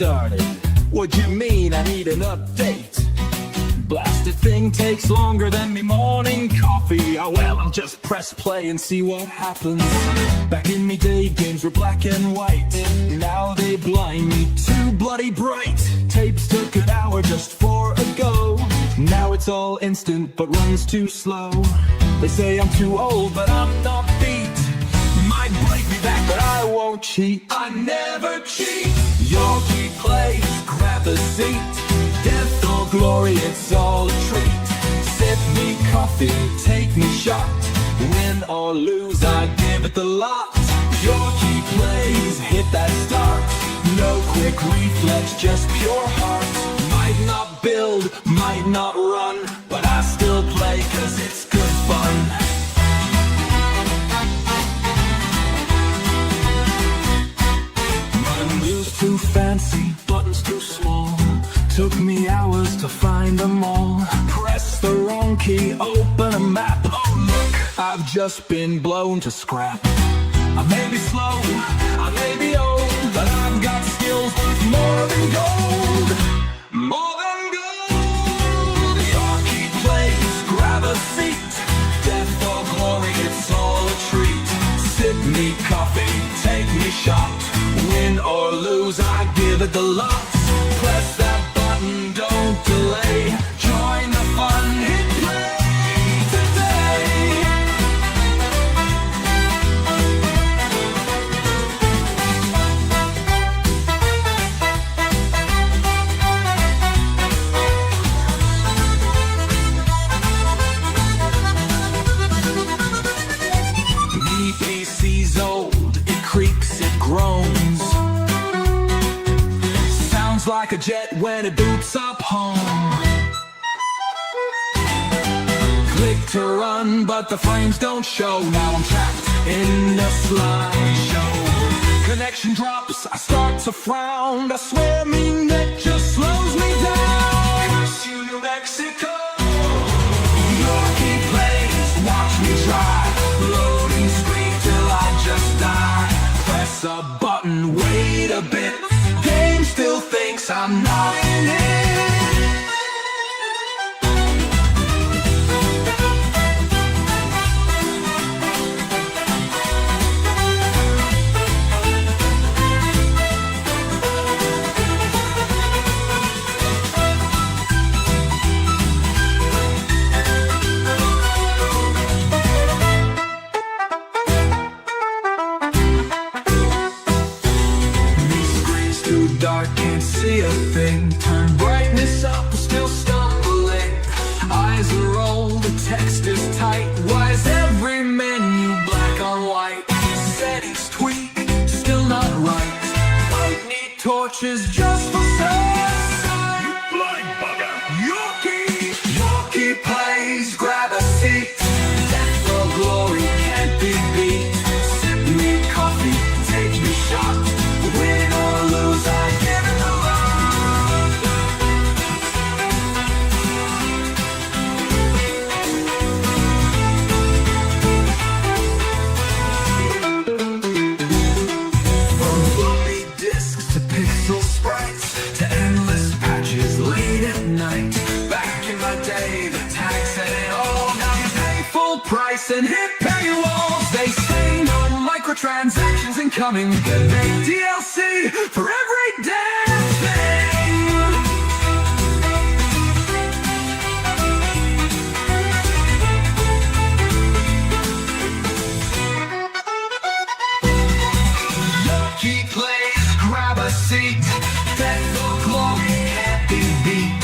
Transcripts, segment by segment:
started. What you mean I need an update? Blasted thing takes longer than me morning coffee. Oh well, I'll just press play and see what happens. Back in me day, games were black and white. Now they blind me too bloody bright. Tapes took an hour just for a go. Now it's all instant but runs too slow. They say I'm too old but I'm not beat. Might break me back but I won't cheat. I never cheat. Yorkie plays, grab a seat. Death or glory, it's all a treat. Sip me coffee, take me shot. Win or lose, I give it the lot. Yorkie plays, hit that start. No quick reflex, just pure heart. Might not build, might not run, but I still play cause it's good fun. Menus too fancy, buttons too small. Took me hours to find them all. Press the wrong key, open a map. Oh look, I've just been blown to scrap. I may be slow, I may be old, but I've got skills worth more than gold. More than gold. Yorkie plays, grab a seat. Death or glory, it's all a treat. Sip me coffee, take me shot. Win or lose, I give it the lot. Press that button, don't delay. Join the fun, hit play today. Me PC's old, it creaks, it groans. Sounds like a jet when it boots up home. Click to run, but the frames don't show. Now I'm trapped in a slideshow. Connection drops, I start to frown. I swear me neck just slows me down. Curse you, New Mexico. Yorkie plays, watch me try. Loading screen till I just die. Press a button, wait a bit. Game still thinks I'm not in it. Dark, can't see a thing. Turn brightness up, still stumbling. Eyes are rolled, the text is tight. Why is every menu black on white? Settings tweak, still not right. Might need torches just for sight. You blind bugger. Yorkie plays, grab a seat. Death or glory can't be beat. Sip me coffee, take me shot. Win or lose, I give it a lot. From floppy disks to pixel sprites to endless patches late at night. Back in my day, the tag said it all. Now you pay full price and hit paywalls. They say no microtransactions incoming. Make DLC for every damn thing. Yorkie plays, grab a seat. Death or glory can't be beat.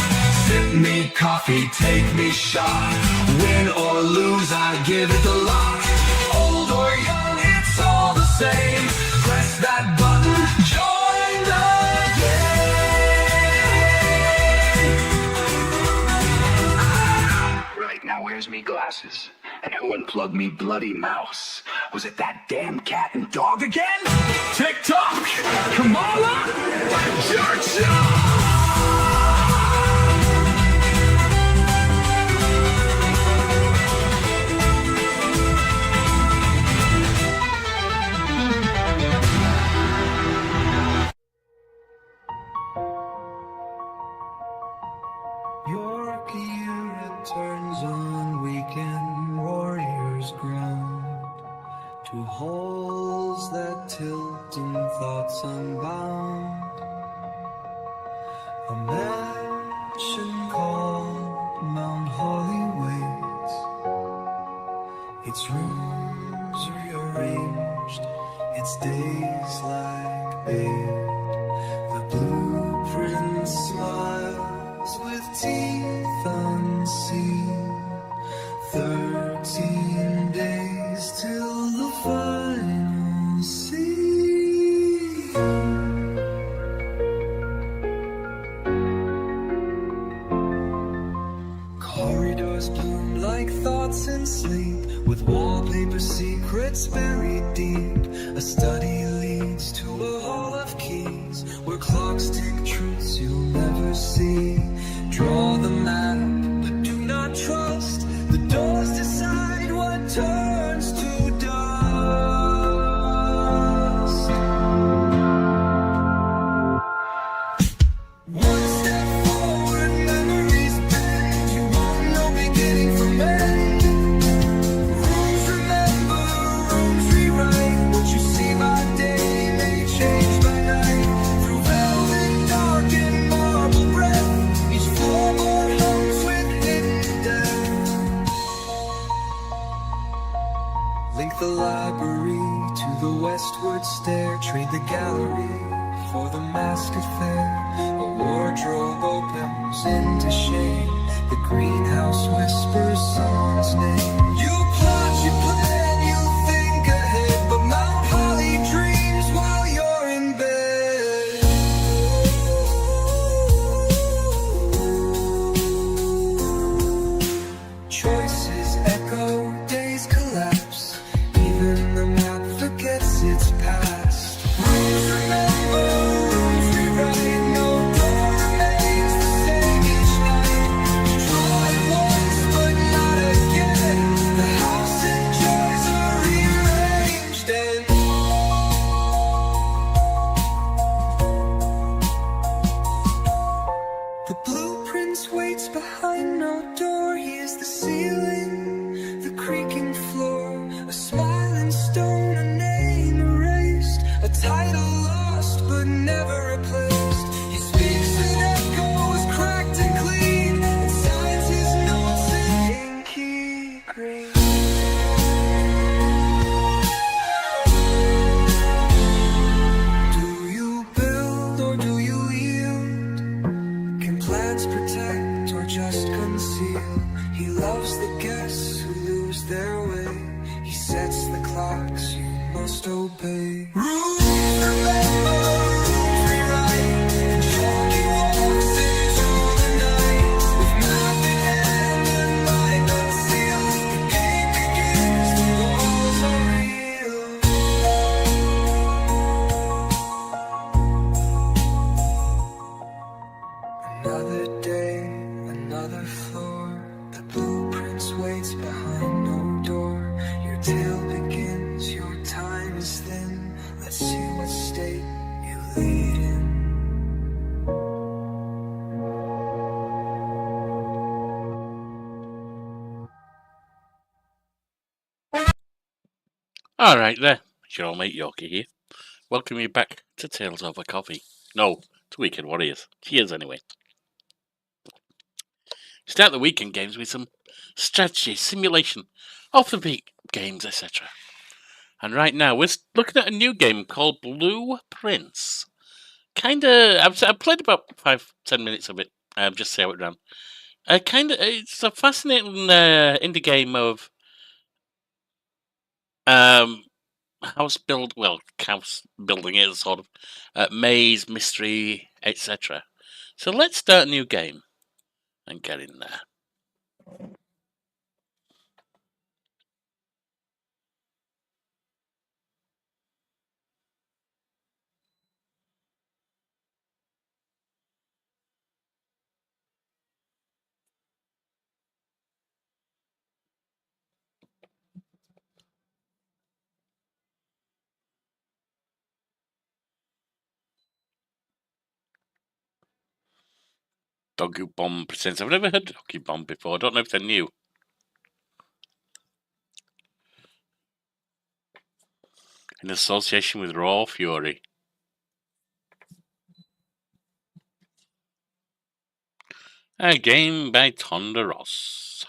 Sip me coffee, take me shot. Win or lose, I give it the lot. Old or young, it's all the same. Press that button, join the game. Right, now where's me glasses? And who unplugged me bloody mouse? Was it that damn cat and dog again? TikTok, Kamala, Georgia. wheels that tilt and thoughts unbound. A mansion called Mount Holly waits, its rooms rearranged, its days like bait. The blueprint smiles with teeth unseen. 13 days till the final scene. Corridors bloom like thoughts in sleep, with wallpaper secrets buried deep. A study leads to a hall of keys, where clocks tick truths you'll never see. Draw the map, but do not trust. The doors decide what turns to dust. One step forward, memories bend. You won't know beginning from end. Rooms remember, rooms rewrite. What you see by day may change by night. Through velvet dark and marble breath, each floorboard hums with hidden death. Link the library to the westward stair. Trade the gallery for the mask affair. A wardrobe opens into shame. The greenhouse whispers someone's name. You plot, you plan, you think ahead, but Mount Holly dreams while you're in bed. Choices echo, days collapse. Even the map forgets its past. Rooms remember, rooms rewrite. No door remains the same each night. You draw it once, but not again. The house enjoys are rearranged and the blueprints waits behind no door. Here's the ceiling, the creaking floor, a smiling stone, a name erased, a title lost but never replaced. He speaks and echoes cracked and clean, and signs his notes in inky green. Do you build or do you yield? Can plans protect or just conceal? He loves the guests who lose their way. He sets the clocks you must obey. Rooms remember, rooms rewrite. And Yorkie walks into the night with map in hand and mind unsealed. The game begins, the walls are real. Another day, another floor. The blueprints waits behind no door. Your tale begins, your time is thin. Let's see what state you lead in. All right there, it's your old mate Yorkie here. Welcome you back to Tales Over Coffee. No, to Weekend Warriors. Cheers anyway. Start the weekend games with some strategy, simulation, off the beat games, etc. And right now we're looking at a new game called Blueprints. I've played about 5-10 minutes of it. Just see how it ran. It's a fascinating indie game of house building is sort of maze, mystery, etc. So let's start a new game and get in there. Doggy Bomb Presents. I've never heard of Doggy Bomb before. I don't know if they're new. in association with Raw Fury. A game by Tonda Ross.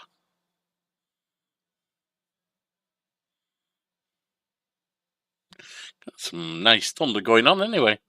Got some nice thunder going on anyway.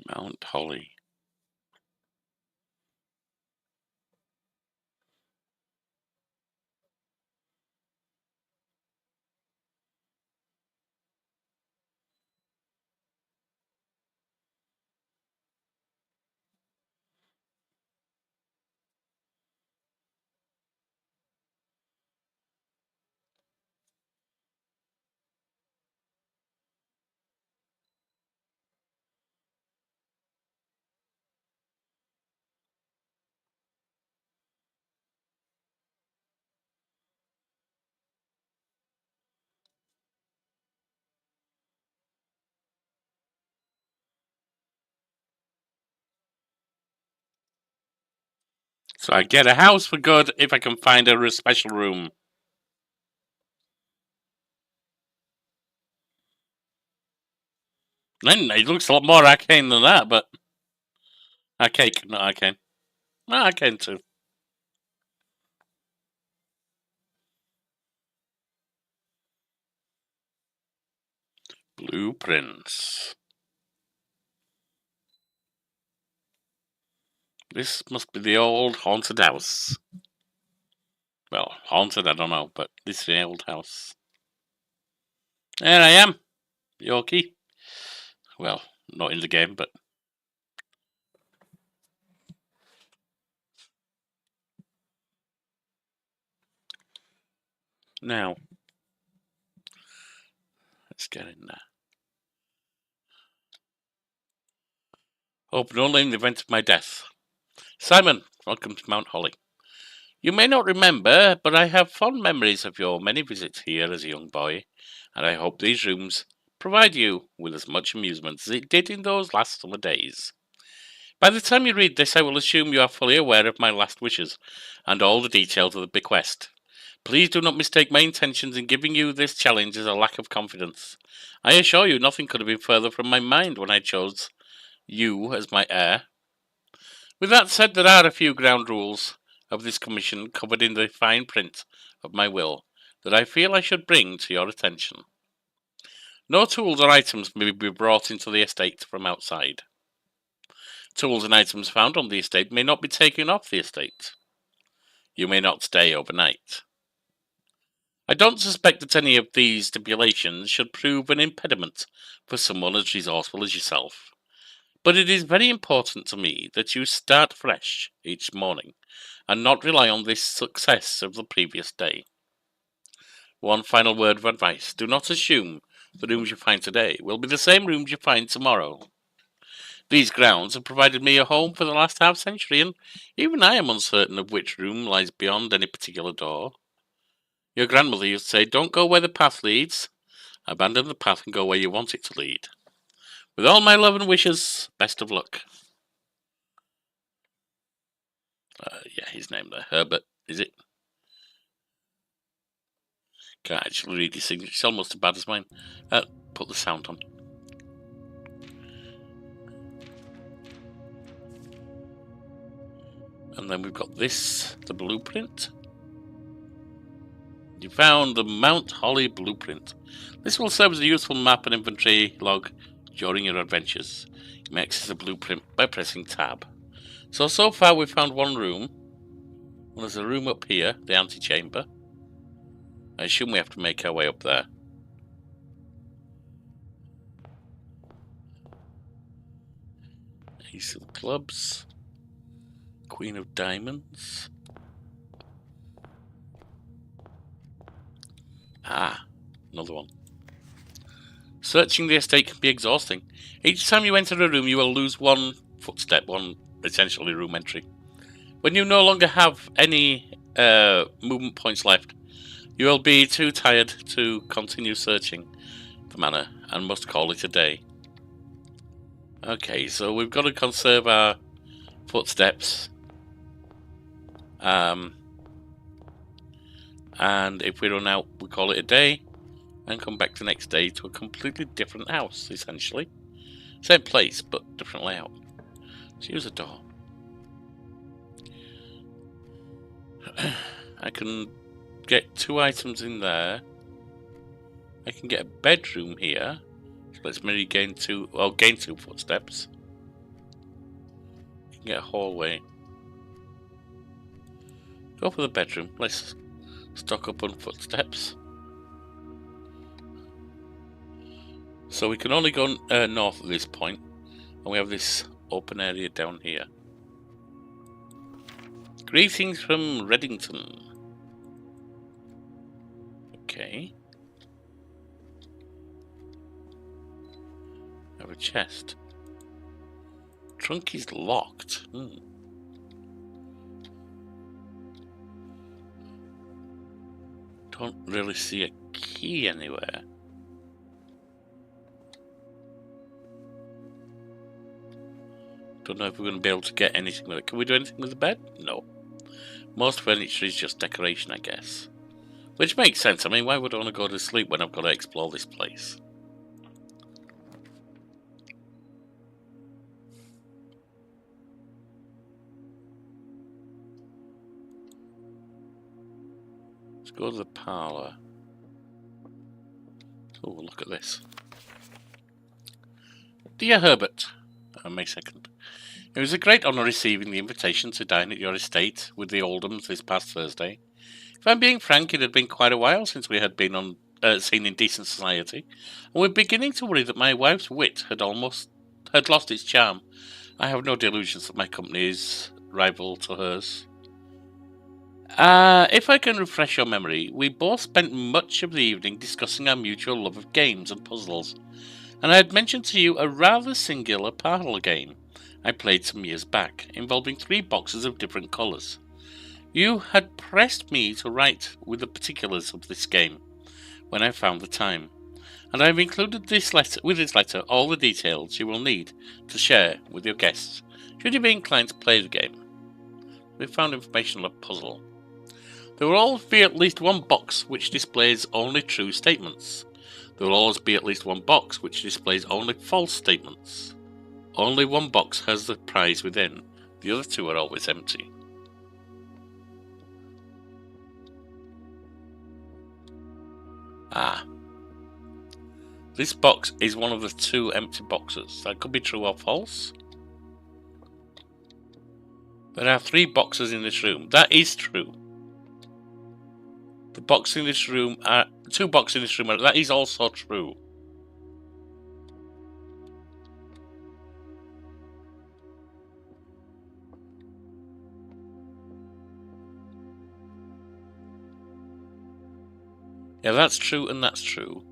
Mount Holly. So I get a house for good if I can find a special room. Then it looks a lot more arcane than that, but arcane, not arcane. Well, arcane too. Blueprints. This must be the old haunted house. Well, haunted, I don't know, but this is the old house. There I am, Yorkie. Well, not in the game, but now let's get in there. Open only in the event of my death. Simon, welcome to Mount Holly. You may not remember, but I have fond memories of your many visits here as a young boy, and I hope these rooms provide you with as much amusement as it did in those last summer days. By the time you read this, I will assume you are fully aware of my last wishes and all the details of the bequest. Please do not mistake my intentions in giving you this challenge as a lack of confidence. I assure you nothing could have been further from my mind when I chose you as my heir. With that said, there are a few ground rules of this commission covered in the fine print of my will that I feel I should bring to your attention. No tools or items may be brought into the estate from outside. Tools and items found on the estate may not be taken off the estate. You may not stay overnight. I don't suspect that any of these stipulations should prove an impediment for someone as resourceful as yourself. But it is very important to me that you start fresh each morning and not rely on the success of the previous day. One final word of advice. Do not assume the rooms you find today will be the same rooms you find tomorrow. These grounds have provided me a home for the last half century, and even I am uncertain of which room lies beyond any particular door. Your grandmother used to say, don't go where the path leads, abandon the path and go where you want it to lead. With all my love and wishes, best of luck. Yeah, his name there, Herbert, is it? Can't actually read his signature, it's almost as bad as mine. Put the sound on. And then we've got this, the blueprint. You found the Mount Holly blueprint. This will serve as a useful map and inventory log during your adventures. You may access the blueprint by pressing tab. So far we've found one room. Well, there's a room up here, the antechamber. I assume we have to make our way up there. Ace of clubs. Queen of diamonds. Ah, another one. Searching the estate can be exhausting. Each time you enter a room, you will lose one footstep, one essentially room entry. When you no longer have any movement points left, you will be too tired to continue searching the manor and must call it a day. Okay, so we've got to conserve our footsteps. And if we run out, we call it a day and come back the next day to a completely different house, essentially. Same place, but different layout. Let's use a door. I can get 2 items in there. I can get a bedroom here. So let's maybe gain 2 footsteps. I can get a hallway. Go for the bedroom. Let's stock up on footsteps. So we can only go north at this point, and we have this open area down here. Greetings from Reddington. Okay. I have a chest. Trunk is locked. Don't really see a key anywhere. Don't know if we're going to be able to get anything with it. Can we do anything with the bed? No. Most furniture is just decoration, I guess. Which makes sense. I mean, why would I want to go to sleep when I've got to explore this place? Let's go to the parlour. Oh, look at this. Dear Herbert, May 2nd. It was a great honour receiving the invitation to dine at your estate with the Oldhams this past Thursday. If I'm being frank, it had been quite a while since we had been seen in decent society, and we're beginning to worry that my wife's wit had lost its charm. I have no delusions that my company is rival to hers. If I can refresh your memory, we both spent much of the evening discussing our mutual love of games and puzzles, and I had mentioned to you a rather singular parlour game I played some years back, involving 3 boxes of different colours. You had pressed me to write with the particulars of this game when I found the time, and I have included this letter all the details you will need to share with your guests, should you be inclined to play the game. We found information on a puzzle. There will always be at least one box which displays only true statements. There will always be at least one box which displays only false statements. Only one box has the prize within. The other 2 are always empty. This box is one of the 2 empty boxes. That could be true or false. There are 3 boxes in this room. That is true. The box in this room are 2 boxes in this room. That is also true. Yeah, that's true and that's true.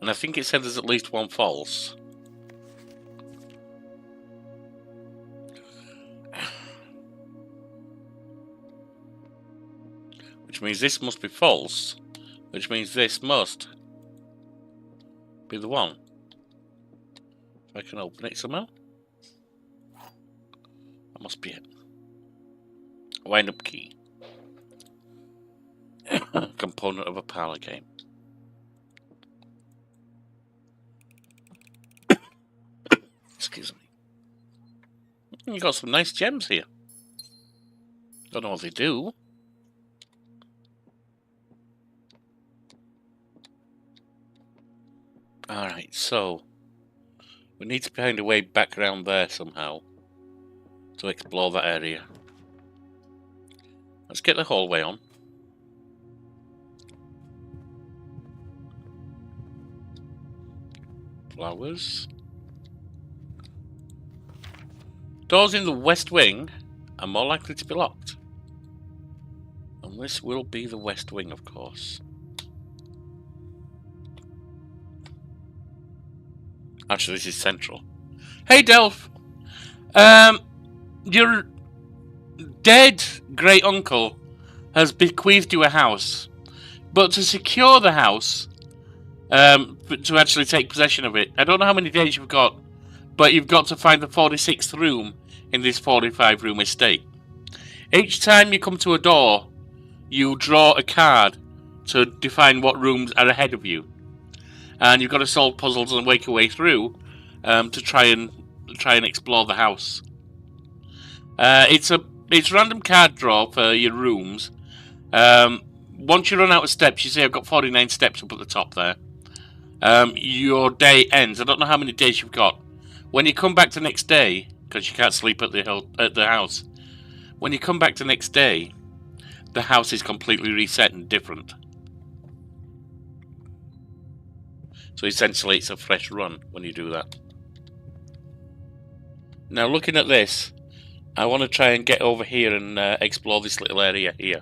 And I think it said there's at least one false. Which means this must be false. Which means this must be the one. If I can open it somehow. That must be it. Wind up key. Component of a parlour game. Excuse me. You got some nice gems here. Don't know what they do. Alright, so we need to find a way back around there somehow to explore that area. Let's get the hallway on. Flowers. Doors in the west wing are more likely to be locked. And this will be the west wing, of course. Actually, this is central. Hey, Delph! Your dead great uncle has bequeathed you a house. But to secure the house, to actually take possession of it, I don't know how many days you've got, but you've got to find the 46th room in this 45-room estate. Each time you come to a door, you draw a card to define what rooms are ahead of you. And you've got to solve puzzles and work your way through to try and explore the house. It's random card draw for your rooms. Once you run out of steps, you say I've got 49 steps up at the top there. Your day ends. I don't know how many days you've got. When you come back the next day, because you can't sleep at the house, when you come back the next day, the house is completely reset and different. So essentially, it's a fresh run when you do that. Now, looking at this, I want to try and get over here and explore this little area here.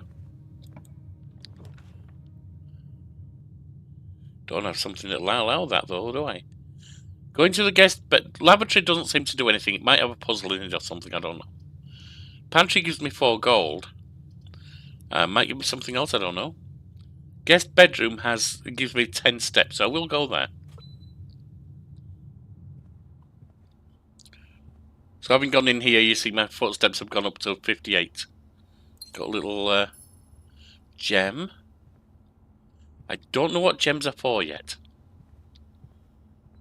Don't have something that'll allow that though, do I? Going to the guest lavatory doesn't seem to do anything. It might have a puzzle in it or something, I don't know. Pantry gives me 4 gold. Might give me something else, I don't know. Guest bedroom gives me 10 steps, so I will go there. So having gone in here, you see my footsteps have gone up to 58. Got a little gem. I don't know what gems are for yet.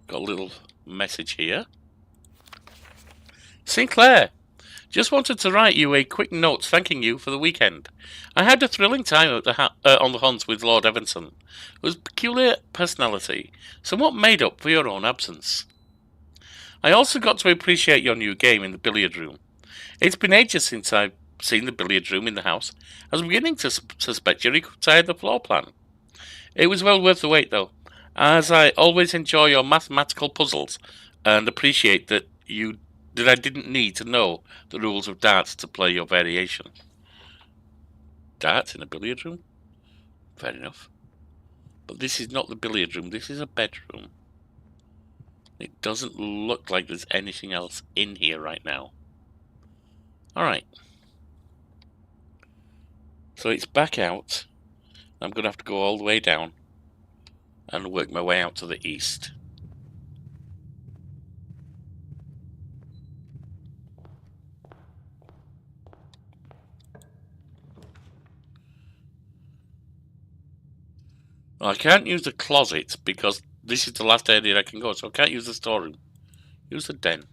Got a little message here. Sinclair, just wanted to write you a quick note thanking you for the weekend. I had a thrilling time at on the hunt with Lord Evanson, whose peculiar personality somewhat made up for your own absence. I also got to appreciate your new game in the billiard room. It's been ages since I've seen the billiard room in the house. I was beginning to suspect you retired the floor plan. It was well worth the wait, though, as I always enjoy your mathematical puzzles and appreciate that I didn't need to know the rules of darts to play your variation. Darts in a billiard room? Fair enough. But this is not the billiard room, this is a bedroom. It doesn't look like there's anything else in here right now. Alright. So it's back out. I'm going to have to go all the way down and work my way out to the east. Well, I can't use the closet because this is the last area I can go, so I can't use the storeroom. Use the den.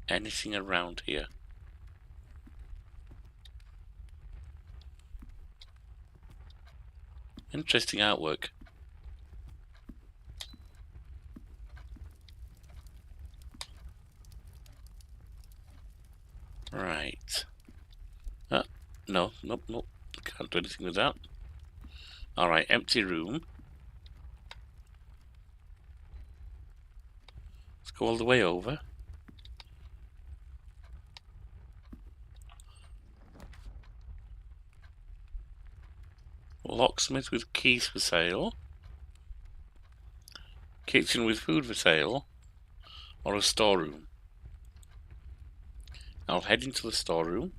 Anything around here? Interesting artwork. Right. No, nope. Can't do anything with that. Alright, empty room. Let's go all the way over. Locksmith with keys for sale. Kitchen with food for sale. Or a storeroom. I'll head into the storeroom.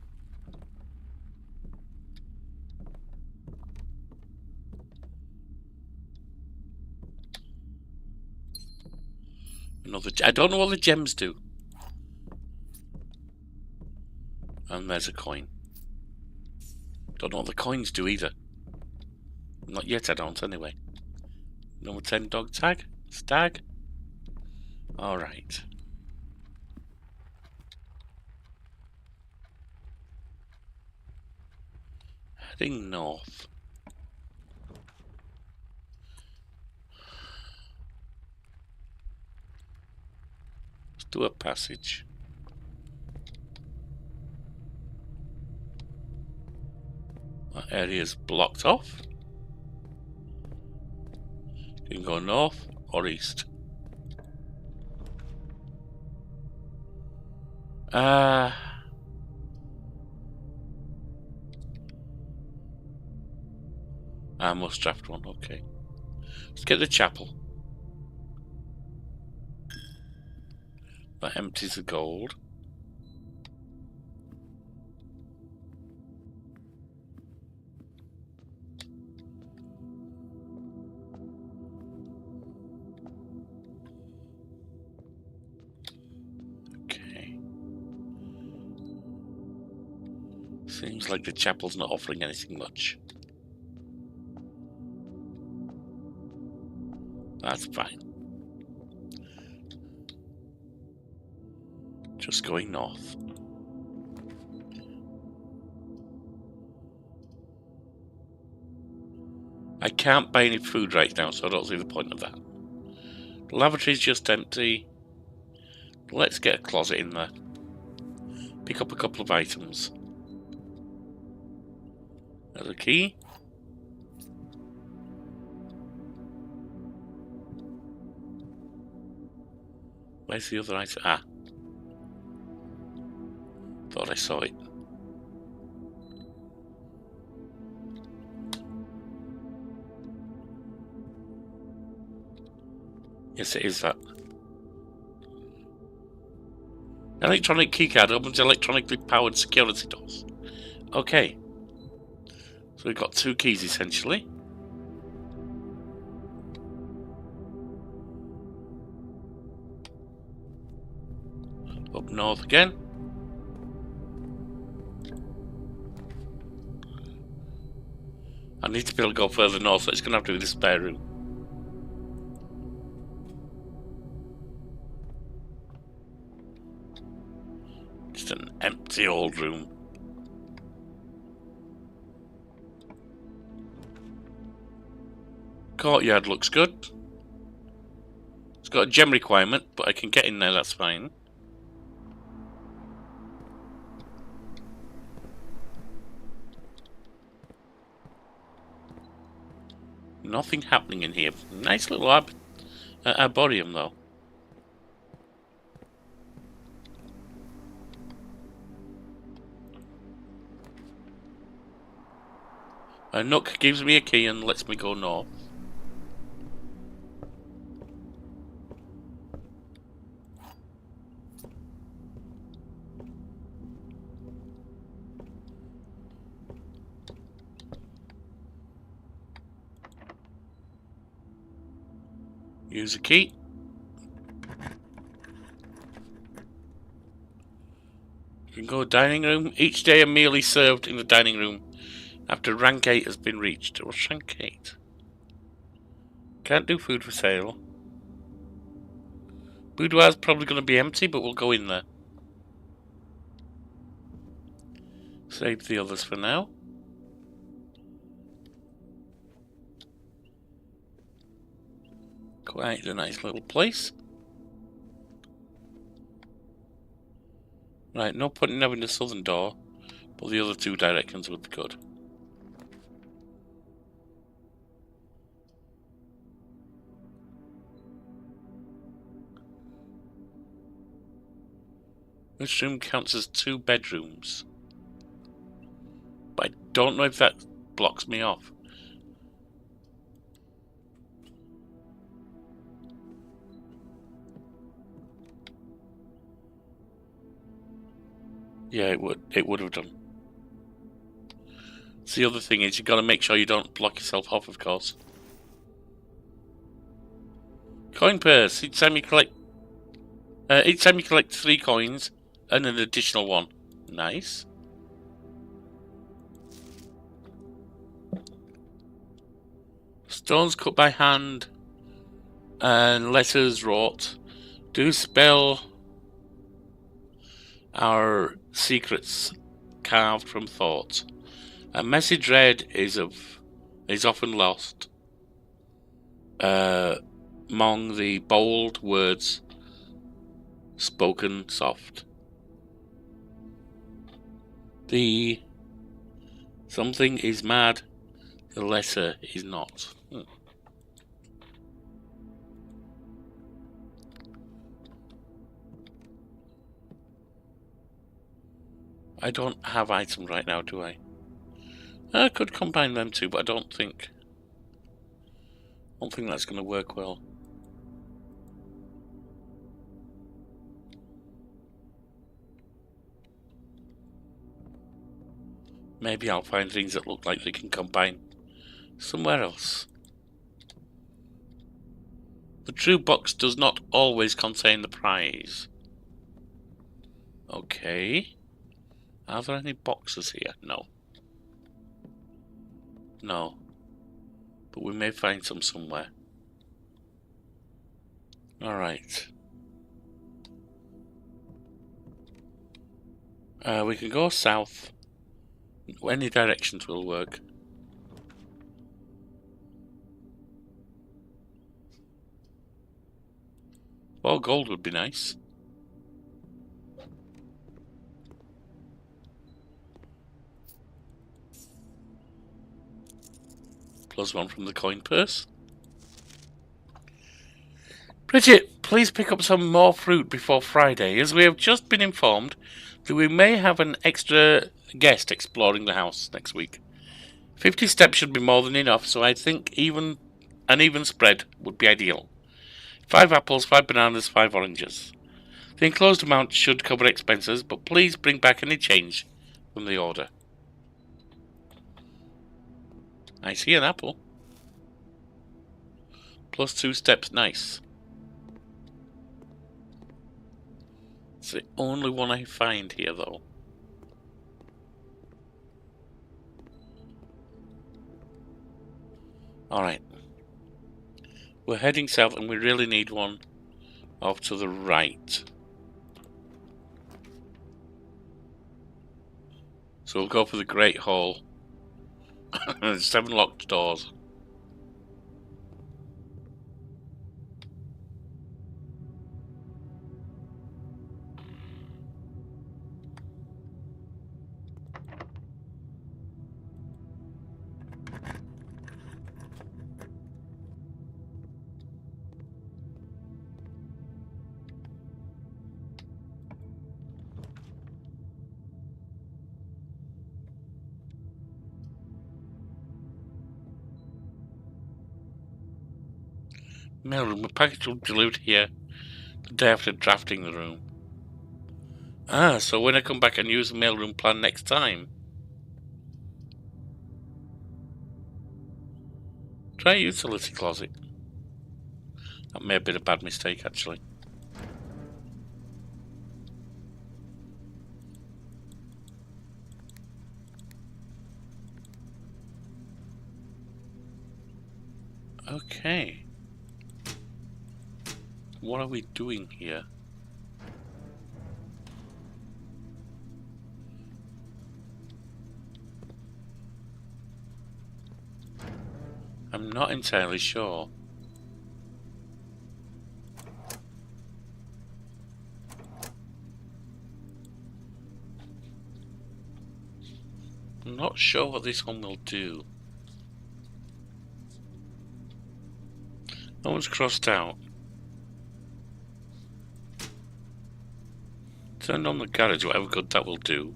I don't know what the gems do. And there's a coin. Don't know what the coins do either. Not yet, I don't, anyway. Number 10 dog tag? Stag? Alright. Heading north. Do a passage. That area's blocked off. You can go north or east. I must draft one, okay. Let's get the chapel. That empties the gold. Okay. Seems like the chapel's not offering anything much. That's fine. Just going north. I can't buy any food right now, so I don't see the point of that. The lavatory's just empty. Let's get a closet in there. Pick up a couple of items. There's a key. Where's the other item? Ah. Thought I saw it. Yes, it is that. Electronic keycard opens electronically powered security doors. Okay. So we've got 2 keys essentially. Up north again. I need to be able to go further north, so it's going to have to be the spare room. Just an empty old room. Courtyard looks good. It's got a gem requirement, but I can get in there, that's fine. Nothing happening in here. Nice little arboretum, though. A nook gives me a key and lets me go north. Use a key. You can go dining room. Each day a meal is served in the dining room after rank 8 has been reached. What's rank 8? Can't do food for sale. Boudoir's probably going to be empty, but we'll go in there. Save the others for now. Quite a nice little place. Right, no point in having the southern door, but the other 2 directions would be good. This room counts as 2 bedrooms. But I don't know if that blocks me off. Yeah, it would have done. So the other thing is, you've got to make sure you don't block yourself off, of course. Coin purse. Each time you collect 3 coins, and an additional 1. Nice. Stones cut by hand and letters wrought do spell our secrets carved from thought. A message read is often lost among the bold words spoken soft. The something is mad, the lesser is not. I don't have items right now, do I? I could combine them two, but I don't think that's going to work well. Maybe I'll find things that look like they can combine somewhere else. The true box does not always contain the prize. Okay. Are there any boxes here? No. No. But we may find some somewhere. Alright. We can go south. Any directions will work. Well, gold would be nice. +1 from the coin purse. Bridget, please pick up some more fruit before Friday, as we have just been informed that we may have an extra guest exploring the house next week. 50 steps should be more than enough, so I think an even spread would be ideal. 5 apples, 5 bananas, 5 oranges. The enclosed amount should cover expenses, but please bring back any change from the order. I see an apple. +2 steps, nice. It's the only one I find here, though. Alright. We're heading south and we really need one off to the right. So we'll go for the Great Hall. 7 locked doors. Mailroom, a package will be delivered here the day after drafting the room. So when I come back and use the mailroom plan next time. Try utility closet. That may have been a bad mistake, actually. Okay. What are we doing here? I'm not entirely sure. I'm not sure what this one will do. No one's crossed out. Turn on the garage, whatever good that will do.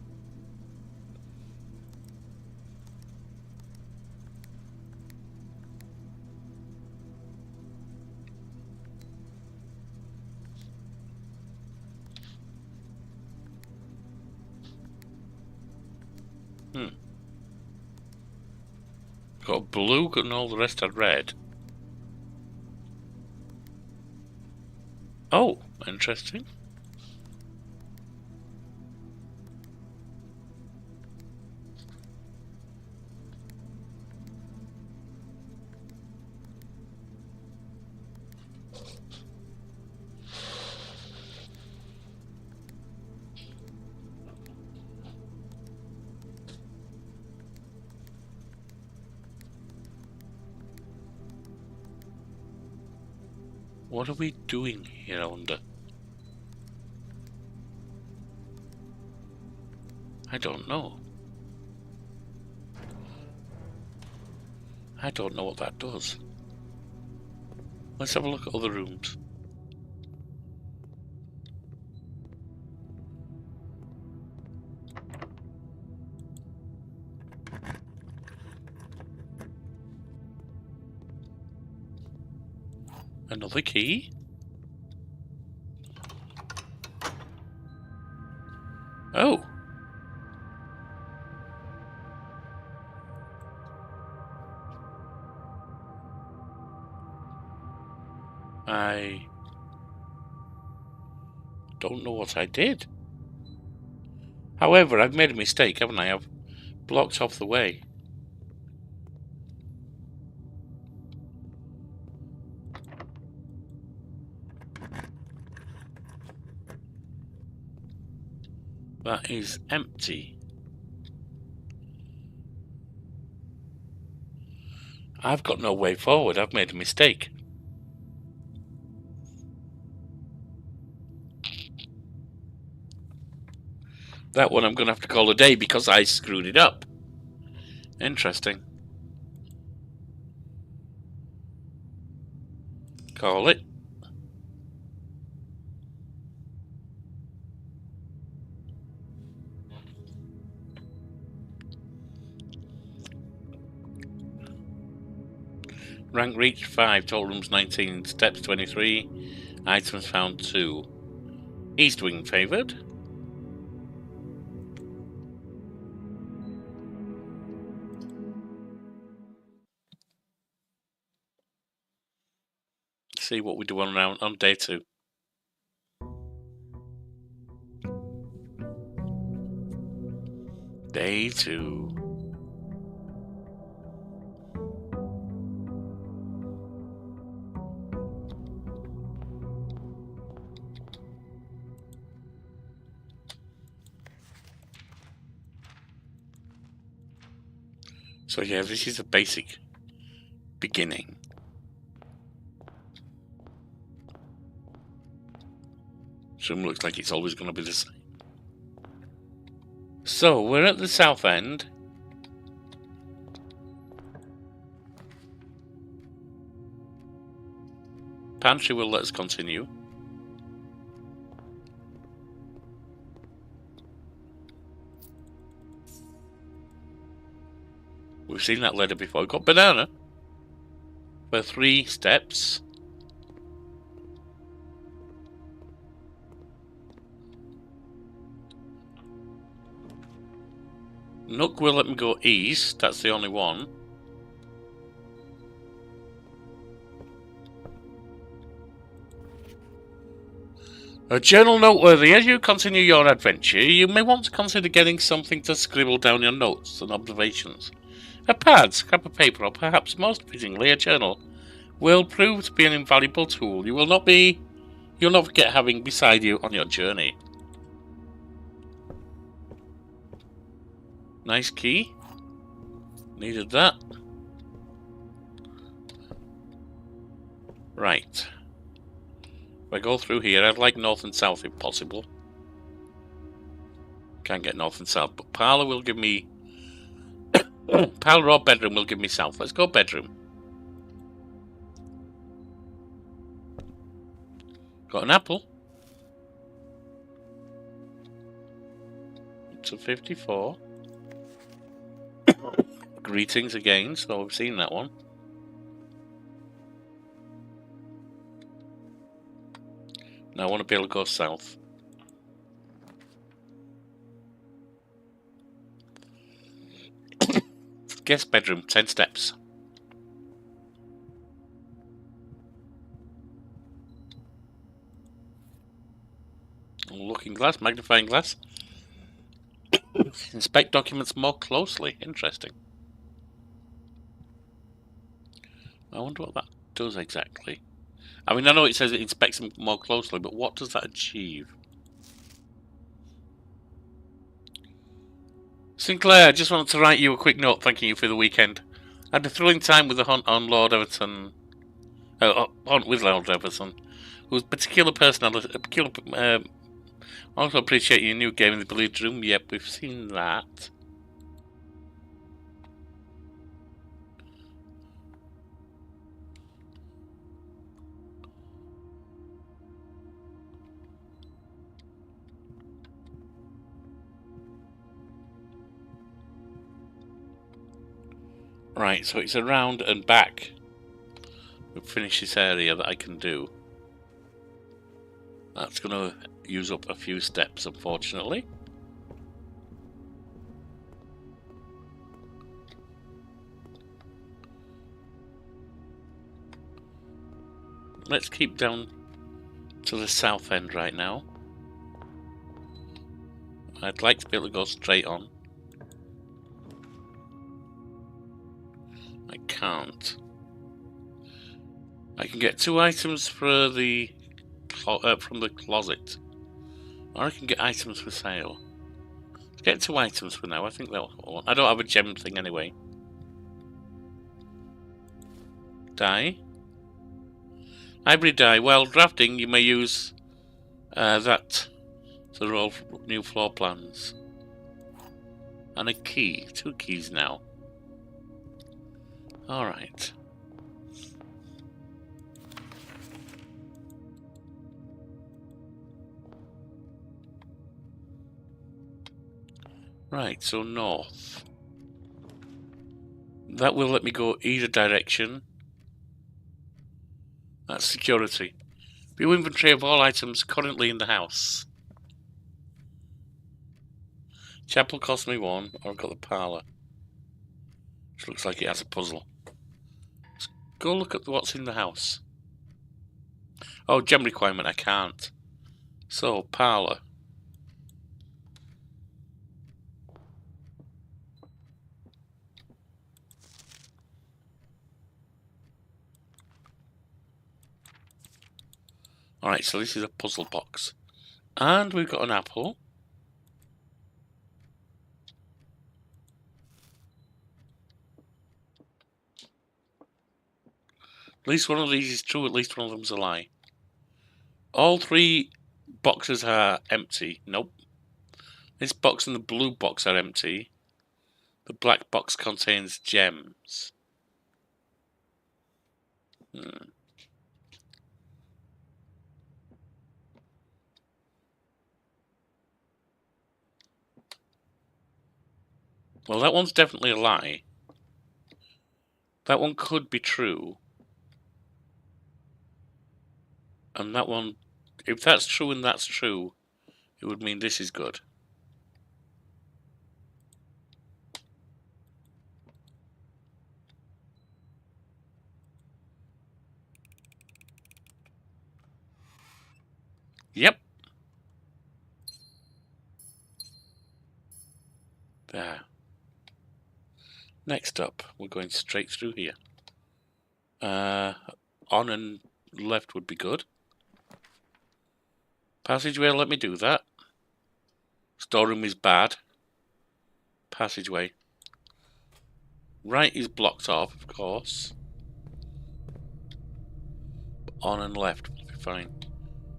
Got blue and all the rest are red. Oh, interesting. What are we doing here, I wonder? I don't know. I don't know what that does. Let's have a look at other rooms. Another key. Oh. I don't know what I did. However, I've made a mistake, haven't I? I've blocked off the way. That is empty. I've got no way forward. I've made a mistake. That one I'm going to have to call a day because I screwed it up. Interesting. Call it. Rank reached 5, total rooms 19, steps 23, items found 2. East wing favoured. See what we do on day 2. Day 2. So yeah, this is a basic beginning. So it looks like it's always going to be the same. So we're at the south end. Pantry will let us continue. We've seen that ladder before. We've got banana for 3 steps. Nook will let me go east. That's the only one. A journal noteworthy. As you continue your adventure, you may want to consider getting something to scribble down your notes and observations. A pad, scrap of paper, or perhaps most fittingly a journal, will prove to be an invaluable tool you'll not forget having beside you on your journey. Nice key. Needed that. Right. If I go through here, I'd like north and south if possible. Can't get north and south, but parlour will give me... parlour or bedroom will give me south. Let's go bedroom. Got an apple. It's a 54. Greetings again, so I've seen that one. Now I want to be able to go south. Guest bedroom, 10 steps. Looking glass, magnifying glass. Inspect documents more closely. Interesting. I wonder what that does exactly. I mean, I know it says it inspects them more closely, but what does that achieve? Sinclair, I just wanted to write you a quick note thanking you for the weekend. I had a thrilling time with the hunt on Lord Everton. Hunt with Lord Everton, whose particular personality, Also appreciate your new game in the Bleed Room. Yep, we've seen that. Right, so it's around and back. We've finished this area that I can do. That's going to use up a few steps, unfortunately. Let's keep down to the south end right now. I'd like to be able to go straight on. I can't. I can get 2 items for the from the closet, or I can get items for sale. Let's get 2 items for now. I think that'll hold. I don't have a gem thing anyway. Die. Hybrid die. Well, drafting, you may use that to roll new floor plans. And a key. 2 keys now. Alright. Right, so north. That will let me go either direction. That's security. View inventory of all items currently in the house. Chapel cost me 1, or I've got the parlour. Which looks like it has a puzzle. Let's go look at what's in the house. Oh, gem requirement, I can't. So, parlour. Alright, so this is a puzzle box. And we've got an apple. At least one of these is true, at least one of them's a lie. All 3 boxes are empty. Nope. This box and the blue box are empty. The black box contains gems. Well, that one's definitely a lie. That one could be true. And that one, if that's true and that's true, it would mean this is good. Yep. There. Next up, we're going straight through here. On and left would be good. Passageway, let me do that. Storeroom is bad. Passageway. Right is blocked off, of course. On and left will be fine.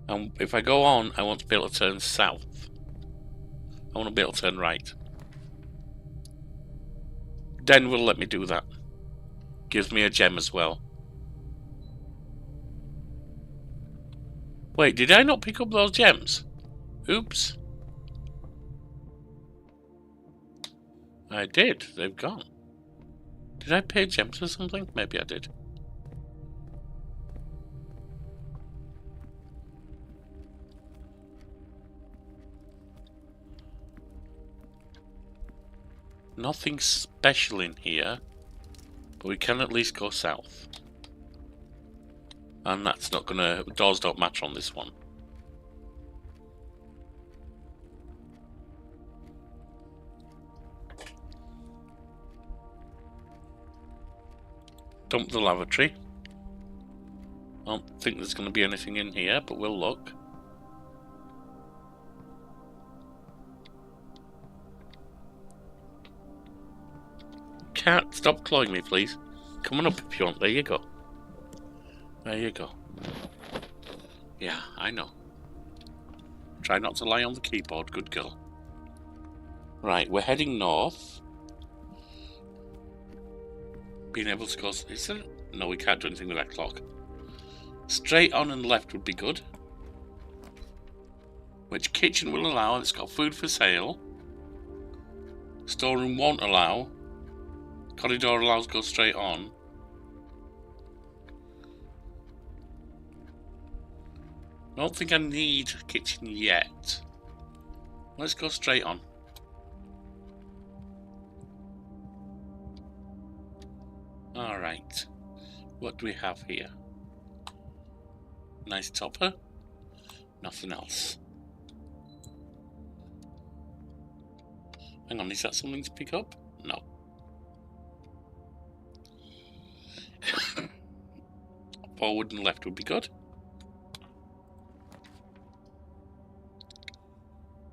And if I go on, I want to be able to turn south. I want to be able to turn right. Den will let me do that. Gives me a gem as well. Wait, did I not pick up those gems? Oops. I did. They've gone. Did I pay gems for something? Maybe I did. Nothing special in here, but we can at least go south. And that's not gonna... doors don't match on this one. Dump the lavatory. I don't think there's gonna be anything in here, but we'll look. Cat, stop clawing me, please. Come on up if you want. There you go. There you go. Yeah, I know. Try not to lie on the keyboard, good girl. Right, we're heading north. Being able to go... Is there... No, we can't do anything with that clock. Straight on and left would be good. Which kitchen will allow? It's got food for sale. Storeroom won't allow. Corridor allows go straight on. I don't think I need kitchen yet. Let's go straight on. Alright. What do we have here? Nice topper. Nothing else. Hang on, is that something to pick up? No. Forward and left would be good.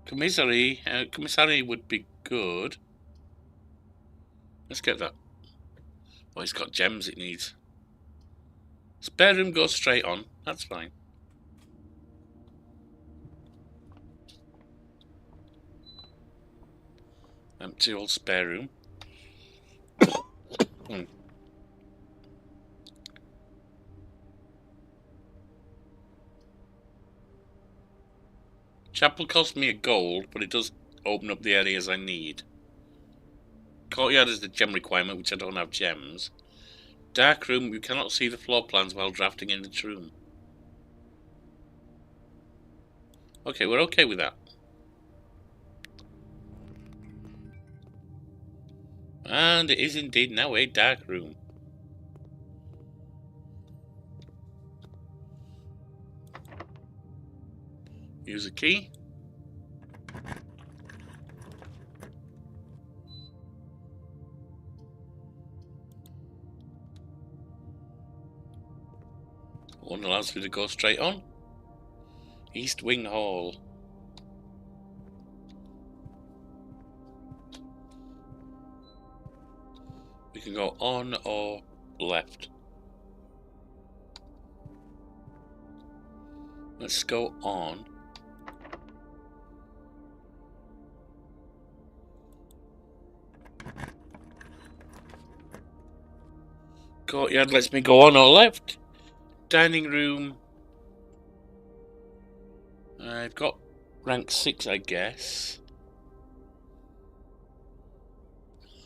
Commissary would be good. Let's get that. Oh, it's got gems it needs. Spare room goes straight on. That's fine. Empty old spare room. Chapel cost me a gold, but it does open up the areas I need. Courtyard is the gem requirement, which I don't have gems. Dark room, you cannot see the floor plans while drafting in each room. Okay, we're okay with that. And it is indeed now a dark room. Use a key. One allows me to go straight on. East Wing Hall. We can go on or left. Let's go on. Courtyard lets me go on or left. Dining room. I've got rank 6, I guess.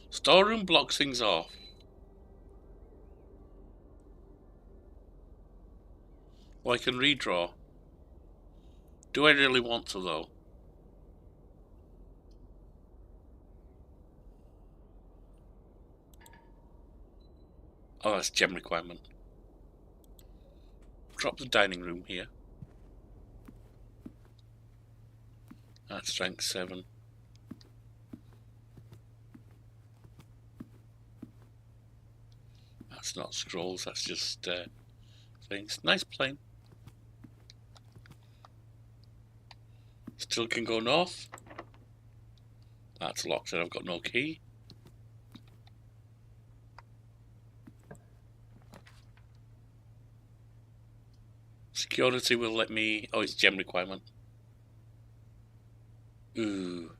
Storeroom blocks things off. Well, I can redraw. Do I really want to, though? Oh, that's gem requirement. Drop the dining room here. That's rank 7. That's not scrolls, that's just things. Nice plane. Still can go north. That's locked and I've got no key. Security will let me... Oh, it's gem requirement. Ooh.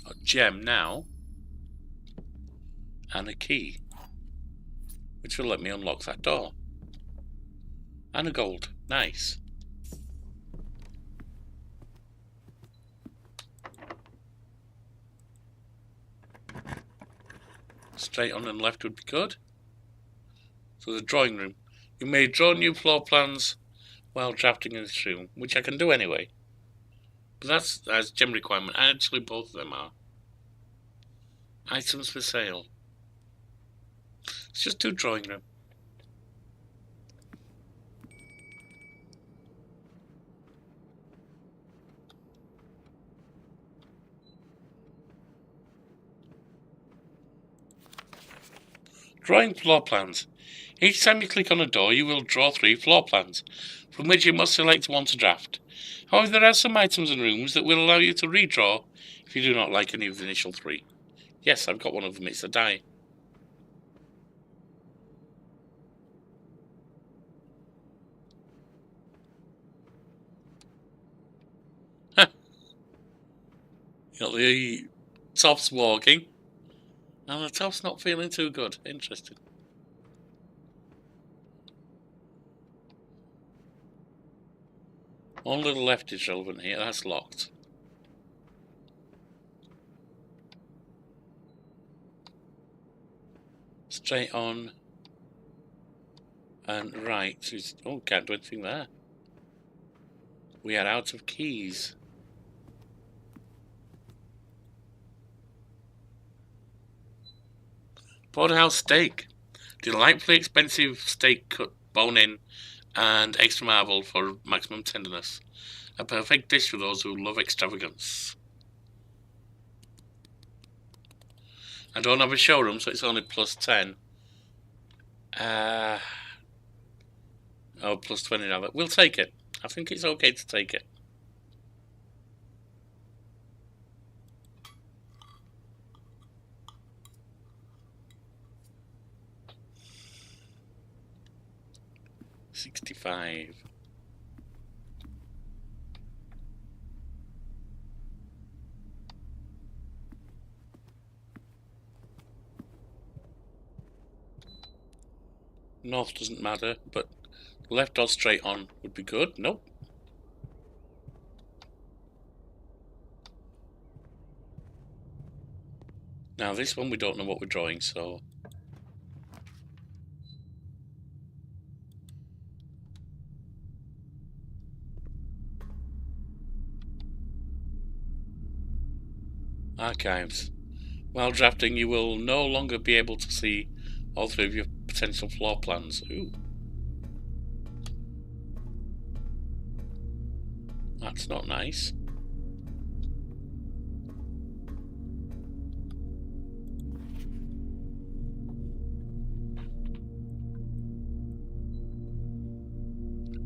A gem now. And a key. Which will let me unlock that door. And a gold. Nice. Straight on and left would be good. So the drawing room. You may draw new floor plans while drafting in this room, which I can do anyway. But that's gem requirement. Actually, both of them are. Items for sale. Let's just do drawing room. Drawing floor plans. Each time you click on a door, you will draw 3 floor plans, from which you must select one to draft. However, there are some items and rooms that will allow you to redraw if you do not like any of the initial 3. Yes, I've got one of them. It's a die. Got the top's walking. And the top's not feeling too good. Interesting. One little left is relevant here. That's locked. Straight on. And right. Oh, can't do anything there. We are out of keys. Porterhouse steak. Delightfully expensive steak cut bone-in and extra marble for maximum tenderness. A perfect dish for those who love extravagance. I don't have a showroom, so it's only plus 10. Oh, plus 20 now. We'll take it. I think it's okay to take it. $65. North doesn't matter, but left or straight on would be good. Nope. Now this one we don't know what we're drawing, so... Archives. While drafting, you will no longer be able to see all three of your potential floor plans. Ooh. That's not nice.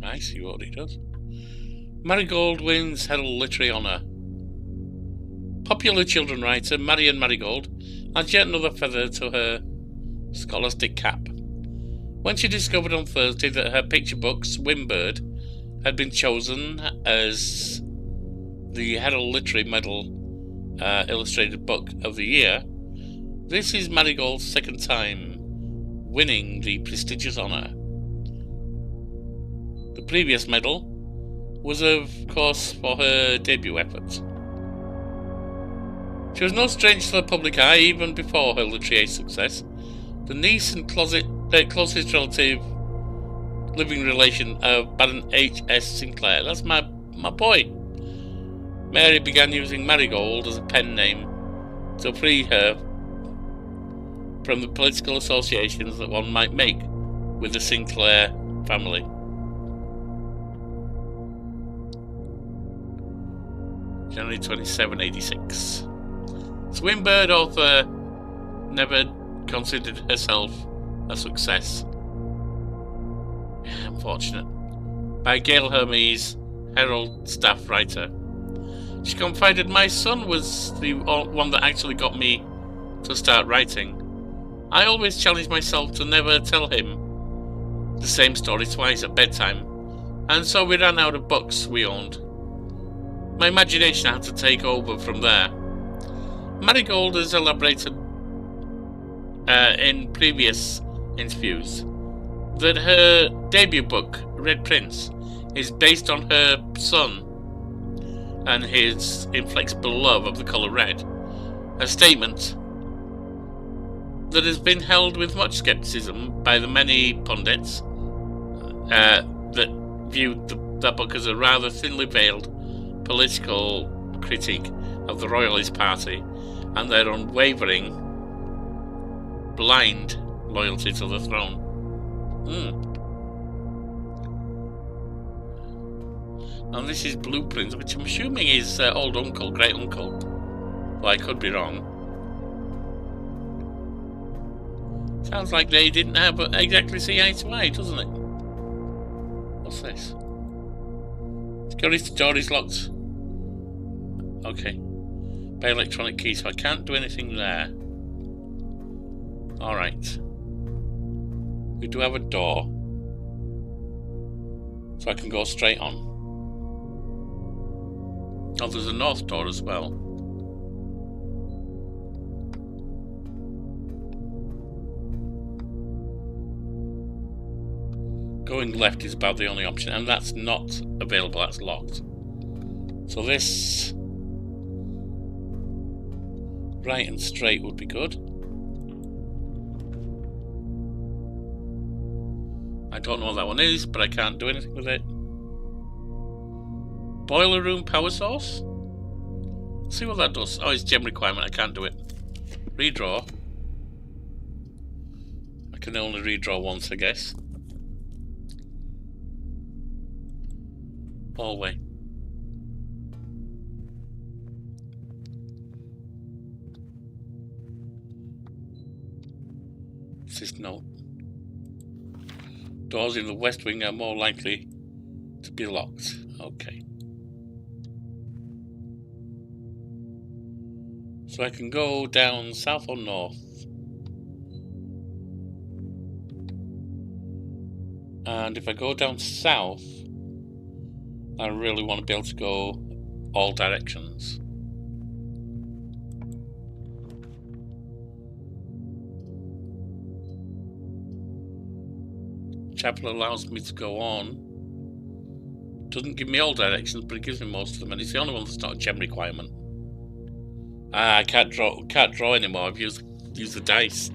I see what he does. Marigold wins Herald Literary Honour. Popular children writer Marion Marigold adds yet another feather to her scholastic cap. When she discovered on Thursday that her picture book, Swimbird, had been chosen as the Herald Literary Medal Illustrated Book of the Year, this is Marigold's second time winning the prestigious honour. The previous medal was, of course, for her debut efforts. She was no stranger to the public eye even before her literary success. The niece and closest relative living relation of Baron H.S. Sinclair. That's my boy. Mary began using Marigold as a pen name to free her from the political associations that one might make with the Sinclair family. January 27, 86. Swimbird author never considered herself a success. Unfortunate. By Gail Hermes, Herald staff writer. She confided, my son was the one that actually got me to start writing. I always challenged myself to never tell him the same story twice at bedtime, and so we ran out of books we owned. My imagination had to take over from there. Marigold has elaborated in previous interviews that her debut book, Red Prince, is based on her son and his inflexible love of the colour red, a statement that has been held with much scepticism by the many pundits that viewed that book as a rather thinly veiled political critique of the Royalist Party and their unwavering, blind loyalty to the throne. And this is Blueprints, which I'm assuming is old uncle, great uncle. Well, I could be wrong. Sounds like they didn't have exactly see eye to eye, doesn't it? What's this? Security door is locked. Okay. By electronic key, so I can't do anything there. Alright. We do have a door. So I can go straight on. Oh, there's a north door as well. Going left is about the only option, and that's not available, that's locked. So this right and straight would be good. I don't know what that one is, but I can't do anything with it. Boiler room power source? Let's see what that does. Oh, it's gem requirement, I can't do it. Redraw. I can only redraw once, I guess. Hallway. What's this note? Doors in the west wing are more likely to be locked. Okay. So I can go down south or north. And if I go down south, I really want to be able to go all directions. Chapel allows me to go on. Doesn't give me all directions, but it gives me most of them, and it's the only one that's not a gem requirement. I can't draw anymore. I've used the dice.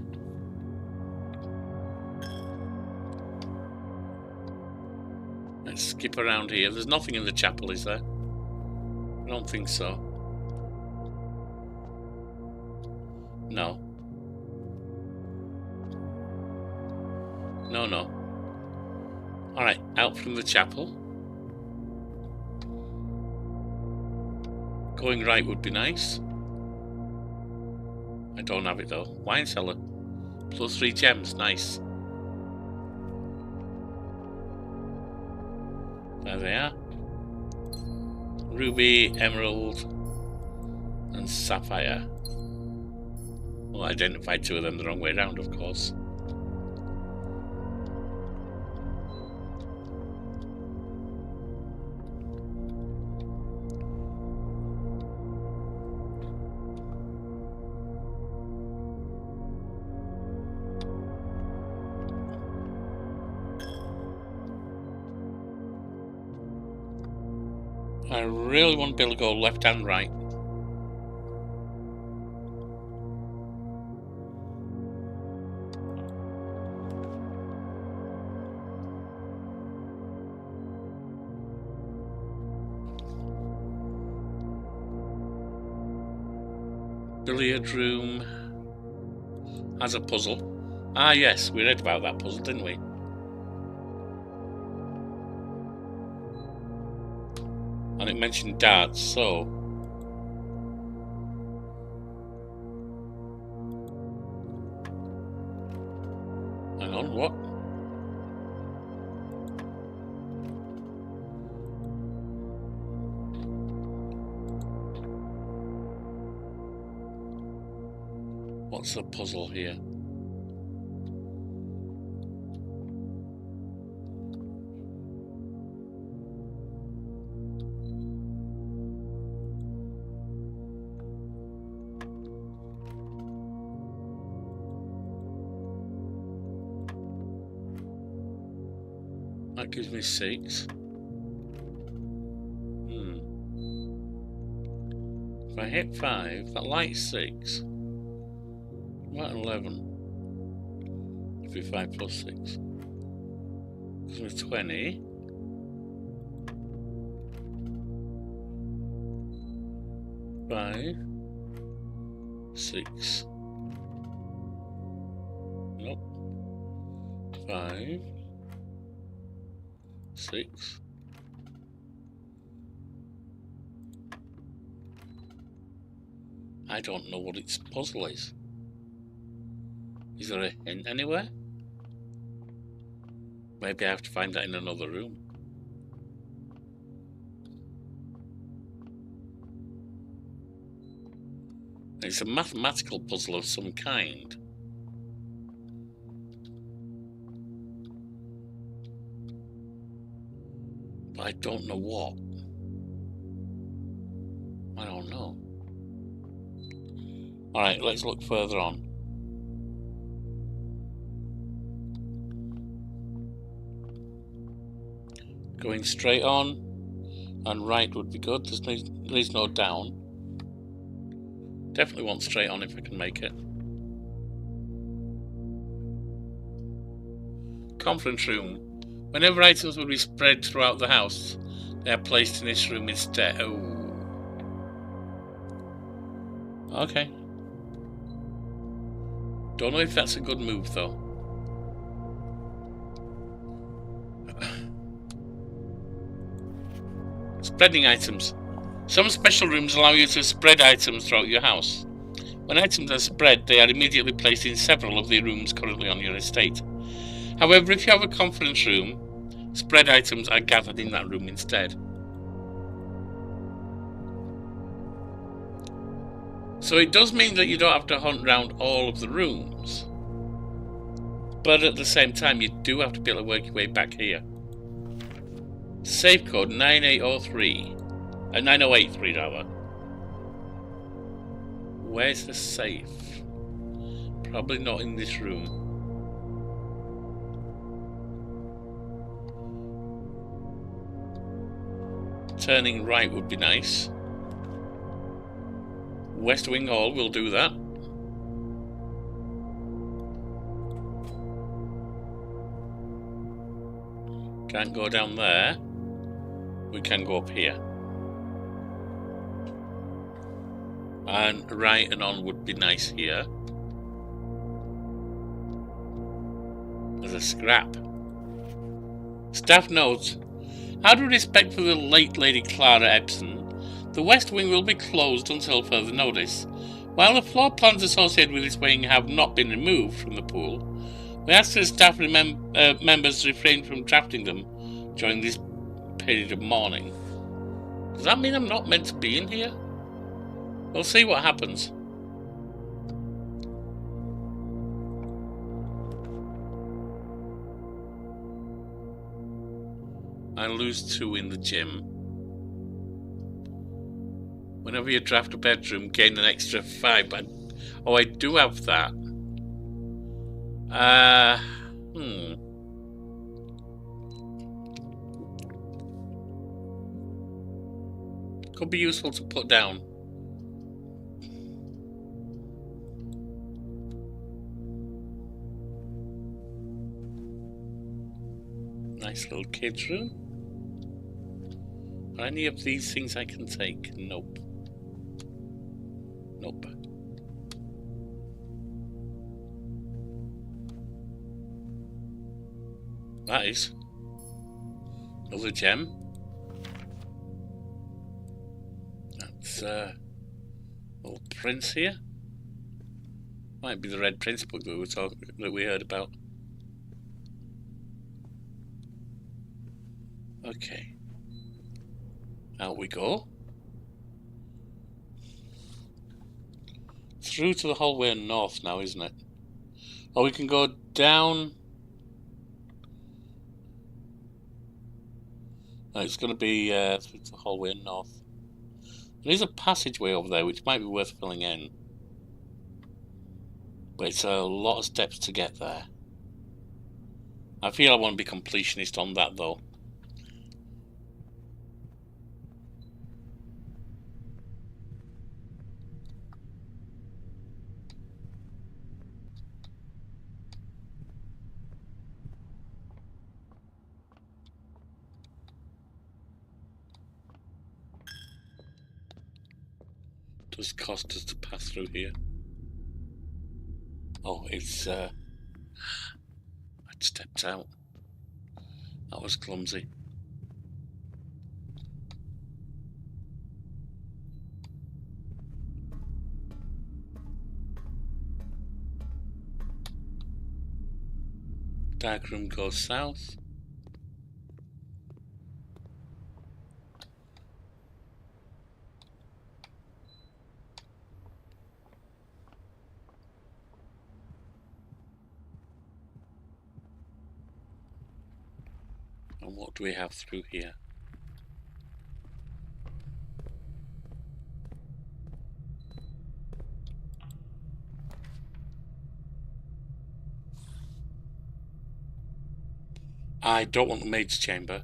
Let's skip around here. There's nothing in the chapel, is there? I don't think so. No. No. Alright, out from the chapel. Going right would be nice. I don't have it though. Wine cellar. Plus 3 gems, nice. There they are. Ruby, emerald, and sapphire. Well, I identified 2 of them the wrong way around, of course. I really want to be able to go left and right. Billiard room has a puzzle. Ah yes, we read about that puzzle, didn't we? And it mentioned darts, so hang on, what? What's the puzzle here? That gives me 6. If I hit 5, that light's 6. What 11? If we 5 plus 6. Gives me 20. Five, 6. Nope. 5, 6. I don't know what its puzzle is. Is there a hint anywhere? Maybe I have to find that in another room. It's a mathematical puzzle of some kind. I don't know what. I don't know. Alright, let's look further on. Going straight on and right would be good. There's no down. Definitely want straight on if I can make it. Conference room. Whenever items will be spread throughout the house, they are placed in this room instead. Oh. Okay. Don't know if that's a good move though. Spreading items. Some special rooms allow you to spread items throughout your house. When items are spread, they are immediately placed in several of the rooms currently on your estate. However, if you have a conference room, spread items are gathered in that room instead. So it does mean that you don't have to hunt around all of the rooms. But at the same time, you do have to be able to work your way back here. Safe code 9803. 9083 rather. Where's the safe? Probably not in this room. Turning right would be nice. West Wing Hall will do that. Can't go down there. We can go up here. And right and on would be nice here. There's a scrap. Staff notes. Out of respect for the late Lady Clara Epson, the West Wing will be closed until further notice. While the floor plans associated with this wing have not been removed from the pool, we ask that staff members refrain from drafting them during this period of mourning. Does that mean I'm not meant to be in here? We'll see what happens. I lose 2 in the gym. Whenever you draft a bedroom, gain an extra 5. But oh, I do have that. Could be useful to put down. Nice little kids' room. Are any of these things I can take? Nope. Nope. That is another gem. That's little prince here. Might be the Red Prince book that we heard about. Okay. Out we go. Through to the hallway north now, isn't it? Or we can go down. No, it's going to be through to the hallway north. There is a passageway over there which might be worth filling in. But it's a lot of steps to get there. I feel I want to be completionist on that though. Does cost us to pass through here? Oh, it's I stepped out. That was clumsy. Dark room goes south. And what do we have through here? I don't want the maid's chamber.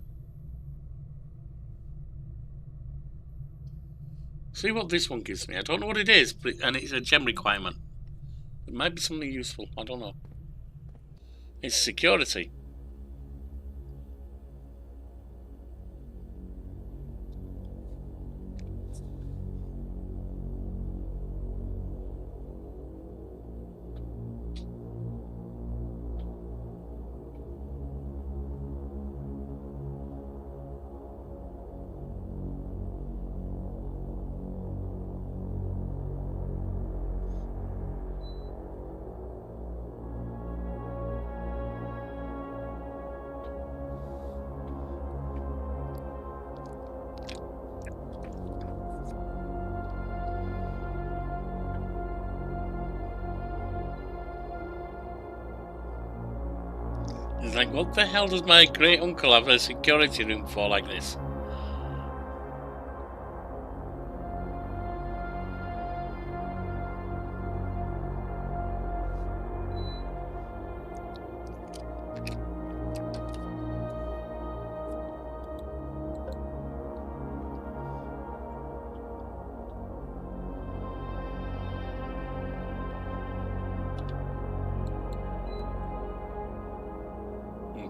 See what this one gives me. I don't know what it is, and it's a gem requirement. It might be something useful. I don't know. It's security. It's like, what the hell does my great uncle have a security room for like this?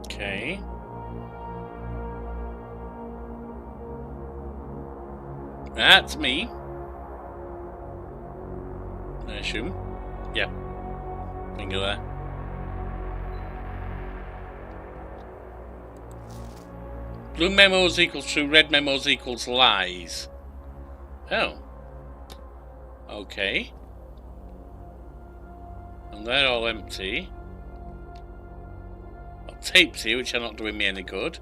Okay. That's me. I assume. Yeah. Finger there. Blue memos equals true, red memos equals lies. Oh. Okay. And they're all empty. Tapes here, which are not doing me any good.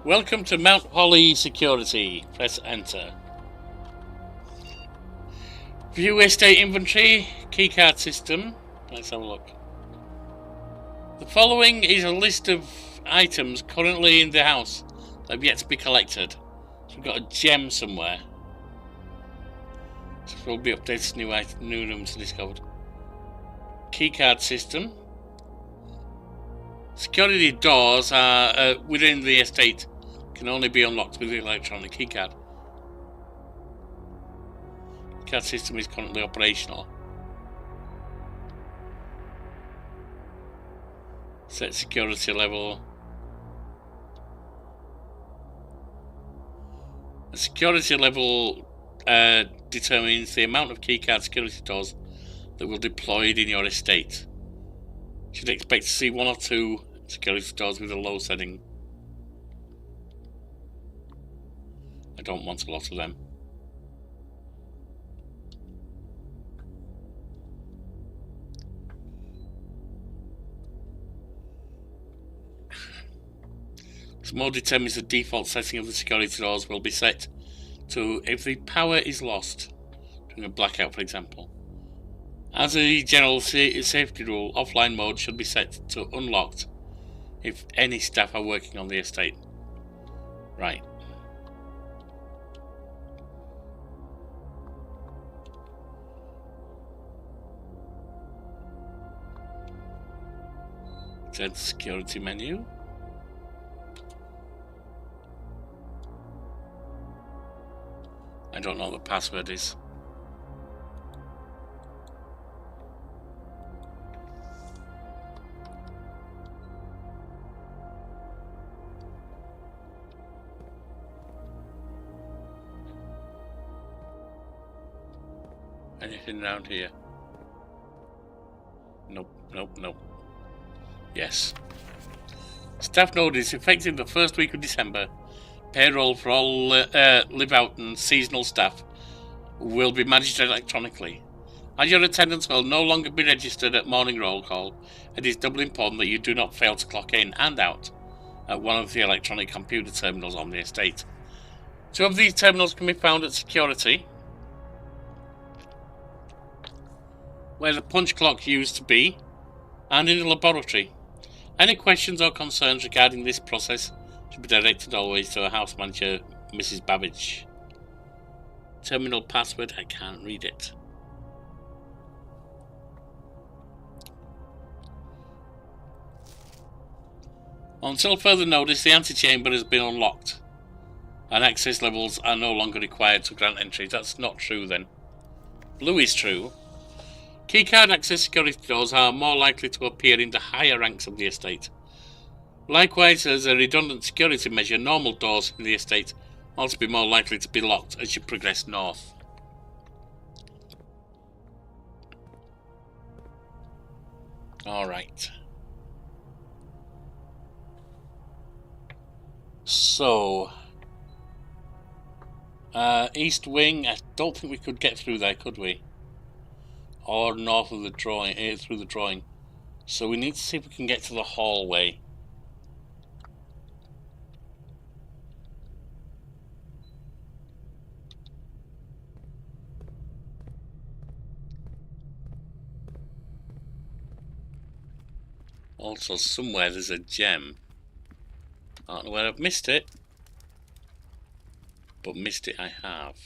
Welcome to Mount Holly Security. Press enter. View estate inventory, keycard system. Let's have a look. The following is a list of items currently in the house that have yet to be collected. So we've got a gem somewhere. So will be updated, new rooms discovered. Keycard system. Security doors are within the estate can only be unlocked with the electronic keycard. Keycard system is currently operational. Set security level. The security level determines the amount of keycard security doors that will be deployed in your estate. You should expect to see 1 or 2 security doors with a low setting. I don't want a lot of them. This mode determines the default setting of the security doors will be set to if the power is lost during a blackout, for example. As a general safety rule, offline mode should be set to unlocked if any staff are working on the estate. Right. Set security menu. I don't know what the password is. Anything around here? Nope, nope, nope. Yes. Staff notice effective the first week of December. Payroll for all live-out and seasonal staff will be managed electronically. As your attendance will no longer be registered at morning roll call, it is doubly important that you do not fail to clock in and out at one of the electronic computer terminals on the estate. 2 of these terminals can be found at security, where the punch clock used to be, and in the laboratory. Any questions or concerns regarding this process should be directed always to our house manager, Mrs. Babbage. Terminal password, I can't read it. Until further notice, the antechamber has been unlocked, and access levels are no longer required to grant entry. That's not true then. Blue is true. Keycard access security doors are more likely to appear in the higher ranks of the estate. Likewise, as a redundant security measure, normal doors in the estate will also be more likely to be locked as you progress north. Alright. So, East Wing, I don't think we could get through there, could we? Or north of the drawing, through the drawing. So we need to see if we can get to the hallway. Also, somewhere there's a gem. I don't know where I've missed it, but missed it I have.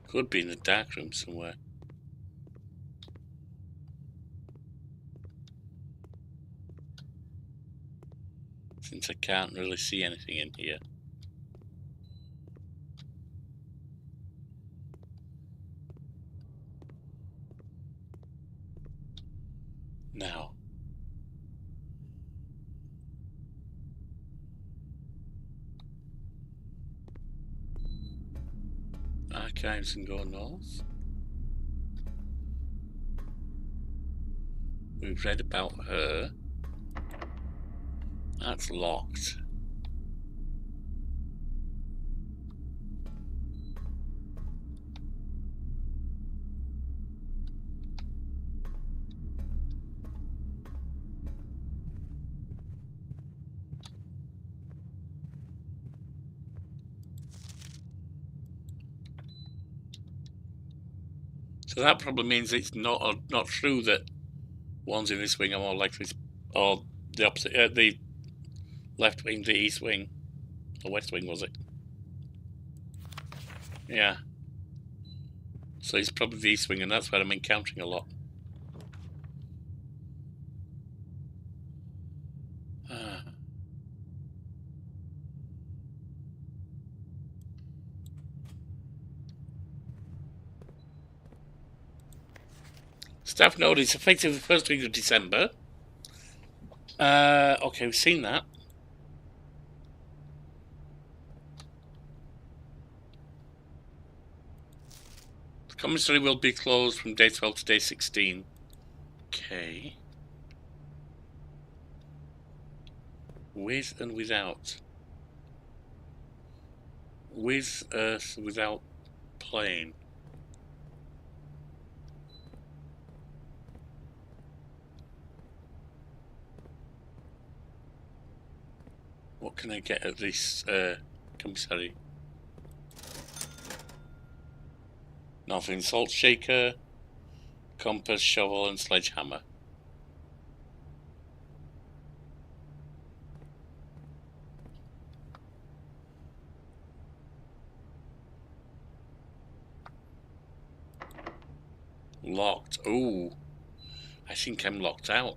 Could be in the dark room somewhere. Since I can't really see anything in here. Now. Archives and go north. We've read about her. That's locked. So that probably means it's not true that ones in this wing are more likely to, or the opposite, the left wing, the east wing, or west wing, was it? Yeah. So it's probably the east wing, and that's where I'm encountering a lot. Staff note, it's effective the first week of December. Okay, we've seen that. The commissary will be closed from day 12 to day 16. Okay. With and without. With Earth, without plane. What can I get at this commissary? Nothing. Salt shaker, compass, shovel, and sledgehammer. Locked. Ooh. I think I'm locked out.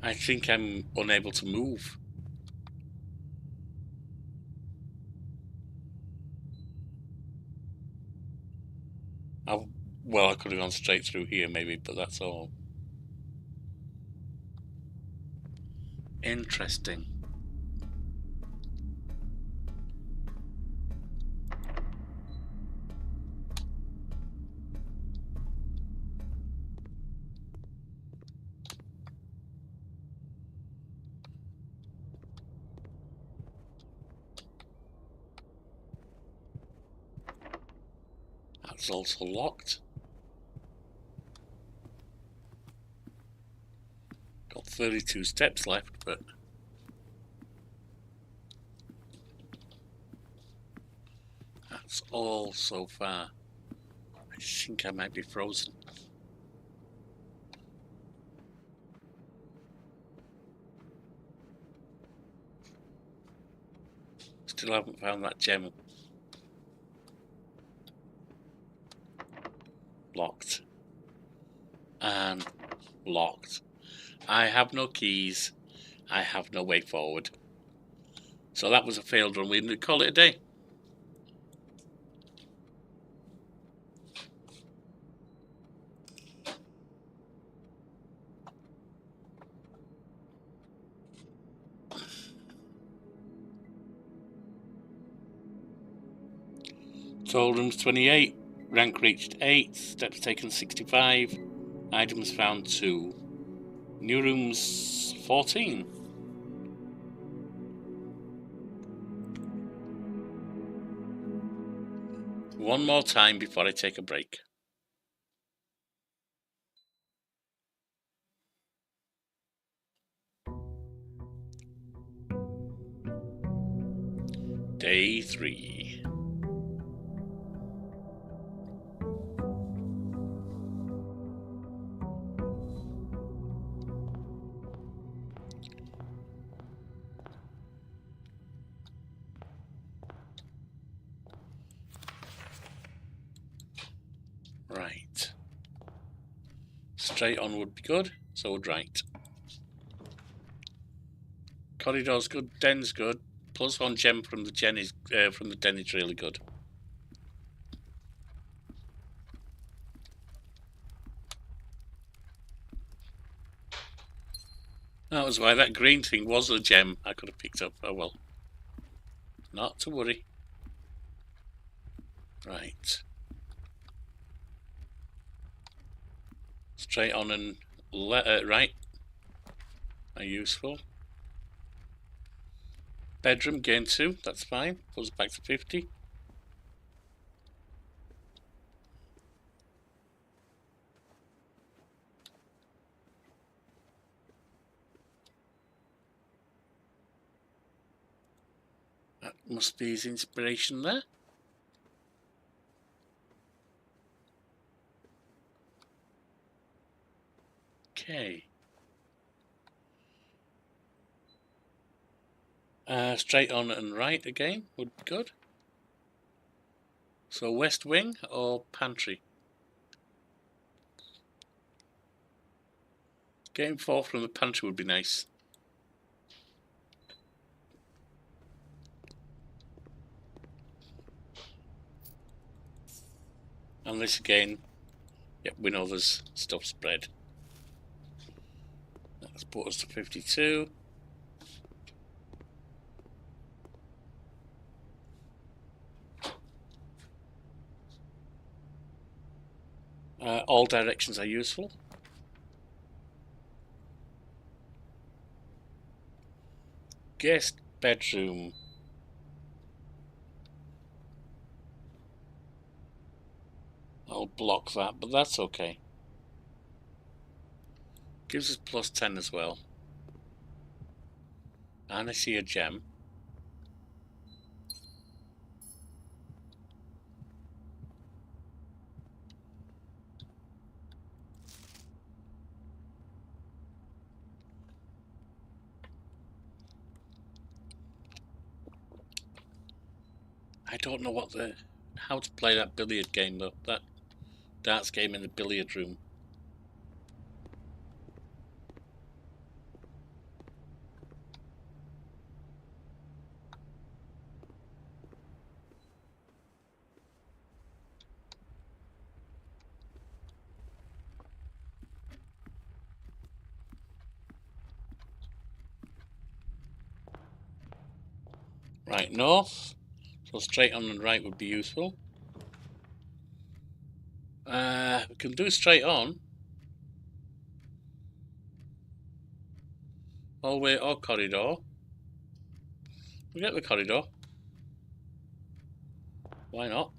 I think I'm unable to move. Well, I could have gone straight through here maybe, but that's all. Interesting. That's also locked. Got 32 steps left, but that's That's all so far. I think I might be frozen. Still haven't found that gem. Locked. And locked. I have no keys. I have no way forward. So that was a failed run. We can call it a day. Toll rooms 28. Rank reached 8. Steps taken 65. Items found 2. New rooms 14. One more time before I take a break. Day 3. Right. Straight on would be good, so would right. Corridor's good, den's good. +1 gem from the den is really good. That was why that green thing was a gem I could have picked up. Oh well. Not to worry. Right. Straight on and right are useful. Bedroom, gain 2, that's fine. Pulls back to 50. That must be his inspiration there. Okay. Straight on and right again would be good. So west wing or pantry? Getting 4 from the pantry would be nice. And this again, yep, we know there's stuff spread. That's put us to 52. All directions are useful. Guest bedroom. I'll block that, but that's okay. Gives us +10 as well. And I see a gem. I don't know how to play that billiard game though. That darts game in the billiard room. Right, north. So straight on and right would be useful. We can do straight on. Hallway or corridor. We get the corridor. Why not?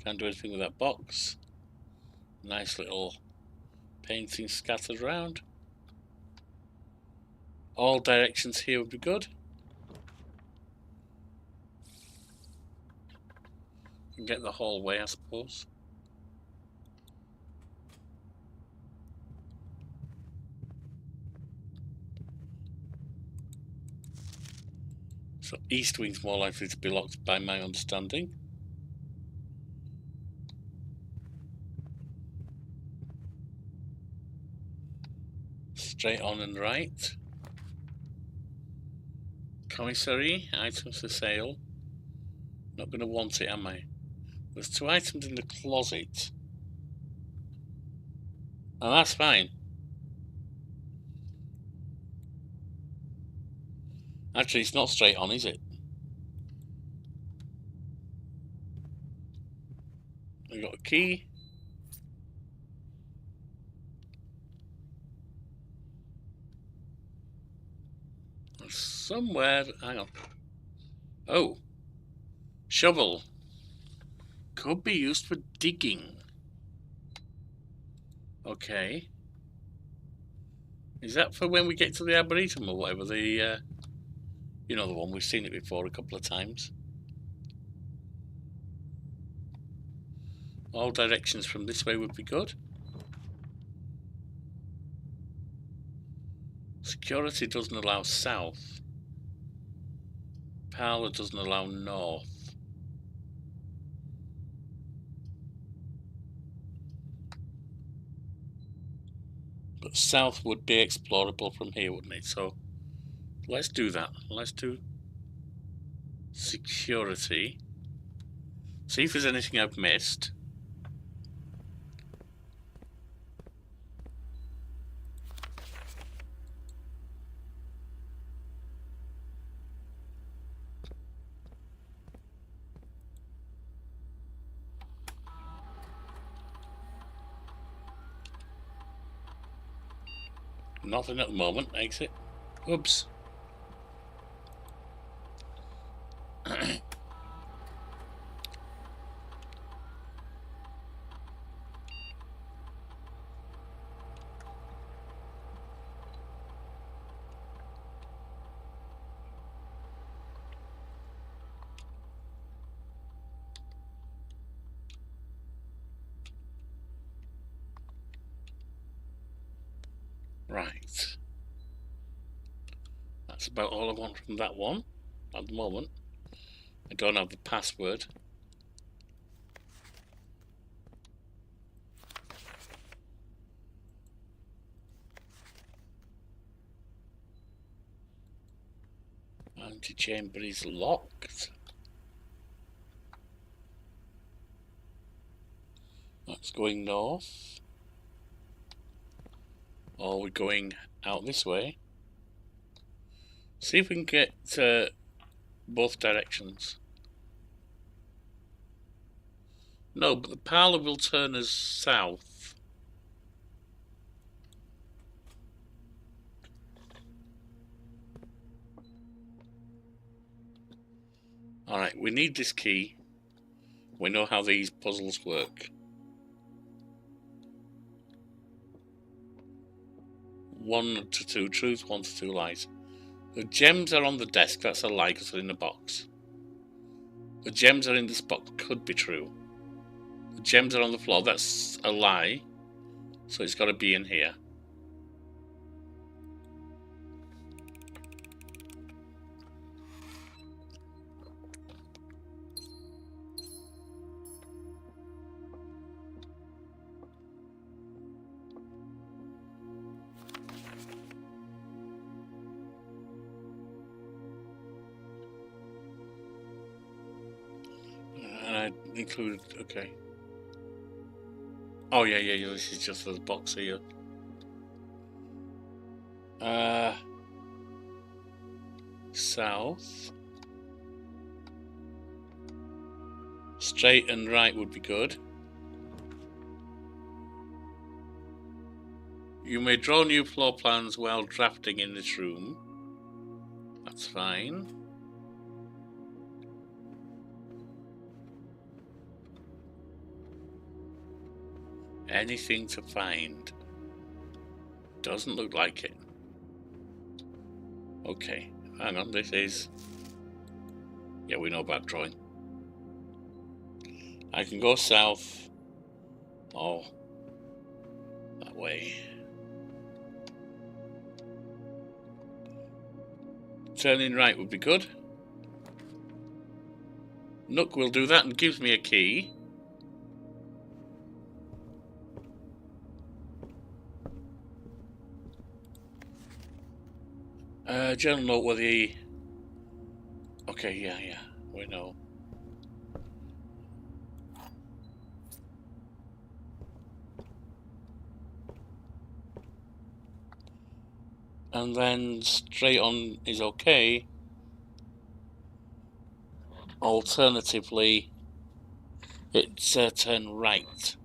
Can't do anything with that box. Nice little painting scattered around. All directions here would be good. And get the hallway, I suppose. So east wing's more likely to be locked by my understanding. Straight on and right. Commissary, items for sale. Not going to want it, am I? There's 2 items in the closet. Oh, that's fine. Actually, it's not straight on, is it? We got a key. Somewhere, hang on. Oh, shovel. Could be used for digging. Okay. Is that for when we get to the Arboretum or whatever? The, you know, the one we've seen it before a couple of times. All directions from this way would be good. Security doesn't allow south. Parlour doesn't allow north. But south would be explorable from here, wouldn't it? So let's do that. Let's do security. See if there's anything I've missed. Nothing at the moment. Exit. Oops. Right. That's about all I want from that one at the moment. I don't have the password. Antechamber is locked. That's going north. Or we're going out this way. See if we can get both directions. No, but the parlour will turn us south. Alright, we need this key. We know how these puzzles work. 1 to 2 truths, 1 to 2 lies. The gems are on the desk, that's a lie because they're in the box. The gems are in this box, could be true. The gems are on the floor, that's a lie. So it's got to be in here. And I included, okay. Oh yeah, this is just for the box here. South. Straight and right would be good. You may draw new floor plans while drafting in this room. That's fine. Anything to find? Doesn't look like it. Okay, hang on, this is... Yeah, we know about drawing. I can go south. Oh, that way. Turning right would be good. Nook will do that and gives me a key. General note where the... Okay, yeah, we know. And then straight on is okay. Alternatively, it's turn right.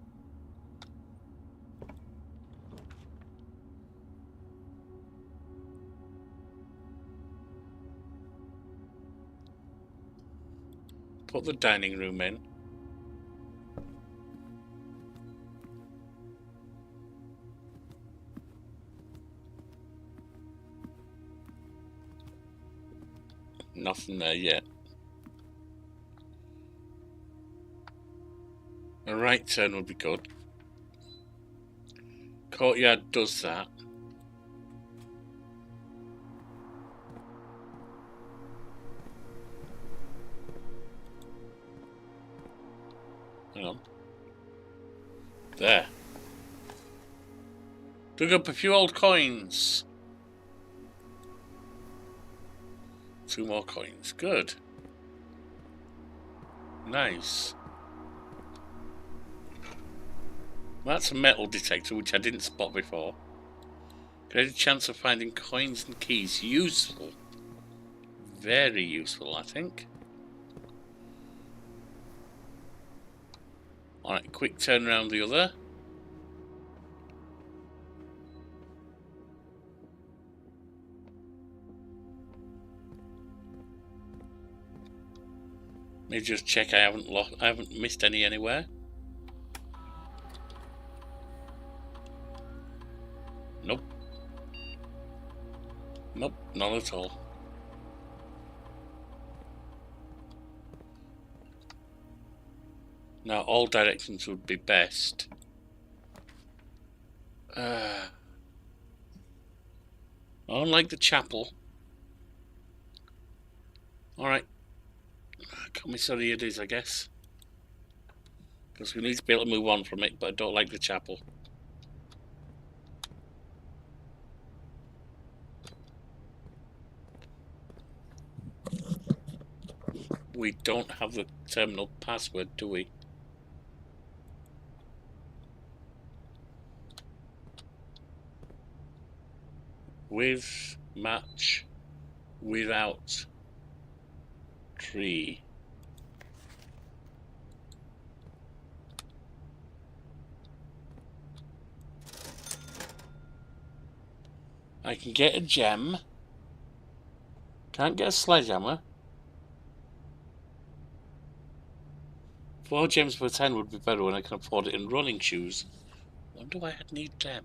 Put the dining room in. Nothing there yet. A right turn would be good. Courtyard does that. Hang on. There. Dug up a few old coins. 2 more coins. Good. Nice. That's a metal detector, which I didn't spot before. Greater chance of finding coins and keys. Useful. Very useful, I think. Alright, quick turn around the other. Let me just check I haven't missed any anywhere. Nope. Nope, not at all. Now all directions would be best. Unlike the chapel. Alright. Commissary it is, I guess. Because we need to be able to move on from it, but I don't like the chapel. We don't have the terminal password, do we? With, match, without, tree. I can get a gem. Can't get a sledgehammer. 4 gems per 10 would be better when I can afford it in running shoes. Wonder why I'd need them.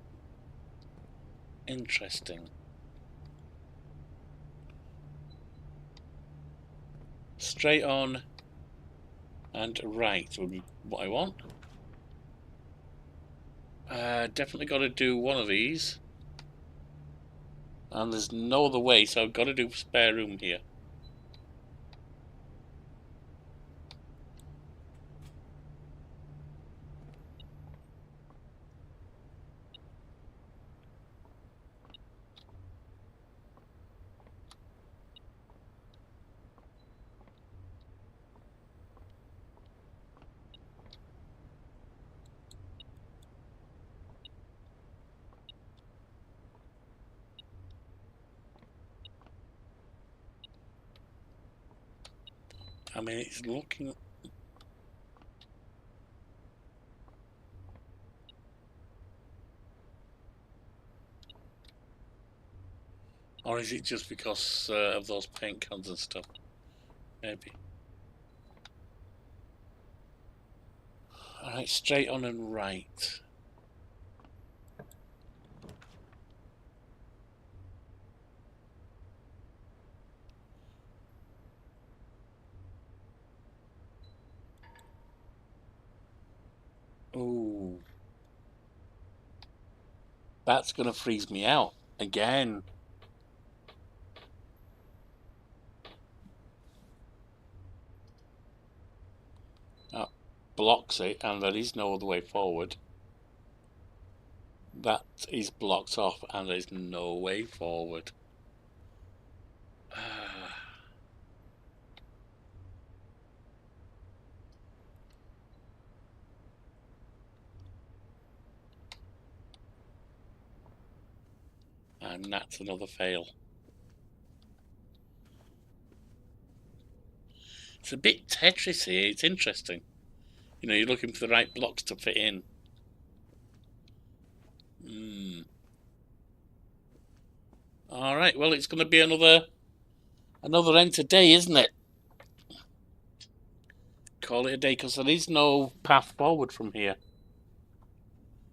Interesting. Straight on and right would be what I want. Definitely got to do one of these. And there's no other way, so I've got to do spare room here. I mean, it's looking... Or is it just because of those paint cans and stuff? Maybe. Alright, straight on and right. That's going to freeze me out again. That blocks it, and there is no other way forward. That is blocked off, and there is no way forward. And that's another fail. It's a bit Tetris-y. It's interesting. You know, you're looking for the right blocks to fit in. All right. Well, it's going to be another end today, isn't it? Call it a day, because there is no path forward from here.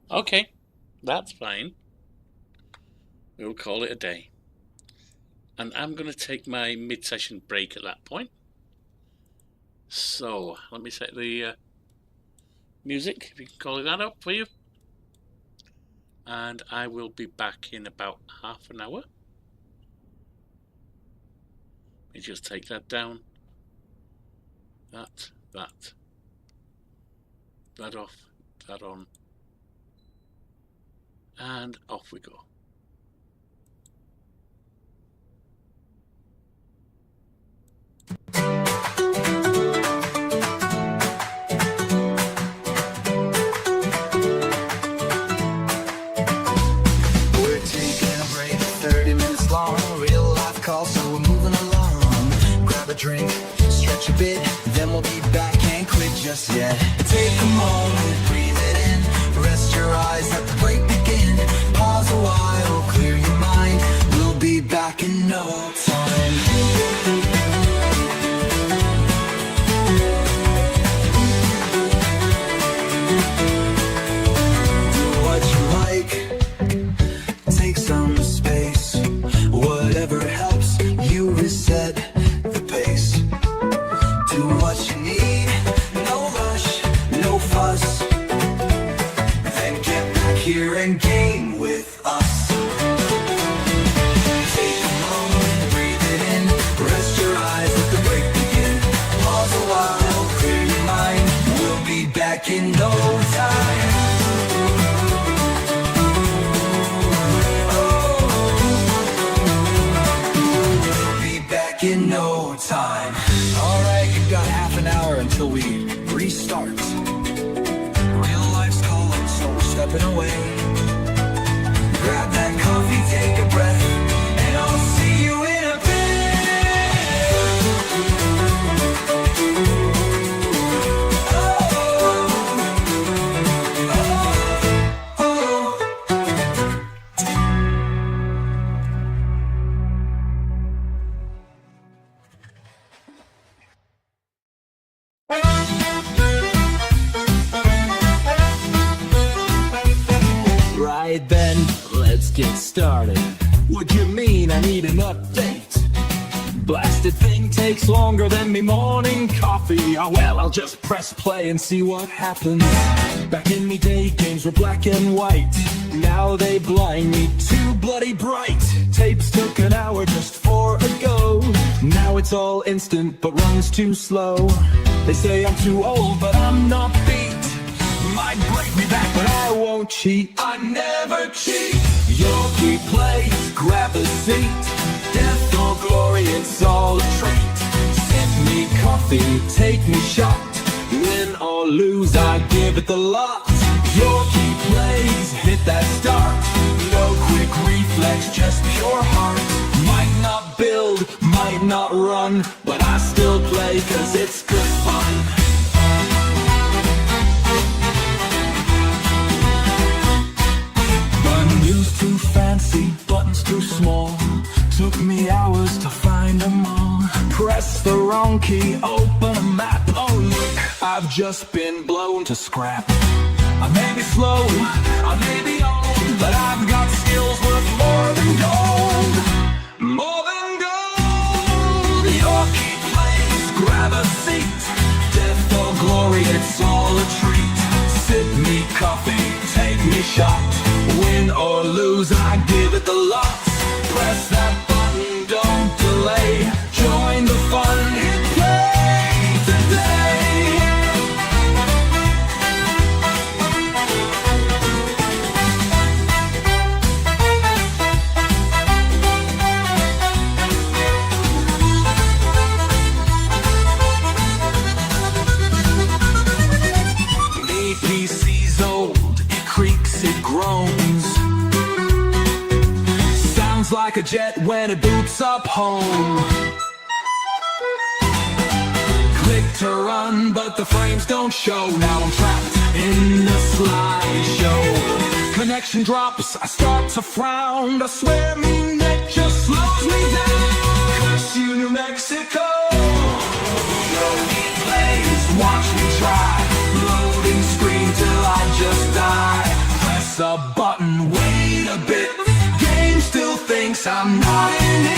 Okay, that's fine. We'll call it a day. And I'm going to take my mid-session break at that point. So, let me set the music, if you can call it that up for you. And I will be back in about half an hour. Let me just take that down. That off, that on. And off we go. Drink, stretch a bit, then we'll be back, can't quit just yet. Take a moment, breathe it in, rest your eyes, let the break begin. Pause a while, clear your mind, we'll be back in no time. Do what you like, take some space, whatever helps you reset. Do what you need, no rush, no fuss. Then get back here and game with us. Take a moment, breathe it in, rest your eyes, let the break begin. Pause a while, clear your mind, we'll be back in no time. We'll be back in no time. Alright, you've got half an hour until we restart. Real life's calling, so we're stepping away. Grab that coffee, take a breath, and I'll see you in a bit. Right then, let's get started. What you mean I need an update? Blasted thing takes longer than me morning coffee. Oh well, I'll just press play and see what happens. Back in me day, games were black and white. Now they blind me too bloody bright. Tapes took an hour just for a go. Now it's all instant but runs too slow. They say I'm too old but I'm not beat. Might break me back but I won't cheat. I never cheat. Yorkie plays, grab a seat. Death or glory, it's all a treat. Sip me coffee, take me shot. Win or lose, I give it the lot. Yorkie plays, hit that start. No quick reflex, just pure heart. Might not build, might not run, but I still play cause it's good fun. Menus too fancy, buttons too small. Took me hours to find them all. Press the wrong key, open a map. Oh look, I've just been blown to scrap. I may be slow, I may be old, but I've got skills worth more than gold. More than gold. Yorkie plays, grab a seat. Death or glory, it's all a treat. Sip me coffee, take me shot. Win or lose, like a jet when it boots up home. Click to run, but the frames don't show. Now I'm trapped in the slideshow. Connection drops, I start to frown. I swear me neck just slows me down. Curse you, New Mexico. Yorkie plays, watch me try. Loading screen till I just die. Press a button, wait a bit. Game still thinks I'm not in it.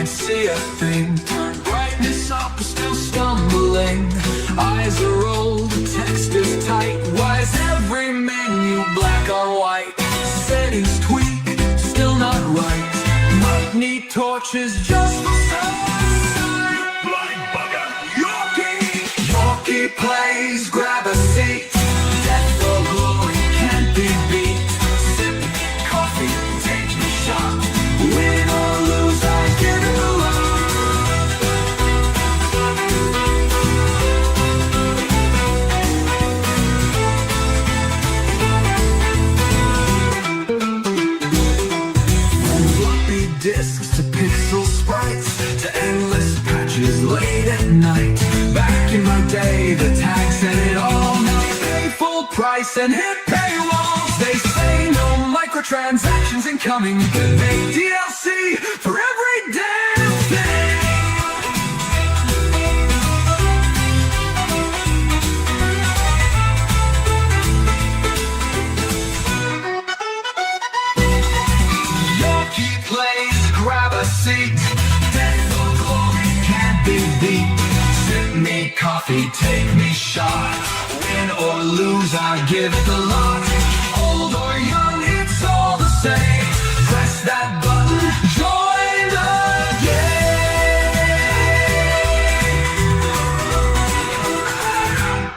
See a thing. Turn brightness up, still stumbling. Eyes are rolled, text is tight. Why is every menu black on white? Settings tweak, still not right. Might need torches just for sight. Bloody bugger. Yorkie plays, grab a seat. Death or glory can't be beat. Sip me coffee, take me shot. Win or lose, I give it a lot. Discs to pixel sprites, to endless patches late at night. Back in my day, the tag said it all. Now you pay full price and hit paywalls. They say no microtransactions incoming. Make DLC for every damn thing. Grab a seat, death or glory can't be beat. Sip me coffee, take me shot. Win or lose, I give it the lot. Old or young, it's all the same. Press that button, join the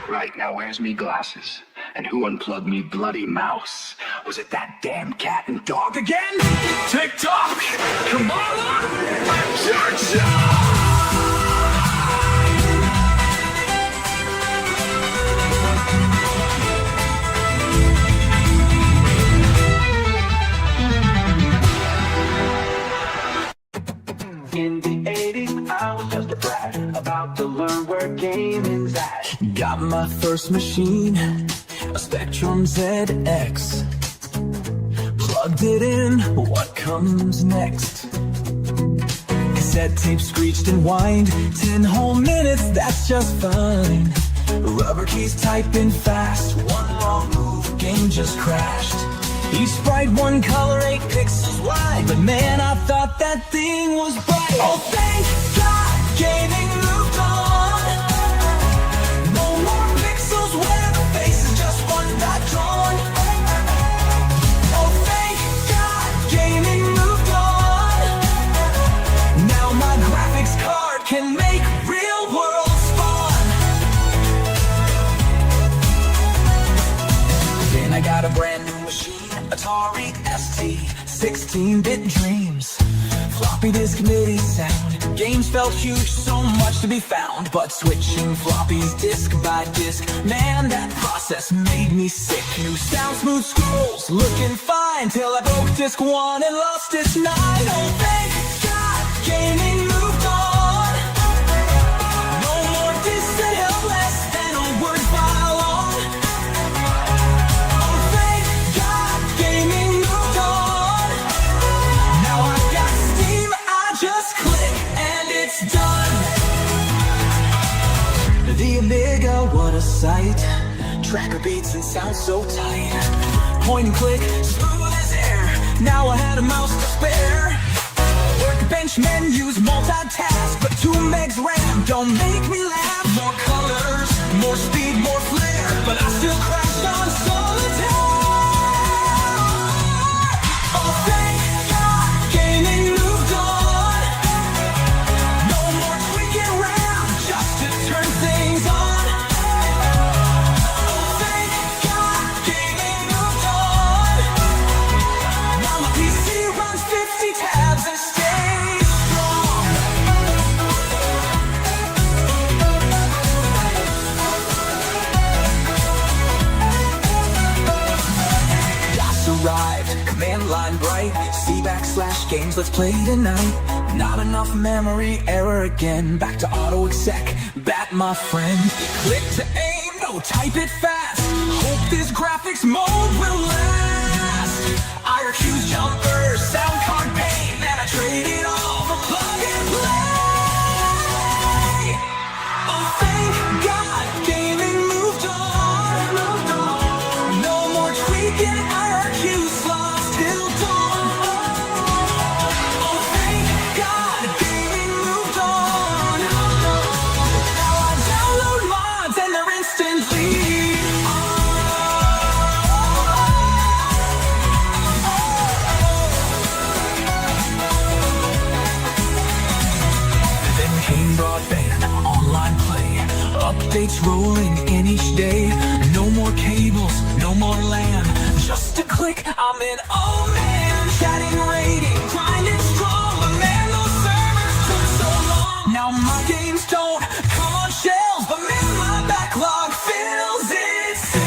game. Right, now where's me glasses? And who unplugged me bloody mouse? Was it that damn cat and dog again? TikTok! Come on! Cha-cha! In the 80s, I was just a brat, about to learn where gaming's at. Got my first machine, a Spectrum ZX. Plugged it in, what comes next? Cassette tape screeched and whined. 10 whole minutes, that's just fine. Rubber keys typing fast. One wrong move, game just crashed. Each sprite one color, 8 pixels wide. But man, I thought that thing was bright. Oh, thank God, gaming moved on. No more pixels where the face is just one dot drawn. Oh, thank God, gaming moved on. Now my graphics card can make real world spawn. Then I got a brand new machine, Atari ST, 16-bit dreams. Floppy disk MIDI sound. Games felt huge, so much to be found. But switching floppies disc by disc, man, that process made me sick. New sound, smooth scrolls, looking fine, till I broke disc 1 and lost disc 9. Oh, thank God, gaming moved on. No more discs that held less than a word file on. Oh, thank God, gaming moved on. Now I've got Steam, I just click and it's done. The Amiga, what a sight. Tracker beats and sounds so tight. Point and click, smooth as air. Now I had a mouse to spare. Workbench menus, multitask, but 2 megs RAM don't make me laugh. More colors, more speed, more flair, but I still crash on solitaire. Oh, thank God, gaming moved on. games, let's play tonight. Not enough memory, error again. Back to auto exec, bat my friend. Click to aim, no, type it fast. Hope this graphics mode will last. IRQ's jumpers, sound card pain, and I trade it all for plug and play. Oh, thank God, gaming moved on. No more tweaking IRQ slots till dawn. Oh, thank God, gaming moved on. Now I download mods and they're instantly broadband, online play, updates rolling in each day. No more cables, no more LAN. Just a click, I'm in. Oh man, chatting, rating, grinding strong. But man, those servers took so long. Now my games don't come on shelves, but man, my backlog fills itself.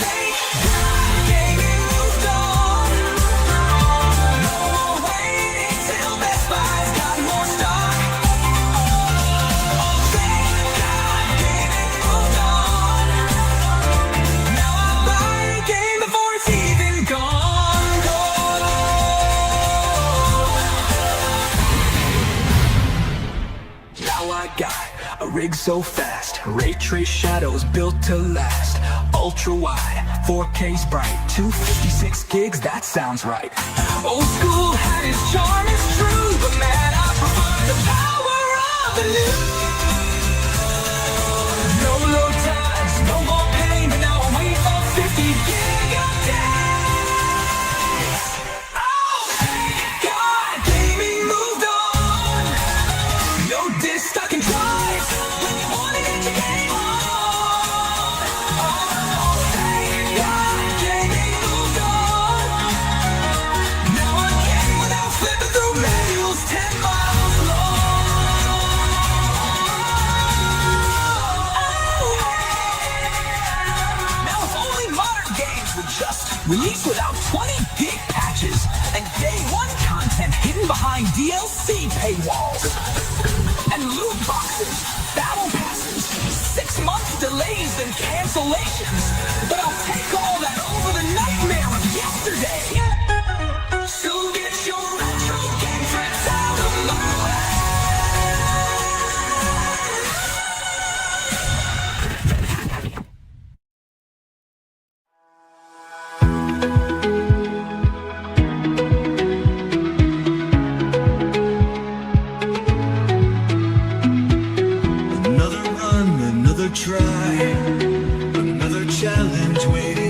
Thank God, gaming moved on. No more waiting till Best Buy's got more stock. Oh, thank God, gaming moved on. Now I buy a game before it's even gone. Now I got a rig so fast, ray trace shadows built to last. Ultra wide, 4K's bright, 256 gigs, that sounds right. Old school had its charm, it's true, but man, I prefer the power of the new. No load times, no more pain, but now I wait for 50 gig a day. Oh, thank God, gaming moved on. No disc stuck in drives when you wanna get your game on. Oh, thank God, gaming moved on. Now I'm getting without flipping through manuals 10 miles long. Now if only modern games would just release without 20 gig patches and day one content hidden behind DLC paywalls and loot boxes, battle passes, 6 months delays and cancellations. But I'll take all that over the nightmare of yesterday. So get your retro game friends out of my way. Another run, another try, another challenge waiting.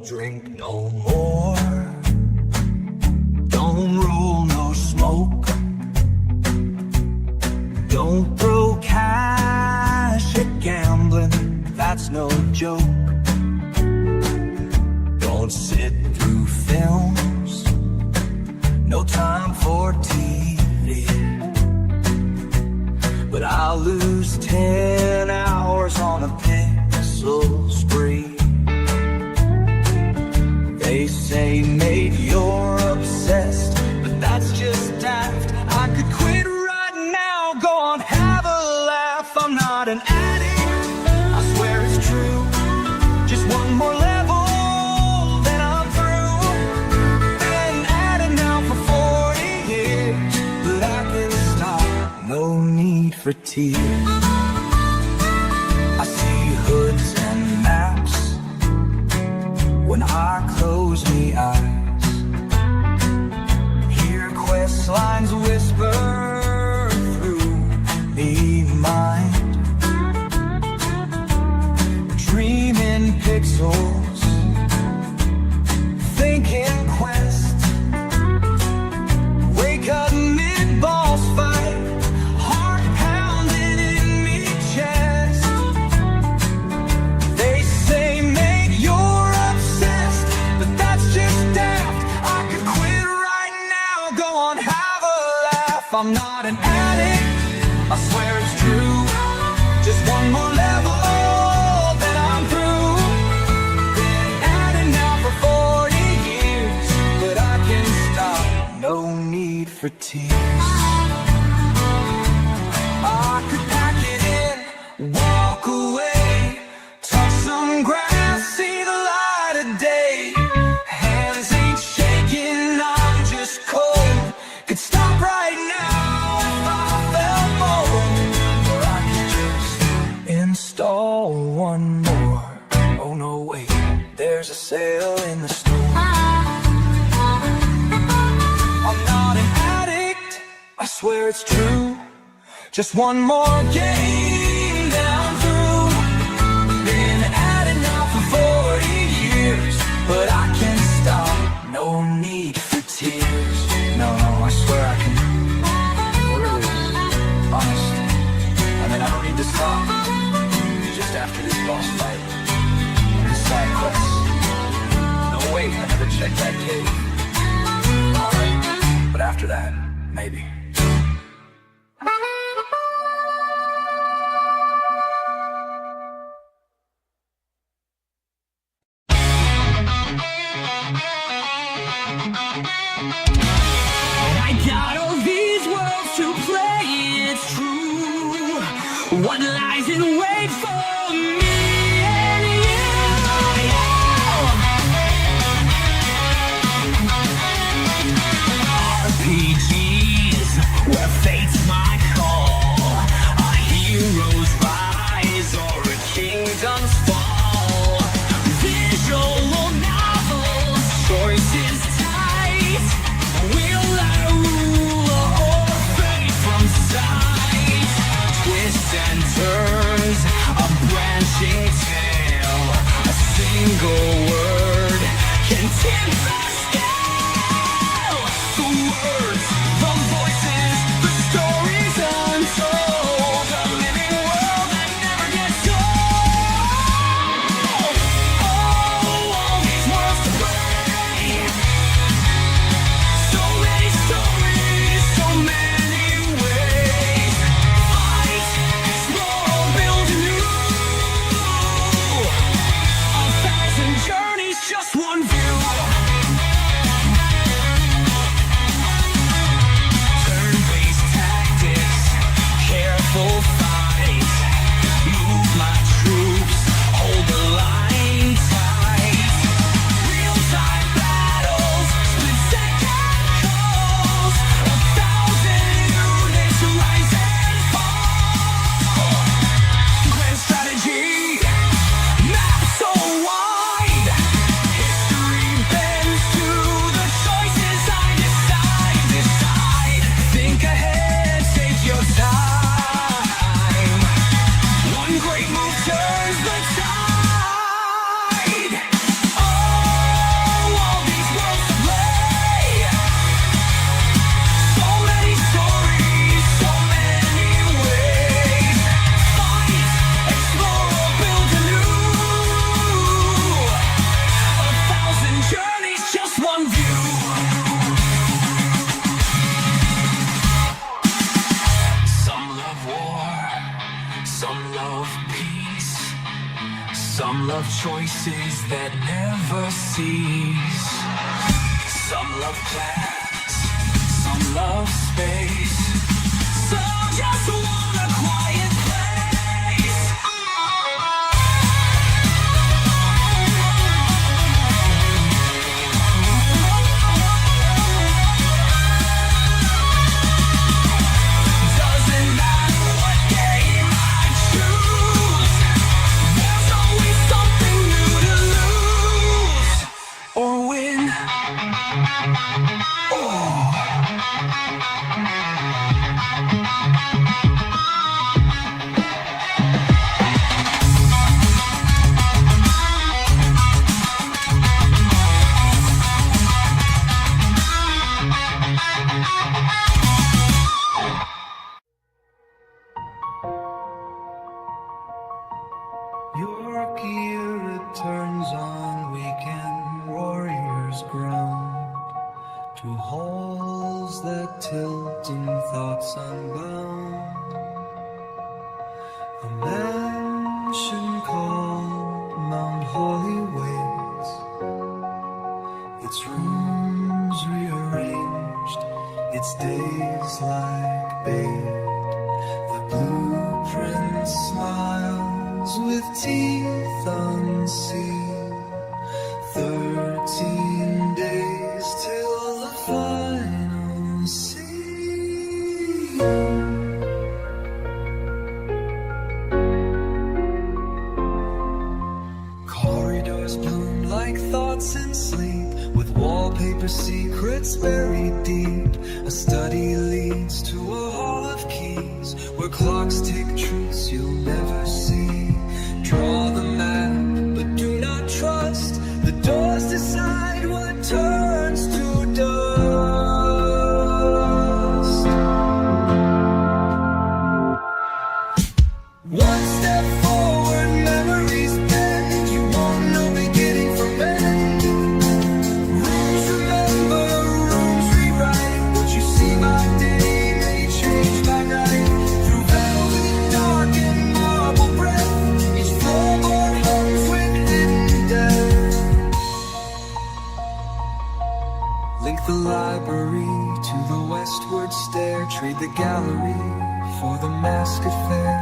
drink no more. Don't roll no smoke. Don't throw cash at gambling, that's no joke. Don't sit through films, no time for TV. But I'll lose 10 hours on a pixel spree. They say, mate, you're obsessed, but that's just daft. I could quit right now, go on, have a laugh. I'm not an addict, I swear it's true. Just one more level, then I'm through. Been at it now for 40 years, but I can stop, no need for tears. I see hoods and maps when I close me eyes. Hear quest lines whisper through me mind. Dreaming pixels, thinking quest. Wake up mid-boss fight, heart pounding in me chest. They say, mate, you're obsessed, but that's just daft. I could quit right now, go on, have a laugh. I'm not an addict, I swear it's true. Just one more level, then I'm through. Been at it now for 40 years, but I can stop, no need for tears. I could pack it in, walk away, touch some grass, see the light of day. Hands ain't shaking, I'm just cold. Could stop right now if I felt bold. Or I could just install one more. Oh no, wait, there's a sale in the store. I'm not an addict, I swear it's true. Just one more game, then I'm through. Been at it now for 40 years, but I can't stop, no need for tears. No, I swear I can. Really, honest. I mean, I don't need to stop. Just after this boss fight, this side quest. No, wait, I never checked that cave. Alright, but after that, maybe. I got all these worlds to play, it's true. What lies in wait for me and you? RPGs, where fate's my call. A hero's rise or a kingdom's fall. Visual novels, choices tight. Will I rule or fade from sight? Twists and turns, a branching tale. A single word can tip the scale. The words, the voices, the stories untold. A living world that never gets old. Oh, all these worlds to play. So many stories, so many ways. Fight, explore, build anew. A thousand journeys, just one view. of choices that never cease. Some love plans, some love space, some just want a quiet place. Doesn't matter what game I choose, there's always something new to lose or win. Yorkie returns on weekend warriors ground to halls that tilt in thoughts unbound. A mansion called Mount Holly waits, its rooms rearranged, its days like bait. The blueprint smiles with teeth unseen. 13 days till the final scene. Corridors bloom like thoughts in sleep, with wallpaper secrets buried deep. A study leads to a hall of keys, where clocks take truths you'll never see. Draw the map, but do not trust. The doors decide what turns to dust. One step forward, memories bend. You won't know beginning from end. Rooms remember, rooms rewrite. What you see by day may change by night. Through velvet dark and marble breath, each floorboard hums with hidden death. Link the library to the westward stair. Trade the gallery for the masked affair.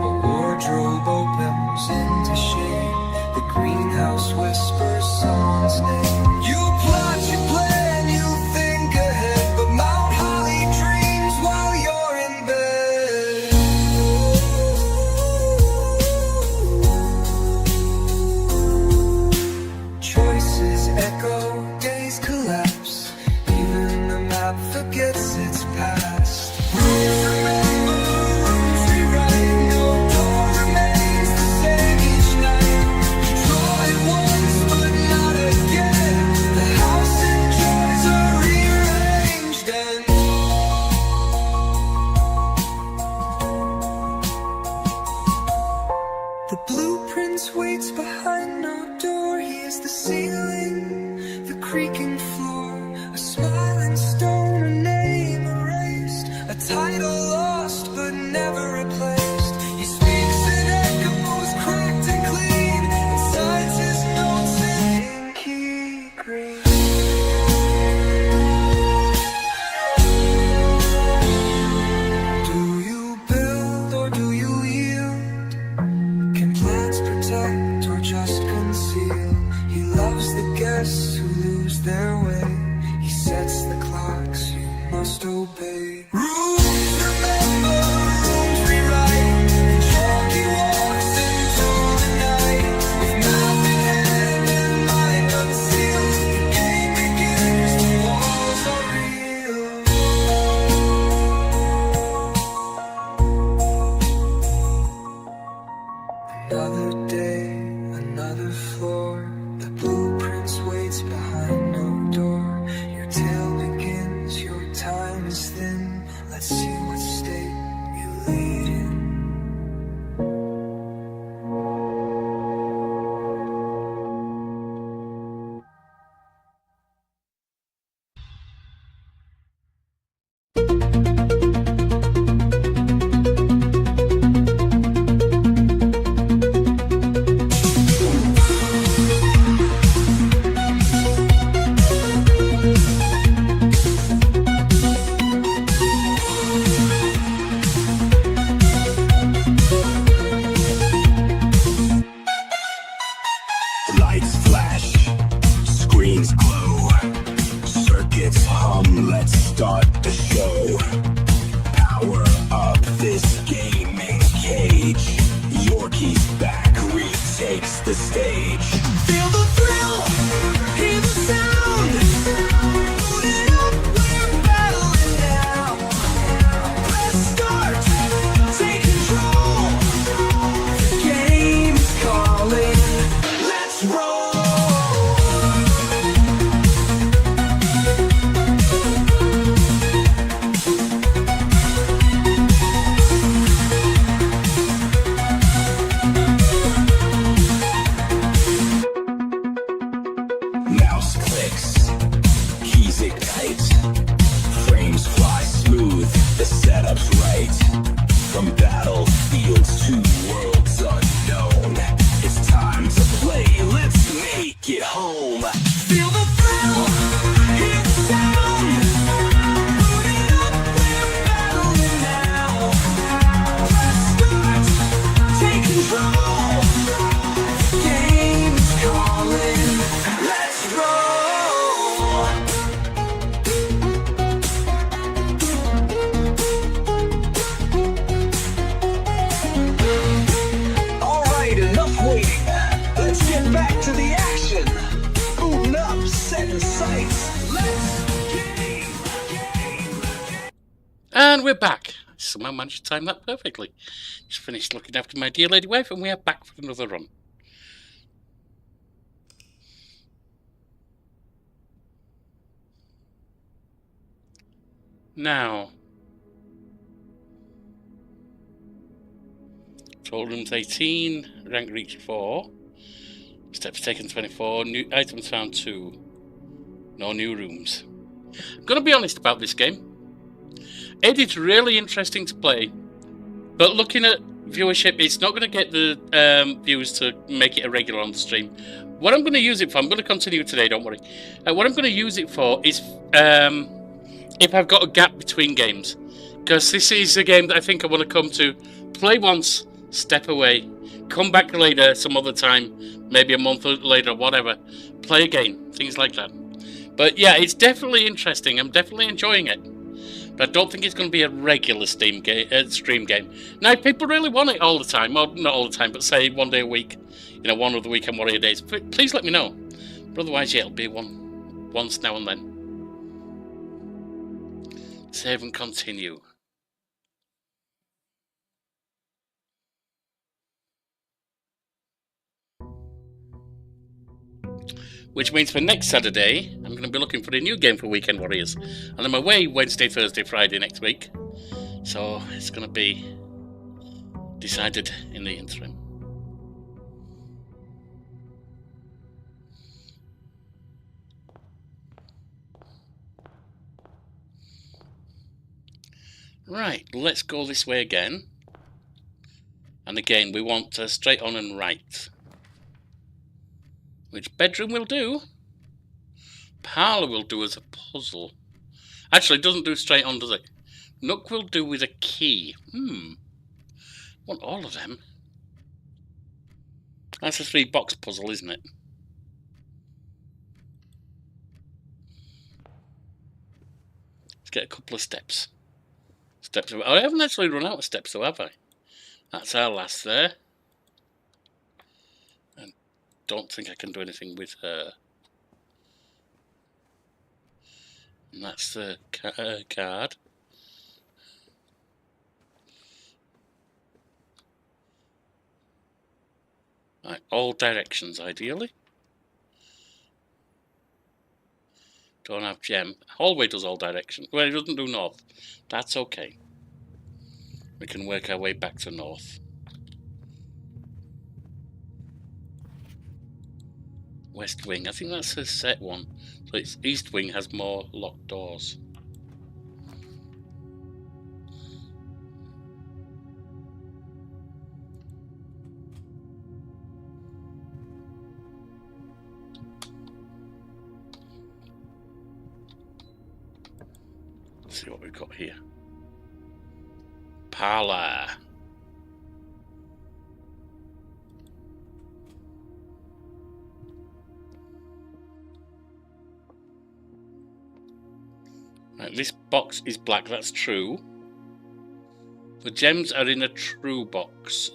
A wardrobe opens into shade. The greenhouse whispers someone's name. You plot, you plan, you think ahead, but Mount Holly dreams while you're in bed. Choices echo, days collapse. Even the map forgets its past. Rooms remember, rooms rewrite. No door remains the same each night. You draw it once, but not again. The house enjoys are rearranged and the blueprints waits behind no door. He is the ceiling, the creaking floor, a smiling stone, a name erased, a title lost but never replaced. He speaks in echoes, cracked and clean, and signs his notes in inky green. Do you build or do you yield? Can plans protect or just conceal? He loves the guests who lose their way. He sets the clocks you must obey. Rooms remember, rooms rewrite. And Yorkie walks into the night. With map in hand and mind unsealed, the game brakes, keys ignite, frames fly smooth, the setup's right. From battlefields to worlds unknown, it's time to play, let's make it home. Feel the thrill, hear the sound, boot it up, we're battling now. Press start, take control, game's calling, let's roll. Alright, enough waiting, let's get back to the action. Booting up, setting sights, let's game. And we're back. I somehow managed to time that perfectly. Just finished looking after my dear lady wife, and we are back for another run. Now, total rooms 18, rank reached 4, steps taken 24, new items found 2, no new rooms. I'm going to be honest about this game. It is really interesting to play, but looking at viewership, it's not going to get the views to make it a regular on the stream. What I'm going to use it for, I'm going to continue today, don't worry. What I'm going to use it for is if I've got a gap between games. Because this is a game that I think I want to come to, play once, step away, come back later some other time, maybe a month later, whatever, play again, things like that. But yeah, it's definitely interesting. I'm definitely enjoying it. But I don't think it's going to be a regular stream game. Now, if people really want it all the time, well, not all the time, but say one day a week, you know, one of the weekend warrior days, please let me know. But otherwise, yeah, it'll be once now and then. Save and continue. Which means for next Saturday, I'm going to be looking for a new game for Weekend Warriors. And I'm away Wednesday, Thursday, Friday next week. So it's going to be decided in the interim. Right, let's go this way again. And again, we want straight on and right. Which bedroom will do? Parlour will do as a puzzle. Actually, it doesn't do straight on, does it? Nook will do with a key. Want all of them? That's a 3-box puzzle, isn't it? Let's get a couple of steps. Oh, I haven't actually run out of steps, though, have I? That's our last there. And don't think I can do anything with her. And that's the card. Right, all directions, ideally. Don't have gem. Hallway does all directions. Well, it doesn't do north. That's okay. We can work our way back to north. West wing. I think that's a set one. So it's east wing has more locked doors. Let's see what we've got here. Parlour. Right, this box is black, that's true. The gems are in a true box.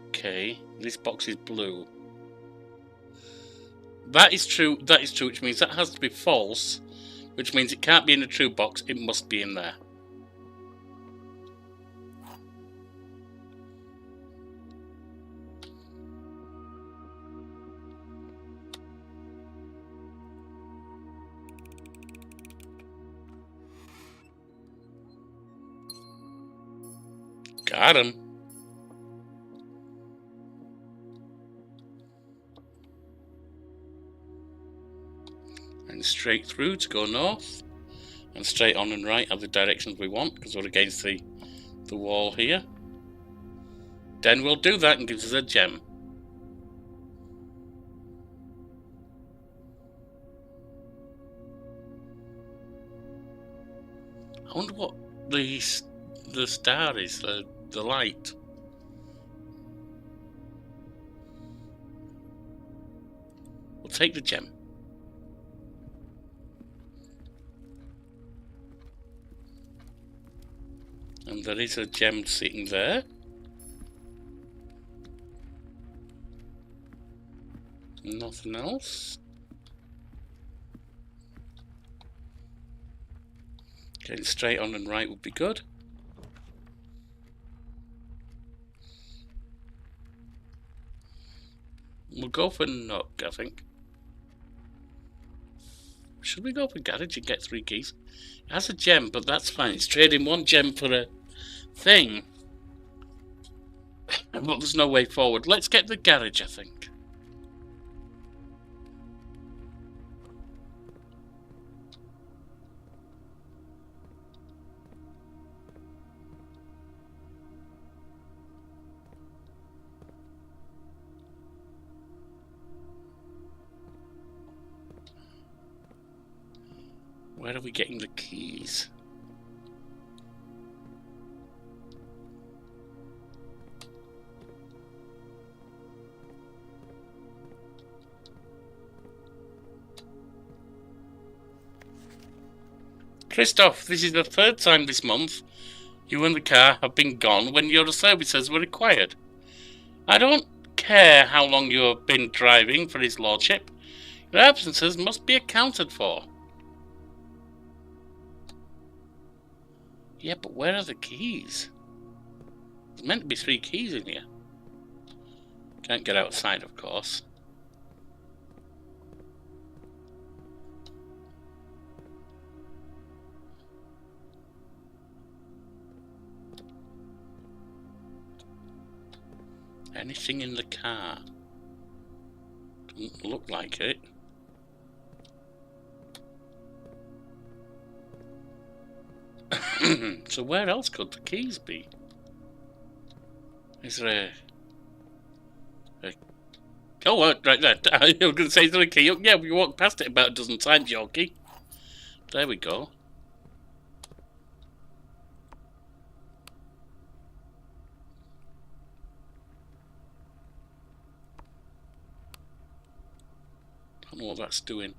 Okay, this box is blue. That is true, which means that has to be false, which means it can't be in a true box, it must be in there. Got him. And straight through to go north. And straight on and right are the directions we want, because we're against the wall here. Then we'll do that and gives us a gem. I wonder what the star is, the light. We'll take the gem. And there is a gem sitting there. Nothing else. Getting straight on and right would be good. We'll go for Nook, I think. Should we go for Garage and get 3 keys? It has a gem, but that's fine. It's trading 1 gem for a thing. But there's no way forward. Let's get the Garage, I think. Where are we getting the keys? Christoph, this is the 3rd time this month you and the car have been gone when your services were required. I don't care how long you have been driving for his lordship. Your absences must be accounted for. Yeah, but where are the keys? There's meant to be 3 keys in here. Can't get outside, of course. Anything in the car? Doesn't look like it. So where else could the keys be? Is there a oh, right there. I was going to say, is there a key? Yeah, we walked past it about a dozen times, Yorkie. There we go. Don't know what that's doing.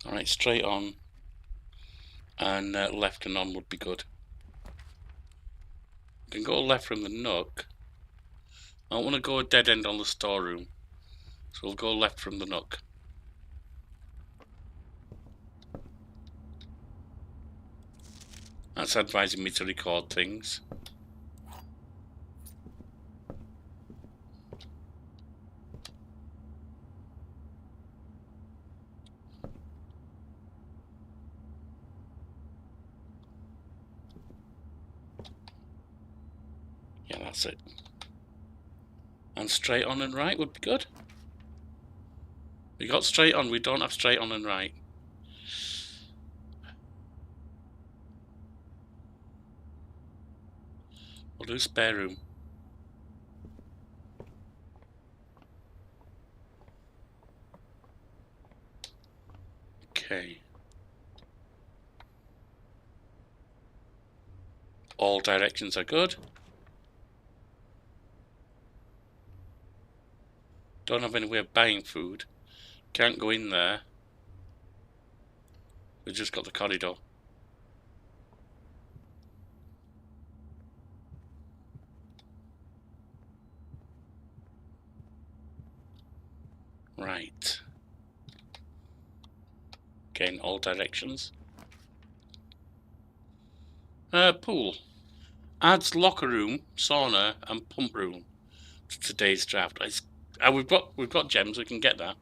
Alright, straight on and left and on would be good. We can go left from the Nook. I don't want to go a dead end on the storeroom, so we'll go left from the Nook. That's advising me to record things. Yeah, that's it. And straight on and right would be good. We got straight on, we don't have straight on and right. We'll do spare room. Okay. All directions are good. Don't have any way of buying food. Can't go in there. We've just got the corridor. Right. Again, all directions. Pool. Adds locker room, sauna, and pump room to today's draft. We've got gems. We can get that.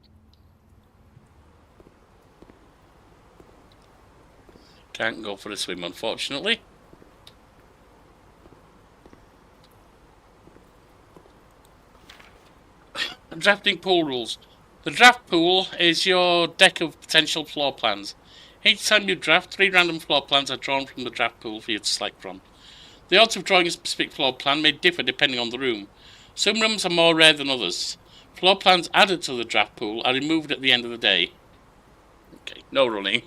Can't go for a swim, unfortunately. Drafting pool rules. The draft pool is your deck of potential floor plans. Each time you draft, 3 random floor plans are drawn from the draft pool for you to select from. The odds of drawing a specific floor plan may differ depending on the room. Some rooms are more rare than others. Floor plans added to the draft pool are removed at the end of the day. Okay, no running.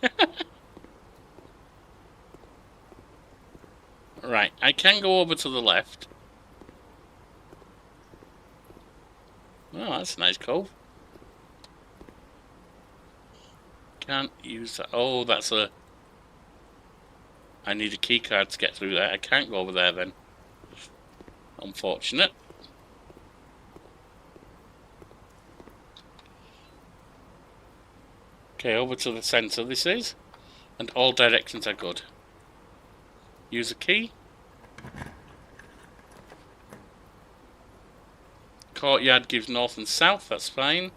Right, I can go over to the left. Oh, that's a nice cove. Can't use that. Oh, that's a... I need a key card to get through there. I can't go over there then. Unfortunate. Okay, over to the centre this is. And all directions are good. Use a key. Courtyard gives north and south, that's fine.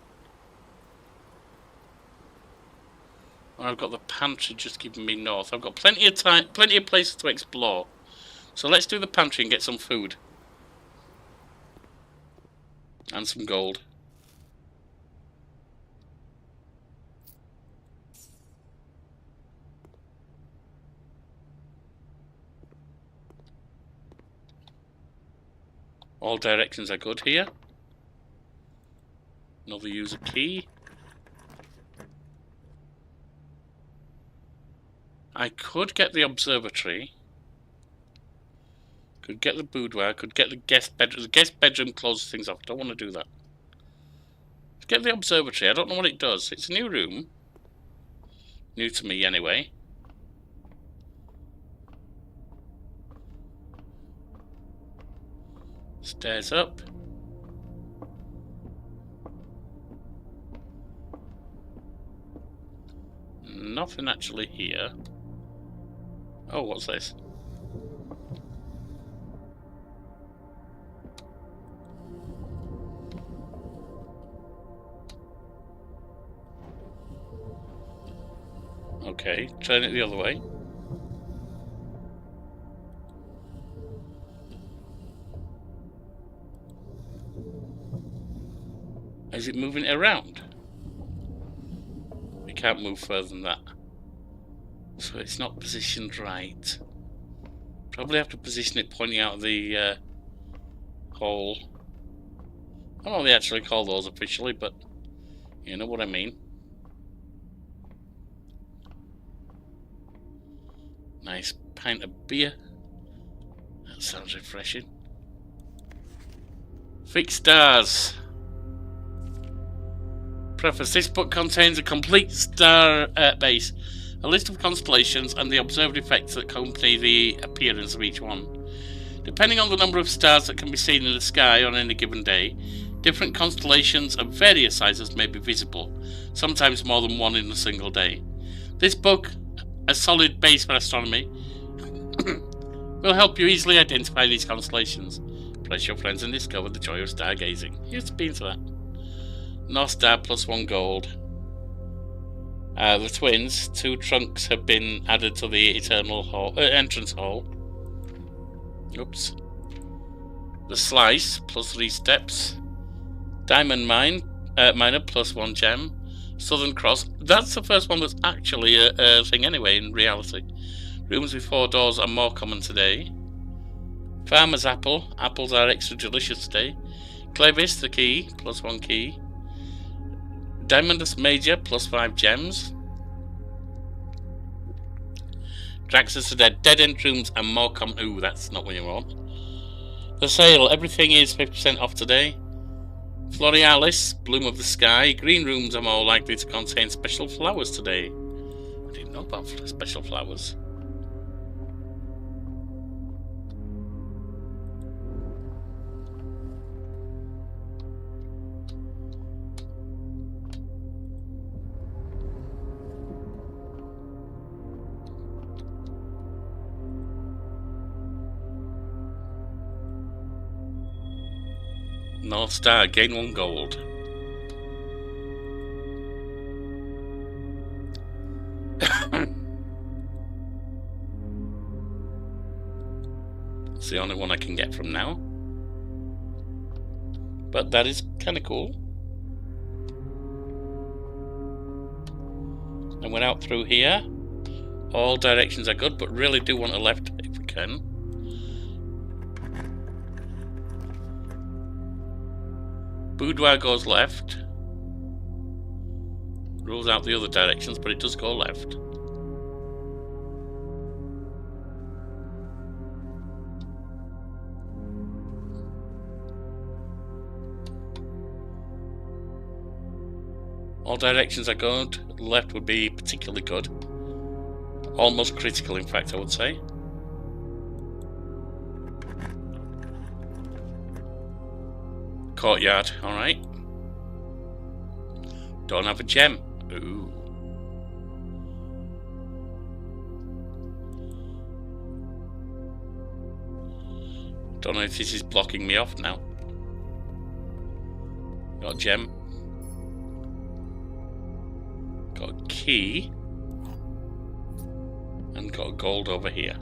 I've got the pantry just giving me north. I've got plenty of time, plenty of places to explore. So let's do the pantry and get some food. And some gold. All directions are good here. Another user key. I could get the observatory. Could get the boudoir. Could get the guest bedroom. The guest bedroom closes things off. Don't want to do that. Let's get the observatory. I don't know what it does. It's a new room. New to me anyway. Stairs up. Nothing actually here. Oh, what's this? Okay, turn it the other way. Is it moving it around? We can't move further than that. So it's not positioned right. Probably have to position it pointing out the hole. I don't know what they actually call those officially, but you know what I mean. Nice pint of beer. That sounds refreshing. Fixed stars. Preface. This book contains a complete star base, a list of constellations, and the observed effects that accompany the appearance of each one. Depending on the number of stars that can be seen in the sky on any given day, different constellations of various sizes may be visible, sometimes more than one in a single day. This book, a solid base for astronomy, will help you easily identify these constellations. Press your friends and discover the joy of stargazing. Here's the bean for that. North Star plus 1 gold. The twins, 2 trunks have been added to the eternal hall, entrance hall. Oops. The slice plus 3 steps. Diamond miner plus 1 gem. Southern Cross. That's the first one that's actually a thing anyway in reality. Rooms with 4 doors are more common today. Farmer's apple. Apples are extra delicious today. Clevis, the key, plus 1 key. Diamondus Major, plus 5 gems. Draxus the Dead end rooms are more common. Ooh, that's not what you want. The sale. Everything is 50% off today. Florealis, Bloom of the Sky. Green rooms are more likely to contain special flowers today. I didn't know about special flowers. North Star, gain 1 gold. It's the only one I can get from now. But that is kind of cool. And we're out through here. All directions are good, but really do want a left if we can. Boudoir goes left. Rules out the other directions, but it does go left. All directions are good. Left would be particularly good. Almost critical, in fact, I would say. Courtyard, alright. Don't have a gem. Ooh. Don't know if this is blocking me off now. Got a gem. Got a key. And got a gold over here.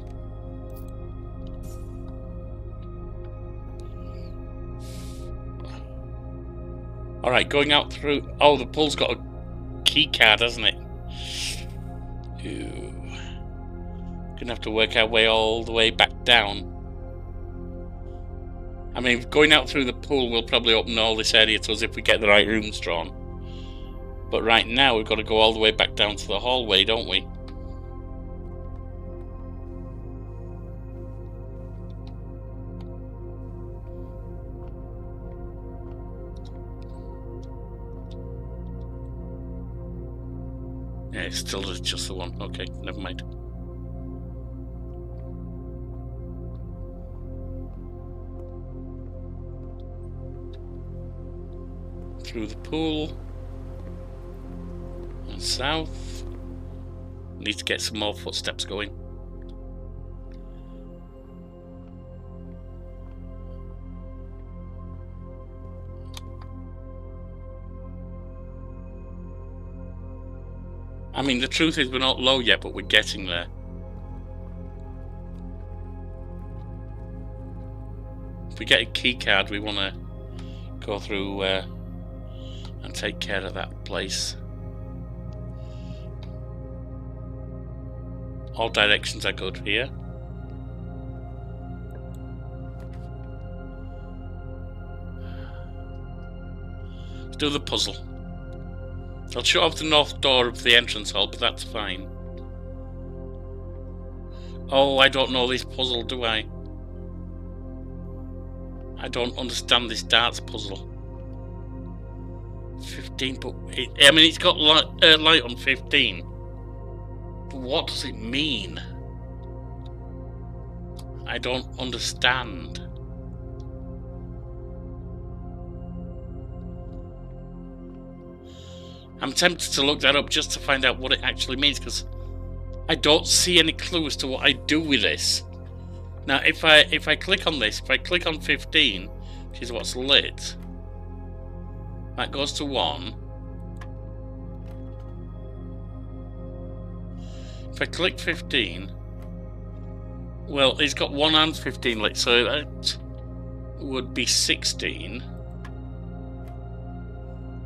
Alright, going out through... Oh, the pool's got a key card, hasn't it? Ooh. Gonna have to work our way all the way back down. I mean, going out through the pool will probably open all this area to us if we get the right rooms drawn. But right now, we've got to go all the way back down to the hallway, don't we? Yeah, it's still just the one. Okay, never mind. Through the pool. And south. Need to get some more footsteps going. I mean, the truth is we're not low yet, but we're getting there. If we get a key card, we want to go through and take care of that place. All directions are good here. Let's do the puzzle. I'll shut off the north door of the entrance hall, but that's fine. Oh, I don't know this puzzle, do I? I don't understand this darts puzzle. 15, but... I mean, it's got light on 15. But what does it mean? I don't understand. I'm tempted to look that up just to find out what it actually means, because I don't see any clue as to what I do with this. Now, if I click on this, if I click on 15, which is what's lit, that goes to 1. If I click 15, well, it's got 1 and 15 lit, so that would be 16.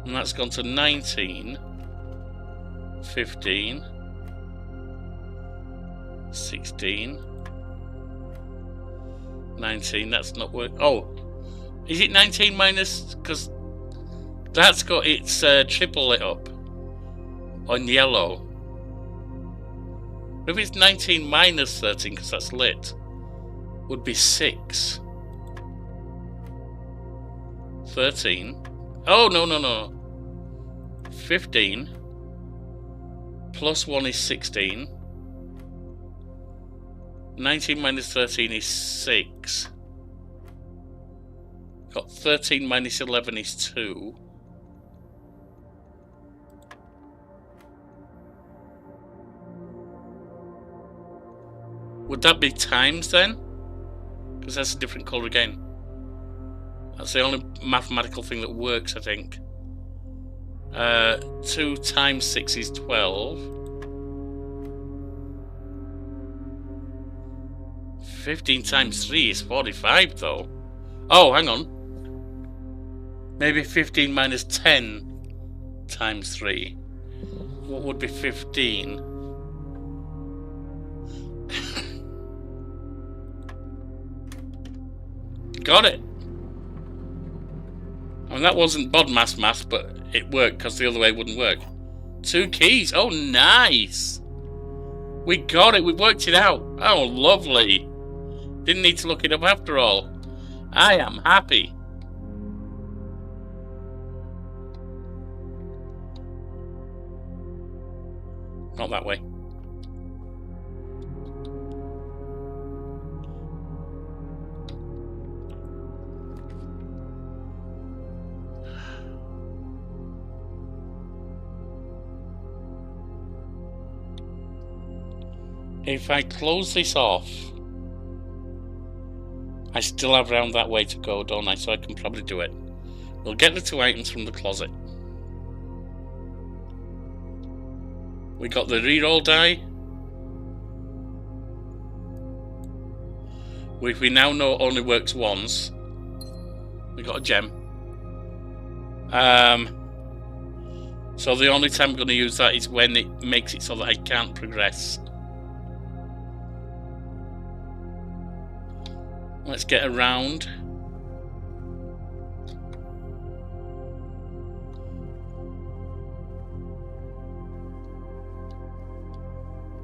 And that's gone to 19, 15, 16, 19, that's not work. Oh, is it 19 minus, because that's got its triple lit up on yellow. If it's 19 minus 13, because that's lit, would be 6. 13. Oh, no. 15 plus 1 is 16. 19 minus 13 is 6. Got 13 minus 11 is 2. Would that be times then? Because that's a different colour again. That's the only mathematical thing that works, I think. 2 times 6 is 12. 15 times 3 is 45, though. Oh, hang on. Maybe 15 minus 10 times 3. what would be 15? Got it! I mean, that wasn't Bodmas math, but it worked because the other way wouldn't work. 2 keys! Oh, nice! We got it! We worked it out! Oh, lovely! Didn't need to look it up after all. I am happy. Not that way. If I close this off, I still have round that way to go, don't I? So I can probably do it. We'll get the 2 items from the closet. We got the reroll die, which we now know only works once. We got a gem. So the only time I'm going to use that is when it makes it so that I can't progress. Let's get around.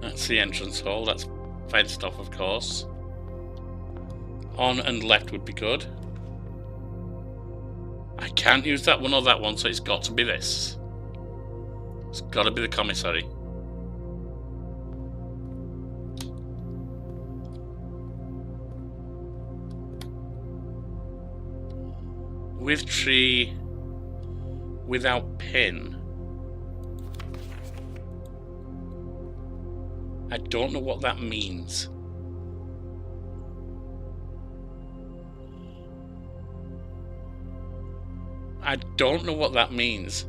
That's the entrance hall. That's fenced off, of course. On and left would be good. I can't use that one or that one, so it's got to be this. It's got to be the commissary. With tree, without pin. I don't know what that means. I don't know what that means.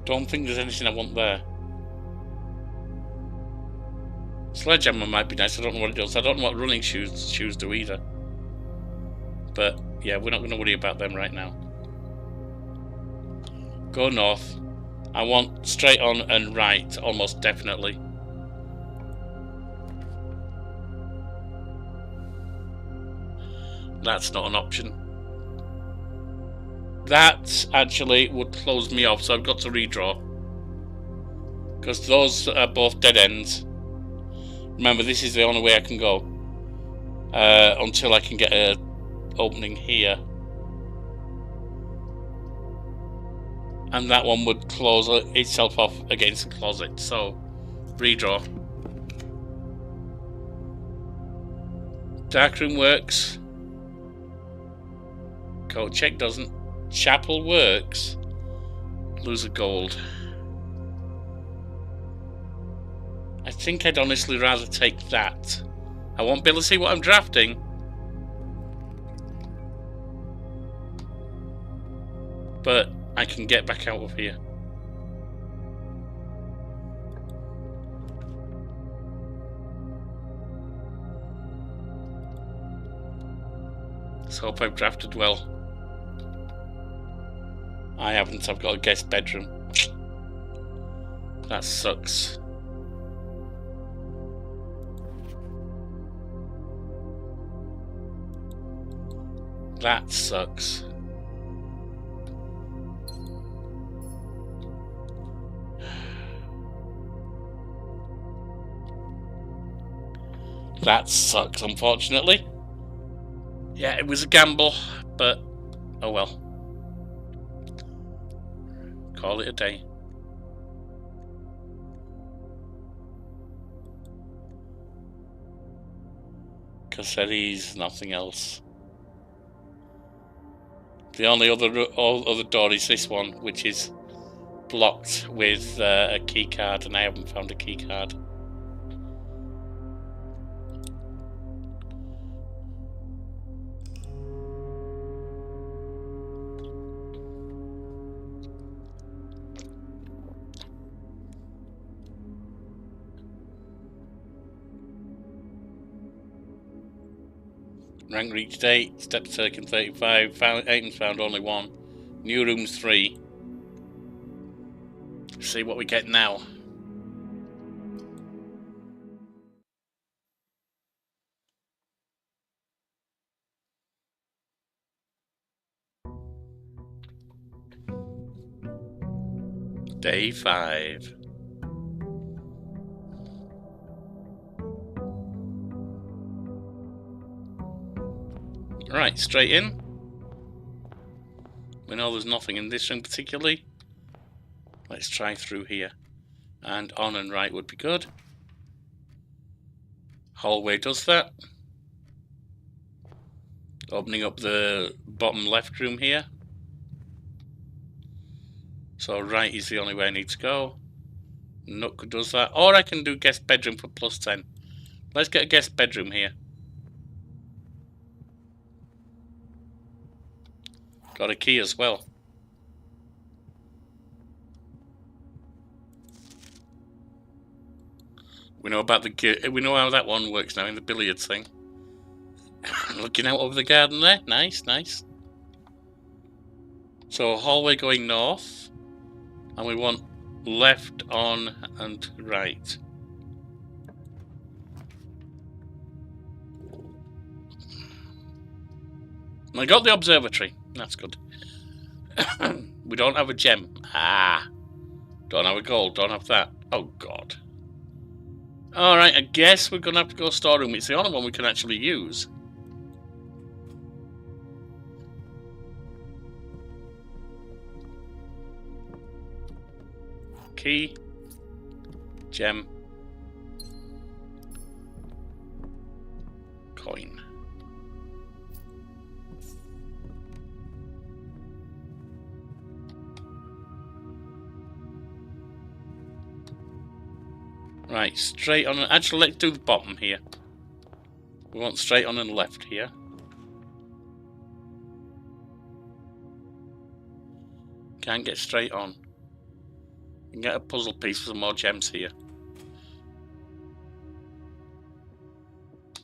Don't think there's anything I want there. Sledgehammer might be nice. I don't know what it does. I don't know what running shoes do either. But yeah, we're not going to worry about them right now. Go north. I want straight on and right, almost definitely. That's not an option. That actually would close me off, so I've got to redraw. Because those are both dead ends. Remember, this is the only way I can go. Until I can get an opening here. And that one would close itself off against the closet. So, redraw. Darkroom works. Coat check doesn't. Chapel works. Lose a gold. I think I'd honestly rather take that. I won't be able to see what I'm drafting. But I can get back out of here. Let's hope I've drafted well. I haven't. I've got a guest bedroom. That sucks. That sucks. That sucks, unfortunately. Yeah, it was a gamble, but oh well. Call it a day. Cassetti's, nothing else. The only other door is this one, which is blocked with a key card, and I haven't found a key card. Rank reached 8. Steps taken 35. Items found only 1. New rooms 3. Let's see what we get now. Day 5. Right, straight in. We know there's nothing in this room particularly. Let's try through here. And on and right would be good. Hallway does that. Opening up the bottom left room here. So right is the only way I need to go. Nook does that. Or I can do guest bedroom for plus 10. Let's get a guest bedroom here. Got a key as well. We know about we know how that one works now in the billiards thing. Looking out over the garden there. Nice, nice. So hallway going north. And we want left, on, and right. I got the observatory. That's good. We don't have a gem. Ah. Don't have a gold. Don't have that. Oh, God. Alright, I guess we're going to have to go storeroom. It's the only one we can actually use. Key. Gem. Coin. Right, straight on. Actually, let's do the bottom here. We want straight on and left here. Can't get straight on. We can get a puzzle piece for some more gems here.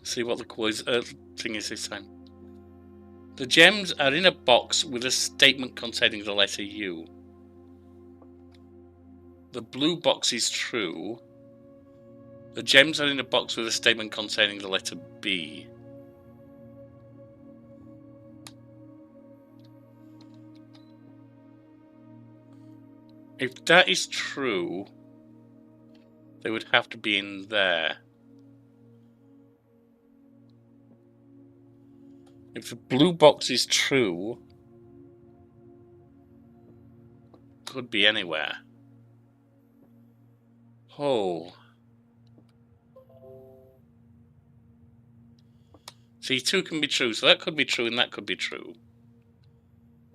See what the quiz thing is this time. The gems are in a box with a statement containing the letter U. The blue box is true. The gems are in a box with a statement containing the letter B. If that is true, they would have to be in there. If the blue box is true, could be anywhere. Oh. See, 2 can be true, so that could be true and that could be true.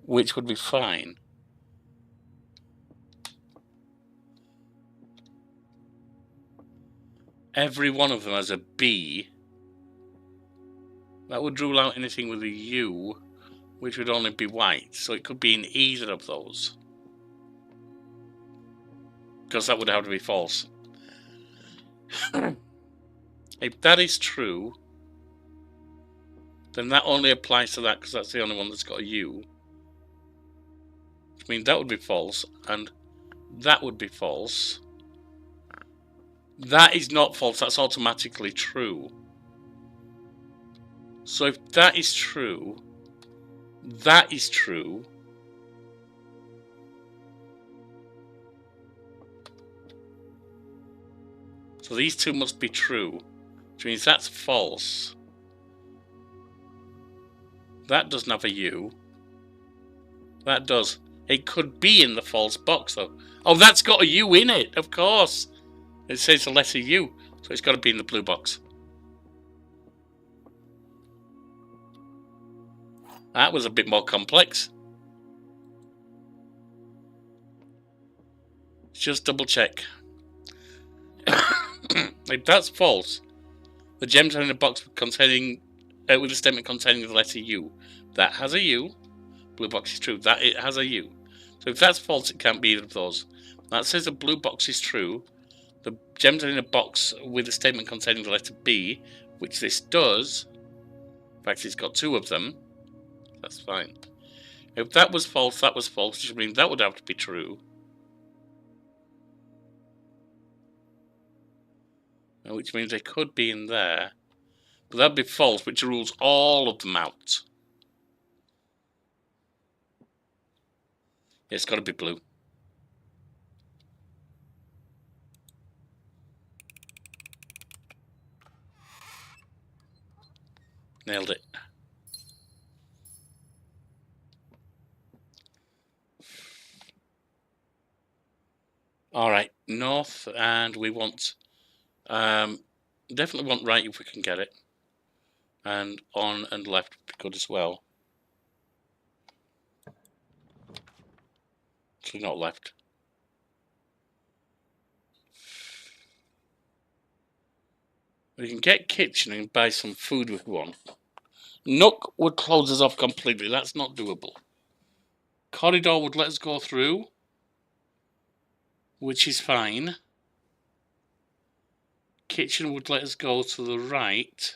Which would be fine. Every one of them has a B. That would rule out anything with a U, which would only be white. So it could be in either of those. Because that would have to be false. If that is true, then that only applies to that because that's the only one that's got a U. Which means that would be false, and that would be false. That is not false, that's automatically true. So if that is true, that is true. So these 2 must be true, which means that's false. That doesn't have a U. That does. It could be in the false box though. Oh, that's got a U in it, of course. It says the letter U, so it's got to be in the blue box. That was a bit more complex. Just double check. If that's false, the gems are in a box containing with a statement containing the letter U. That has a U. Blue box is true. That it has a U. So if that's false, it can't be either of those. That says the blue box is true. The gems are in a box with a statement containing the letter B, which this does. fact, he's got 2 of them. That's fine. If that was false, which means that would have to be true. Which means they could be in there. But that'd be false, which rules all of them out. It's got to be blue. Nailed it. Alright, north, and we want... definitely want right if we can get it. And on and left would be good as well. Actually, not left. We can get kitchen and buy some food if we want. Nook would close us off completely. That's not doable. Corridor would let us go through, which is fine. Kitchen would let us go to the right.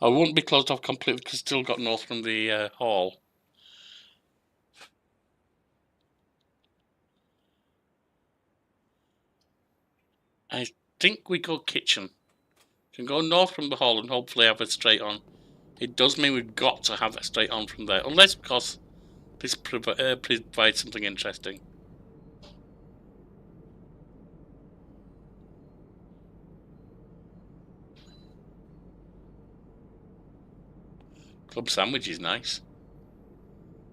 I wouldn't be closed off completely because still got north from the hall. I think we go kitchen. Can go north from the hall and hopefully have it straight on. It does mean we've got to have it straight on from there, unless because this provides something interesting. Club sandwich is nice.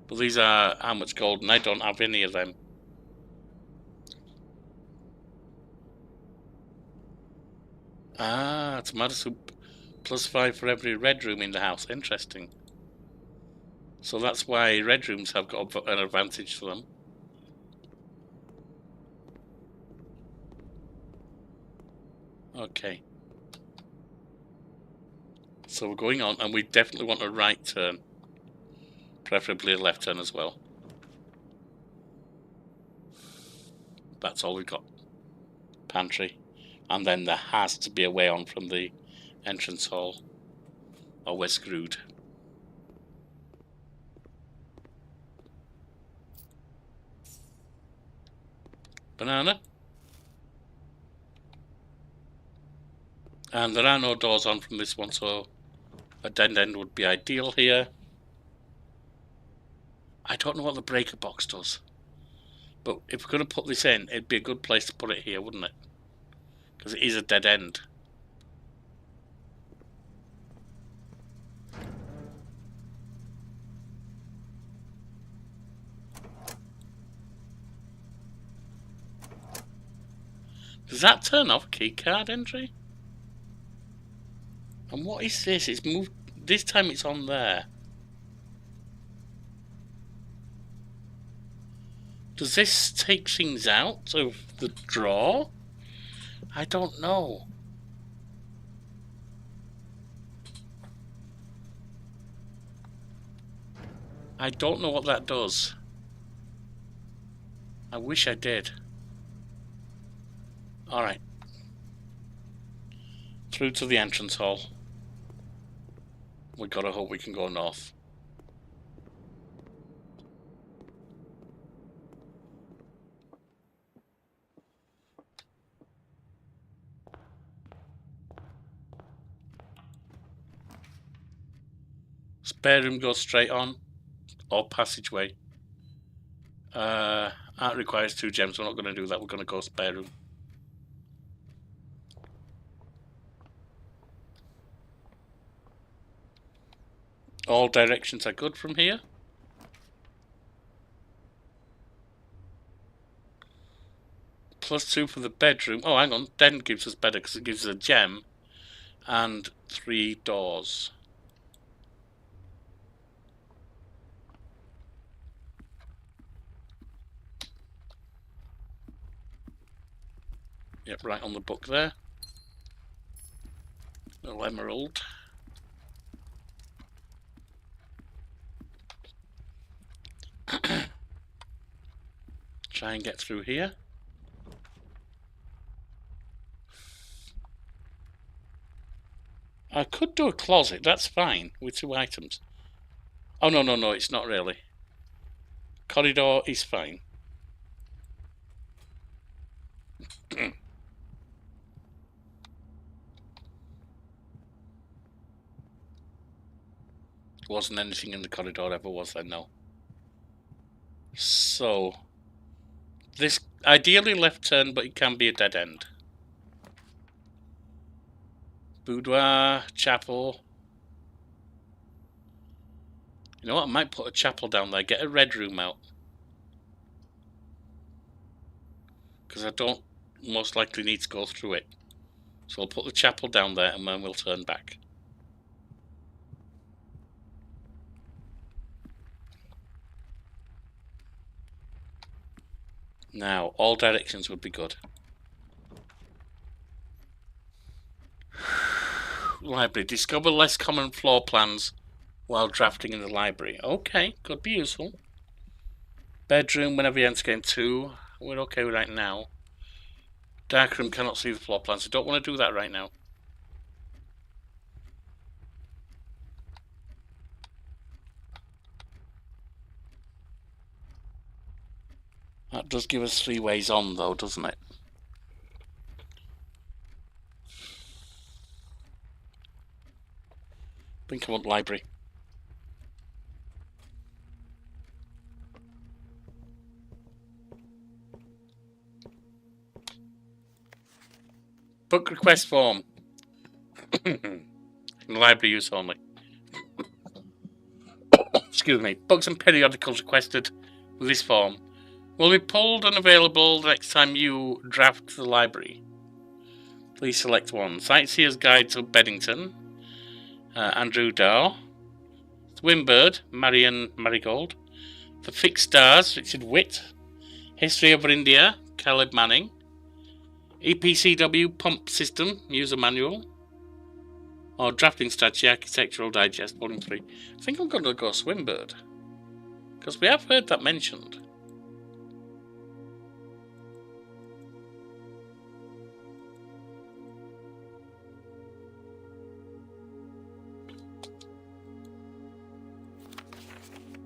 But these are how much gold, and I don't have any of them. Ah, tomato soup +5 for every red room in the house. Interesting. So that's why red rooms have got an advantage to them. Okay. So we're going on, and we definitely want a right turn. Preferably a left turn as well. That's all we've got. Pantry. And then there has to be a way on from the entrance hall, or we're screwed. Banana. And there are no doors on from this one, so a dead end would be ideal here. I don't know what the breaker box does, but if we're going to put this in, it'd be a good place to put it here, wouldn't it? Because it is a dead end. Does that turn off keycard entry? And what is this? It's moved. This time it's on there. Does this take things out of the drawer? I don't know. I don't know what that does. I wish I did. Alright. Through to the entrance hall. We gotta hope we can go north. Spare room goes straight on, or passageway. Art requires 2 gems. We're not going to do that. We're going to go spare room. All directions are good from here. +2 for the bedroom. Oh, hang on. Den gives us better because it gives us a gem and 3 doors. Yep, right on the book there. Little emerald. Try and get through here. I could do a closet, that's fine, with 2 items. Oh, no, it's not really. Corridor is fine. Wasn't anything in the corridor ever, was there? No. So, this ideally left turn, but it can be a dead end. Boudoir, chapel. You know what? I might put a chapel down there. Get a red room out. Because I don't most likely need to go through it. So I'll put the chapel down there and then we'll turn back. Now, all directions would be good. Library. Discover less common floor plans while drafting in the library. Okay, could be useful. Bedroom, whenever you enter game 2. We're okay with that now. Darkroom, cannot see the floor plans. I don't want to do that right now. That does give us 3 ways on though, doesn't it? I think I want library. Book request form. Library use only. Excuse me. Books and periodicals requested with this form will be pulled and available the next time you draft the library. Please select one. Sightseer's Guide to Beddington, Andrew Dow. Swinbird, Marion Marigold. The Fixed Stars, Richard Witt. History of India, Caleb Manning. EPCW Pump System, User Manual. Or Drafting Strategy, Architectural Digest, Volume 3. I think I'm going to go Swinbird. Because we have heard that mentioned.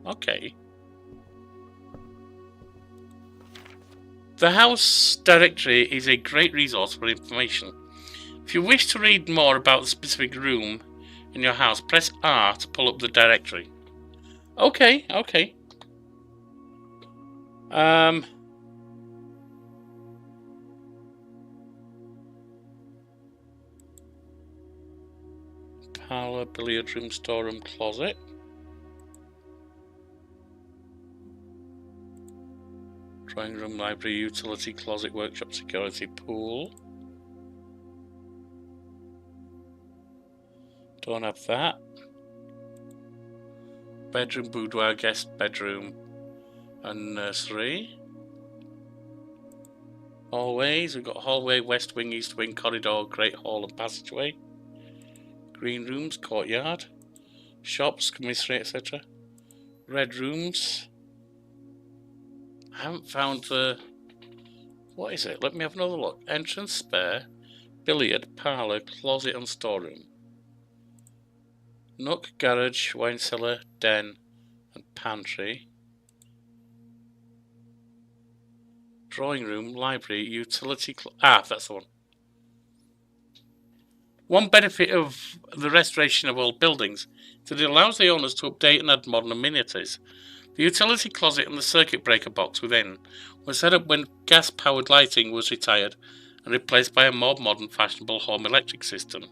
Okay. The house directory is a great resource for information. If you wish to read more about the specific room in your house, press R to pull up the directory. Okay. Parlour, billiard room, storeroom, closet. Drawing room, library, utility, closet, workshop, security, pool. Don't have that. Bedroom, boudoir, guest bedroom, and nursery. Hallways, we've got hallway, west wing, east wing, corridor, great hall and passageway. Green rooms, courtyard. Shops, commissary, etc. Red rooms. I haven't found the... What is it? Let me have another look. Entrance, spare, billiard, parlour, closet and storeroom. Nook, garage, wine cellar, den and pantry. Drawing room, library, utility... that's the one. One benefit of the restoration of old buildings is that it allows the owners to update and add modern amenities. The utility closet and the circuit breaker box within were set up when gas-powered lighting was retired and replaced by a more modern, fashionable home electric system.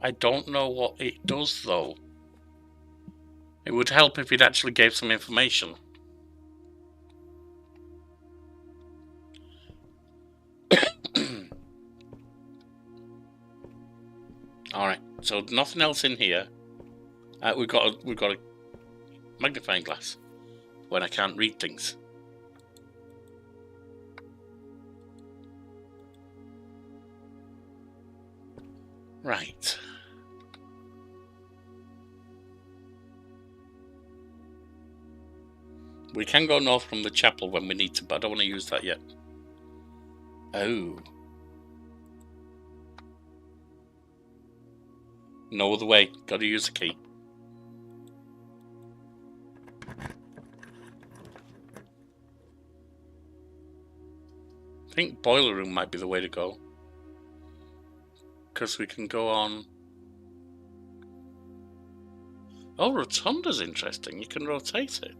I don't know what it does, though. It would help if it actually gave some information. Alright, so nothing else in here. We've got a magnifying glass when I can't read things. Right. We can go north from the chapel when we need to, but I don't want to use that yet. Oh. No other way. Got to use the key. I think boiler room might be the way to go. Because we can go on... Oh, rotunda's interesting. You can rotate it.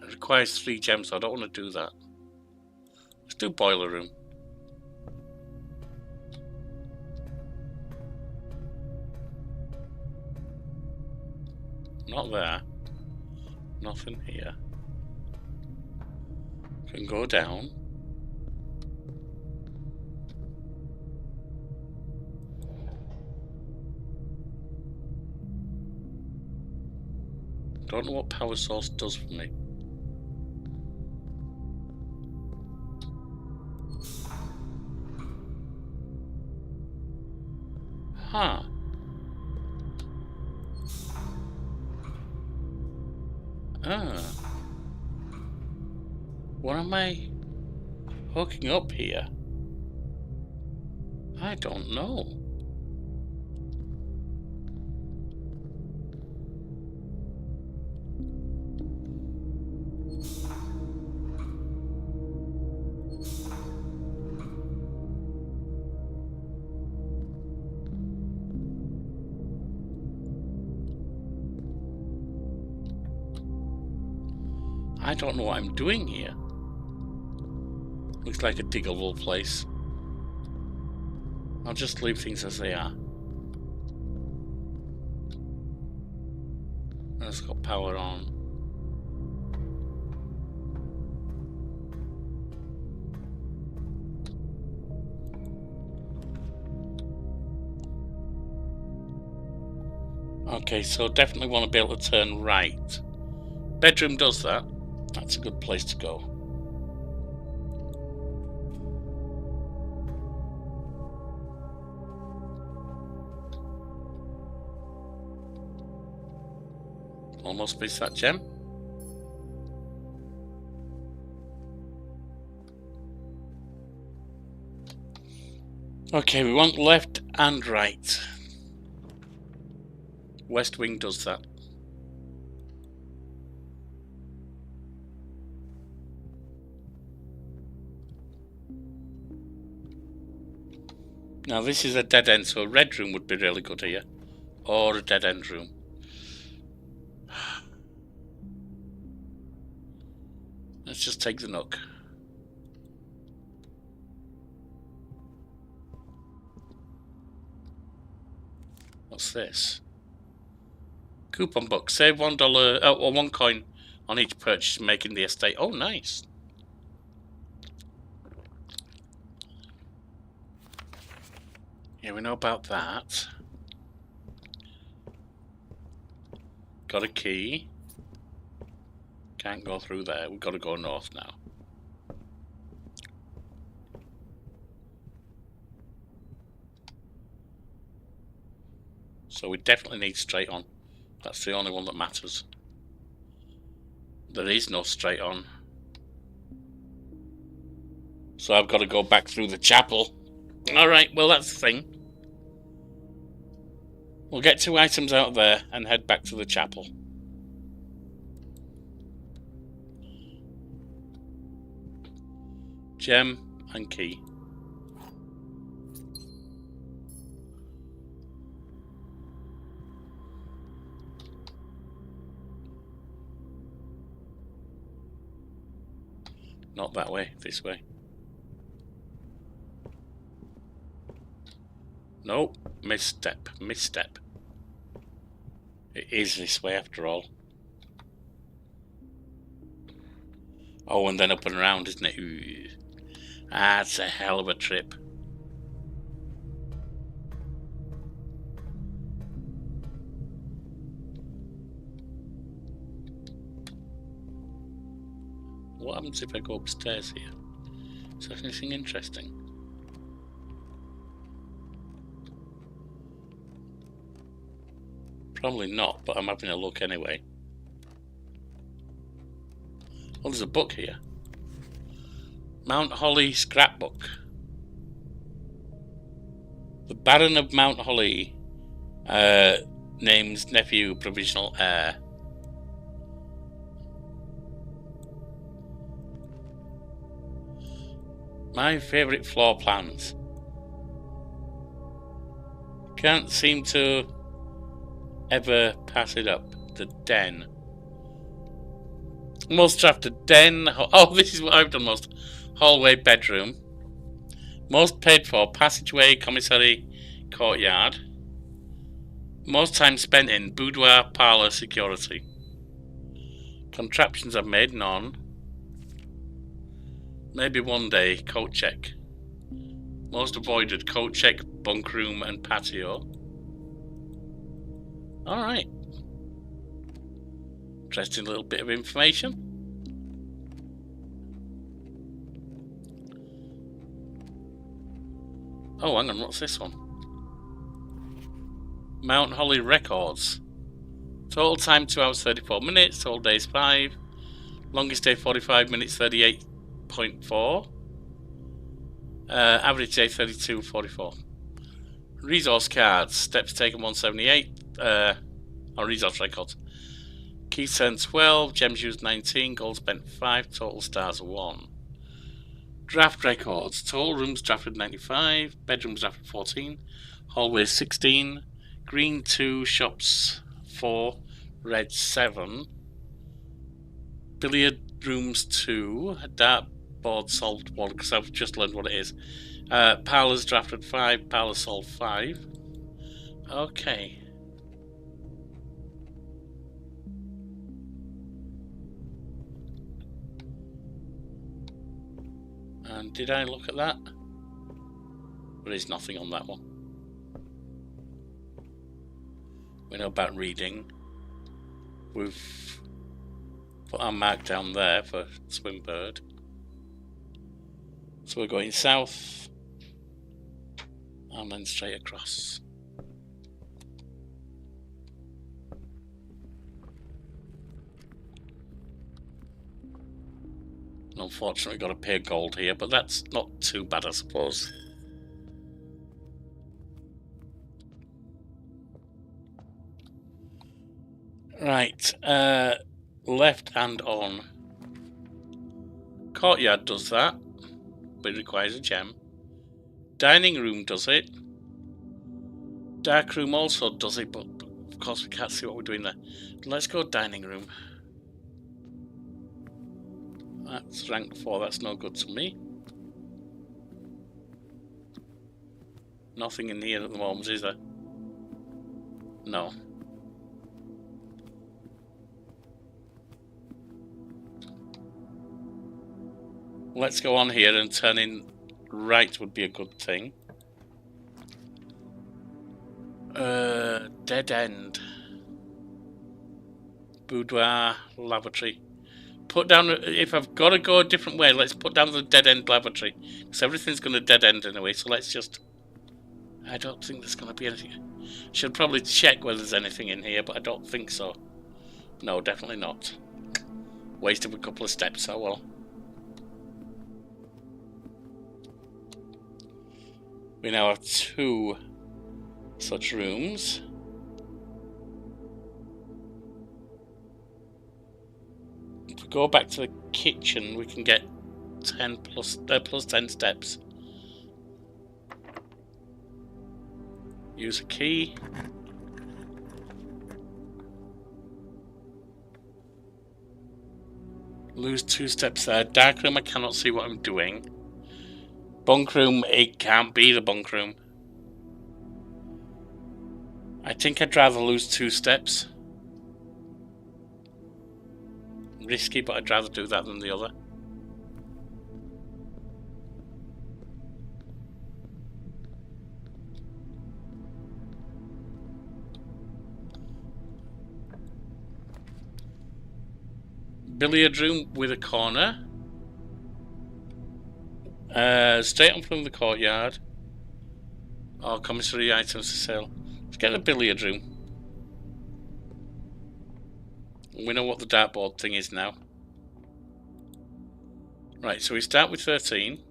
It requires 3 gems, so I don't want to do that. Let's do boiler room. Not there. Nothing here. Can go down. Don't know what power source does for me. Huh. Ah. What am I hooking up here? I don't know. I don't know what I'm doing here. Looks like a diggable place. I'll just leave things as they are. Let's got power on. Okay, so definitely want to be able to turn right. Bedroom does that. That's a good place to go. Almost missed that gem. Okay, we want left and right. West wing does that. Now this is a dead end, so a red room would be really good here. Or a dead end room. Let's just take the nook. What's this? Coupon book. Save $1 or 1 coin on each purchase, making the estate. Oh, nice. Yeah, we know about that. Got a key. Can't go through there. We've got to go north now. So we definitely need straight on. That's the only one that matters. There is no straight on. So I've got to go back through the chapel. Alright, well that's the thing. We'll get 2 items out there and head back to the chapel. Gem and key. Not that way, this way. Nope, misstep, misstep. It is this way after all. Oh, and then up and around, isn't it? Ooh. That's a hell of a trip. What happens if I go upstairs here? Is there anything interesting? Probably not, but I'm having a look anyway. Oh, there's a book here. Mount Holly scrapbook. The Baron of Mount Holly names nephew provisional heir. My favourite floor plans. Can't seem to ever pass it up. The den. Most drafted den. Oh, this is what I've done most. Hallway, bedroom. Most paid for passageway, commissary, courtyard. Most time spent in boudoir, parlour, security. Contraptions I've made, none. Maybe one day, coat check. Most avoided, coat check, bunk room and patio. Alright. Interesting little bit of information. Oh, hang on, what's this one? Mount Holly records. Total time 2 hours 34 minutes, total days 5. Longest day 45 minutes 38.4. Average day 32.44. Resource cards. Steps taken 178. On resource records. Keys turned 12. Gems used 19. Gold spent 5. Total stars 1. Draft records. Total rooms drafted 95. Bedrooms drafted 14. Hallways 16. Green 2. Shops 4. Red 7. Billiard rooms 2. Dartboard solved 1 because I've just learned what it is. Parlours drafted 5. Parlours solved 5. Okay. And did I look at that? There is nothing on that one. We know about reading. We've put our mark down there for Swimbird. So we're going south and then straight across. And unfortunately, got to pay gold here, but that's not too bad, I suppose. Right, left and on. Courtyard does that, but it requires a gem. Dining room does it. Dark room also does it, but of course we can't see what we're doing there. Let's go dining room. That's rank 4, that's no good to me. Nothing in here at the moment, is there? No. Let's go on here and turn in right would be a good thing. Dead end. Boudoir, lavatory. Put down, if I've got to go a different way, let's put down the dead end lavatory. Because everything's going to dead end anyway, so let's just... I don't think there's going to be anything. Should probably check whether there's anything in here, but I don't think so. No, definitely not. Wasted a couple of steps, oh well. We now have 2 such rooms. If we go back to the kitchen, we can get 10 plus 10 steps. Use a key. Lose 2 steps there. Dark room, I cannot see what I'm doing. Bunk room, it can't be the bunk room. I think I'd rather lose 2 steps. Risky, but I'd rather do that than the other. Billiard room with a corner. Straight on from the courtyard. Or commissary items for sale. Let's get the billiard room. We know what the dartboard thing is now. Right, so we start with 13.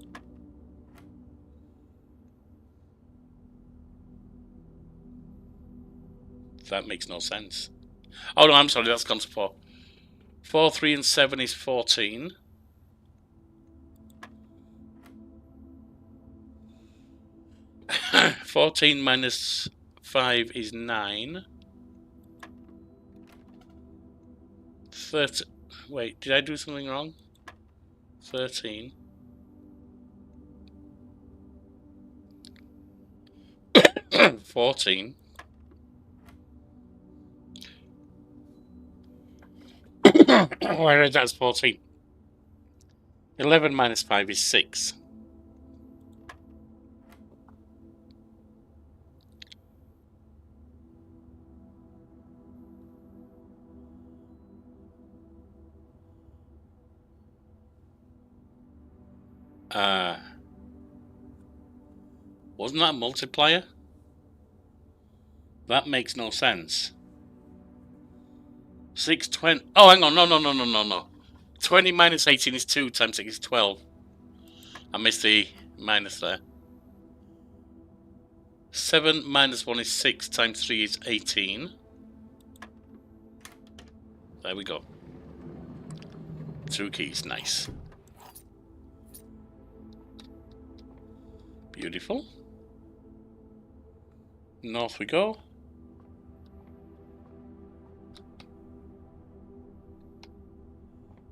That makes no sense. Oh no, I'm sorry, that's gone to 4. 4, 3 and 7 is 14. (14 minus 5 is 9. 30. Wait, did I do something wrong? 13. (14). Where is that? 14. 11 minus 5 is 6. Wasn't that a multiplier? That makes no sense. 620. Oh, hang on. No. 20 minus 18 is 2 times 6 is 12. I missed the minus there. 7 minus 1 is 6 times 3 is 18. There we go. 2 keys. Nice. Beautiful. North we go.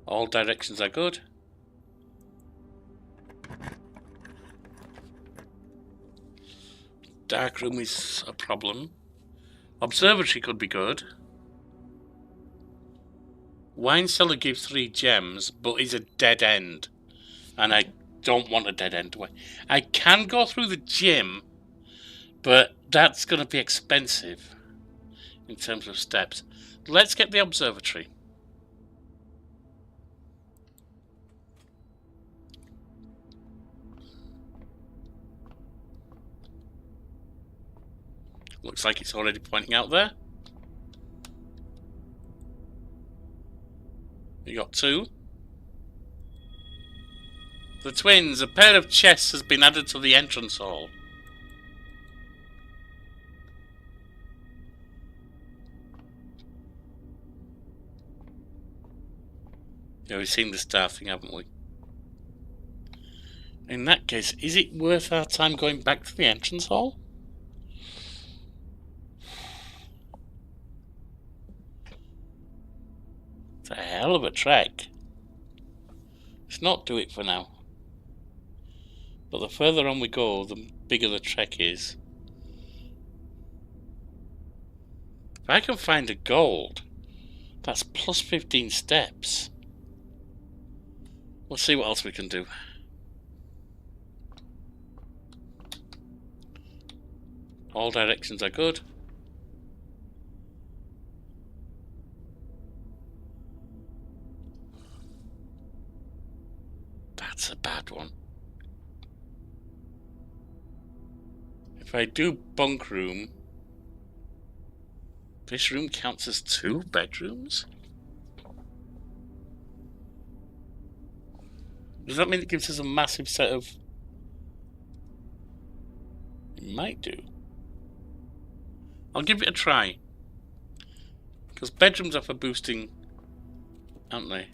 All directions are good. Dark room is a problem. Observatory could be good. Wine cellar gives 3 gems, but is a dead end. And I don't want a dead end. I can go through the gym, but that's going to be expensive in terms of steps. Let's get the observatory. Looks like it's already pointing out there. We got 2. The twins, a pair of chests has been added to the entrance hall. Yeah, we've seen the star thing, haven't we? In that case, is it worth our time going back to the entrance hall? It's a hell of a trek. Let's not do it for now. But the further on we go, the bigger the trek is. If I can find a gold, that's plus 15 steps. We'll see what else we can do. All directions are good. That's a bad one. If I do bunk room, this room counts as 2 bedrooms? Does that mean it gives us a massive set of... It might do. I'll give it a try. Because bedrooms are for boosting, aren't they?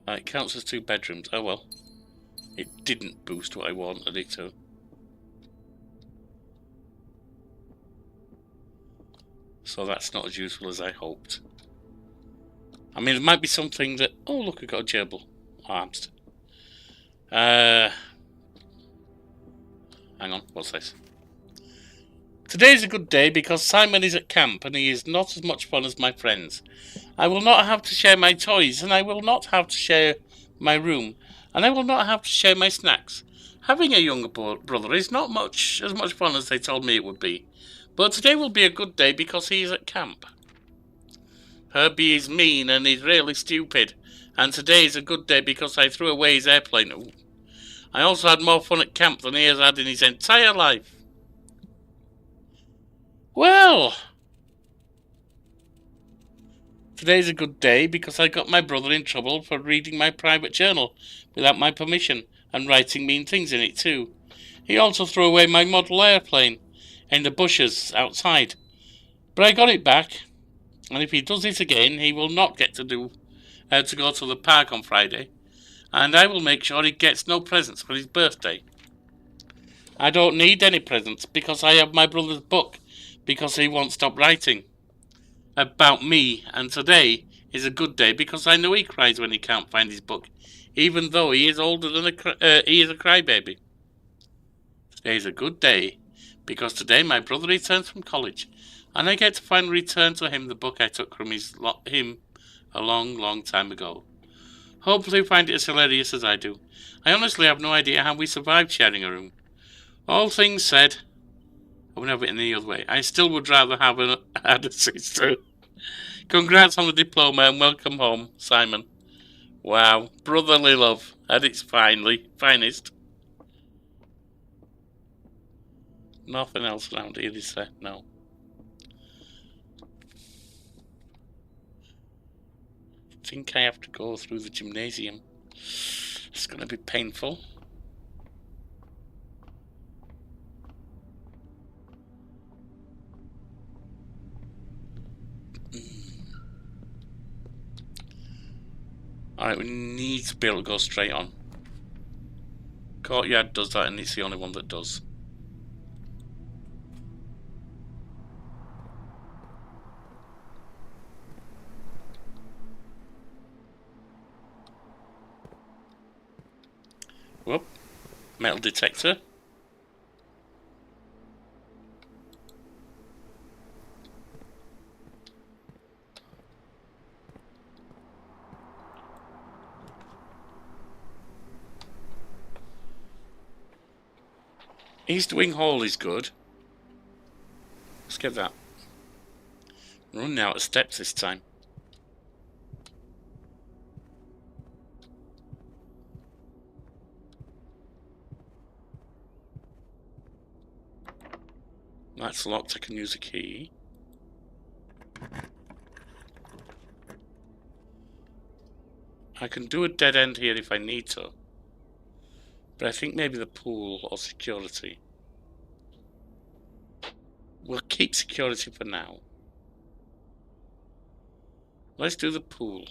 It counts as 2 bedrooms. Oh well. It didn't boost what I wanted it to. So that's not as useful as I hoped. I mean, it might be something that... Oh, look, I've got a gerbil. Oh, hamster. Hang on, what's this? Today is a good day because Simon is at camp and he is not as much fun as my friends. I will not have to share my toys, and I will not have to share my room, and I will not have to share my snacks. Having a younger brother is not as much fun as they told me it would be. But today will be a good day because he is at camp. Herbie is mean and he's really stupid, and today is a good day because I threw away his airplane. Ooh. I also had more fun at camp than he has had in his entire life. Well, Today's a good day because I got my brother in trouble for reading my private journal without my permission and writing mean things in it too. He also threw away my model airplane in the bushes outside. But I got it back, and if he does it again, he will not get to go to the park on Friday, and I will make sure he gets no presents for his birthday. I don't need any presents because I have my brother's book because he won't stop writing about me, and today is a good day because I know he cries when he can't find his book, even though he is older than he is a crybaby. Today is a good day because today my brother returns from college, and I get to finally return to him the book I took from him a long time ago. Hopefully you find it as hilarious as I do. I honestly have no idea how we survived sharing a room. All things said, I wouldn't have it any other way. I still would rather have had a sister. Congrats on the diploma and welcome home, Simon. Wow, brotherly love at its finest. Nothing else around here, is there? No. I think I have to go through the gymnasium. It's going to be painful. Alright, we need to be able to go straight on. Courtyard does that, and it's the only one that does. Whoop. Metal detector. East Wing Hall is good. Let's get that. Running out of steps this time. That's locked, I can use a key. I can do a dead end here if I need to. But I think maybe the pool or security. We'll keep security for now. Let's do the pool.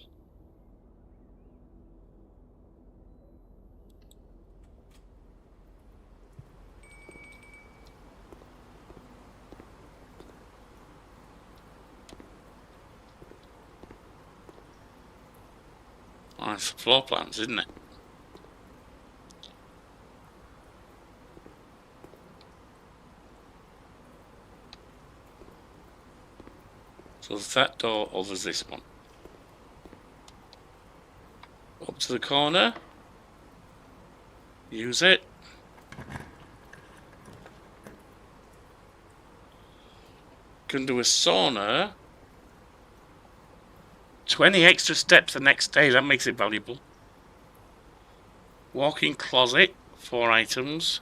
Oh, it's floor plans, isn't it? So there's that door, or there's this one. Up to the corner. Use it. Can do a sauna. 20 extra steps the next day, that makes it valuable. Walk-in closet, 4 items.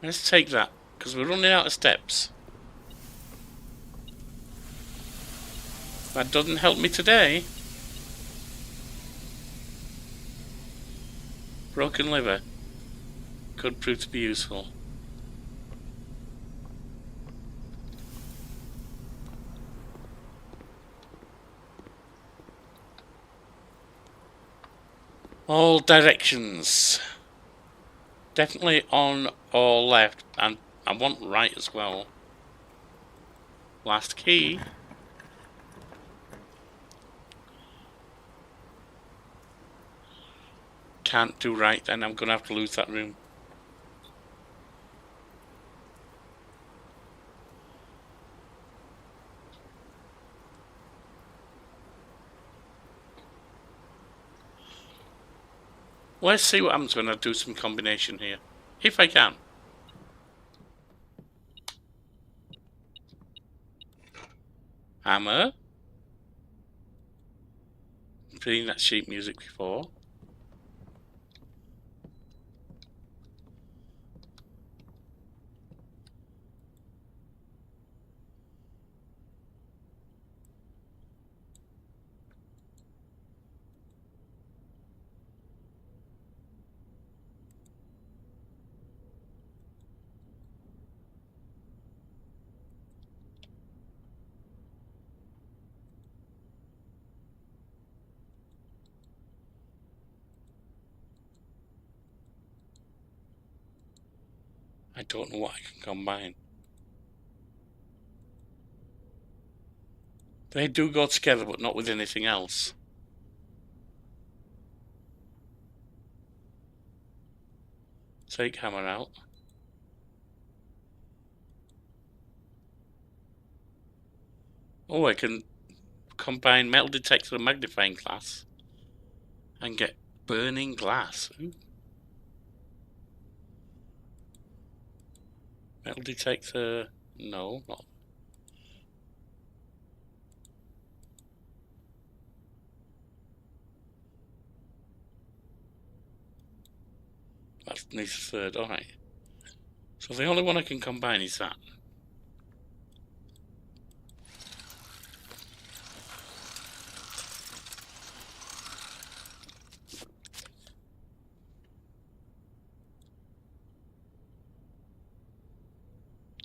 Let's take that, because we're running out of steps. That doesn't help me today. Broken liver. Could prove to be useful. All directions. Definitely on or left, and I want right as well. Last key. Can't do right, then I'm gonna have to lose that room. Let's see what happens when I do some combination here. If I can. Hammer. Playing that sheet music before. I don't know what I can combine. They do go together, but not with anything else. Take hammer out. Oh, I can combine metal detector and magnifying glass and get burning glass. Ooh. Metal detector, no, not. That needs a third, alright. So the only one I can combine is that.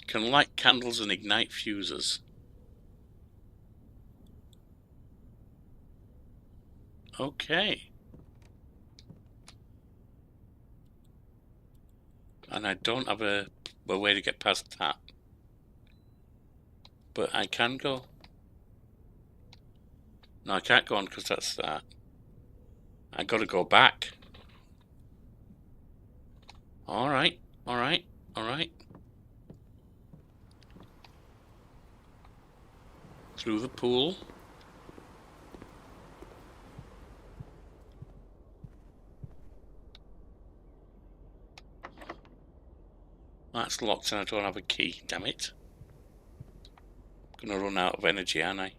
Can light candles and ignite fuses. Okay. And I don't have a way to get past that. But I can go. No, I can't go on because that's that. I gotta go back. Alright, alright, alright. Through the pool. That's locked and I don't have a key, damn it. Gonna run out of energy, aren't I?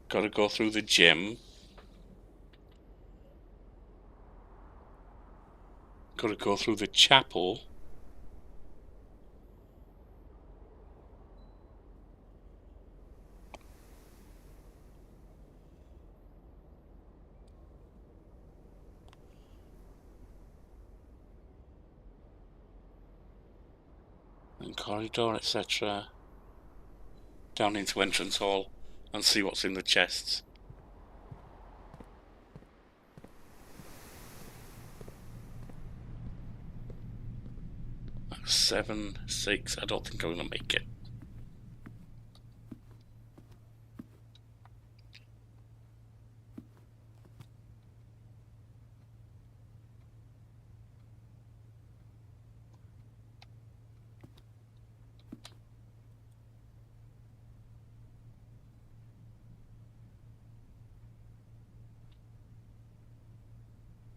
Gotta go through the gym. Gotta go through the chapel. And corridor, etc. Down into entrance hall and see what's in the chests. That's 7, 6. I don't think I'm gonna make it.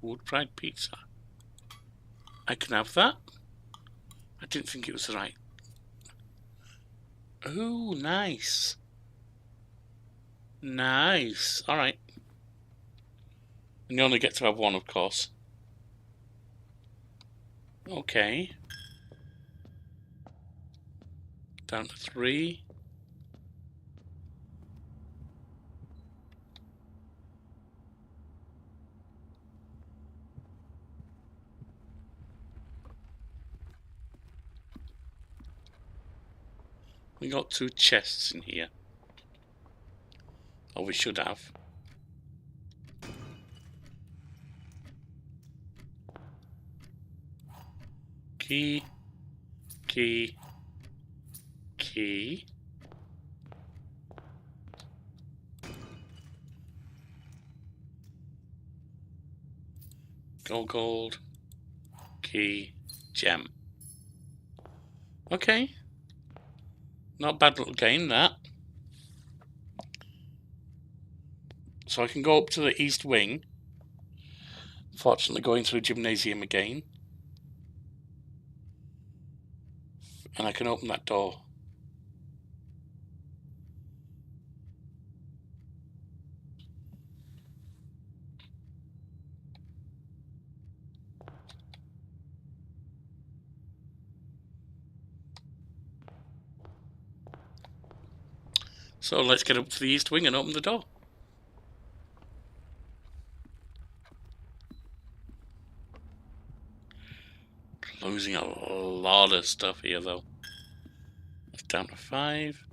Wood fried pizza. I can have that. I didn't think it was the right. Ooh, nice. Nice. Alright. And you only get to have one, of course. Okay. Down to 3. We got 2 chests in here. Or we should have. Key. Key. Key. Gold. Key. Gem. Okay. Not a bad little game, that. So I can go up to the east wing. Fortunately, going through gymnasium again. And I can open that door. So let's get up to the east wing and open the door. Losing a lot of stuff here, though. It's down to 5.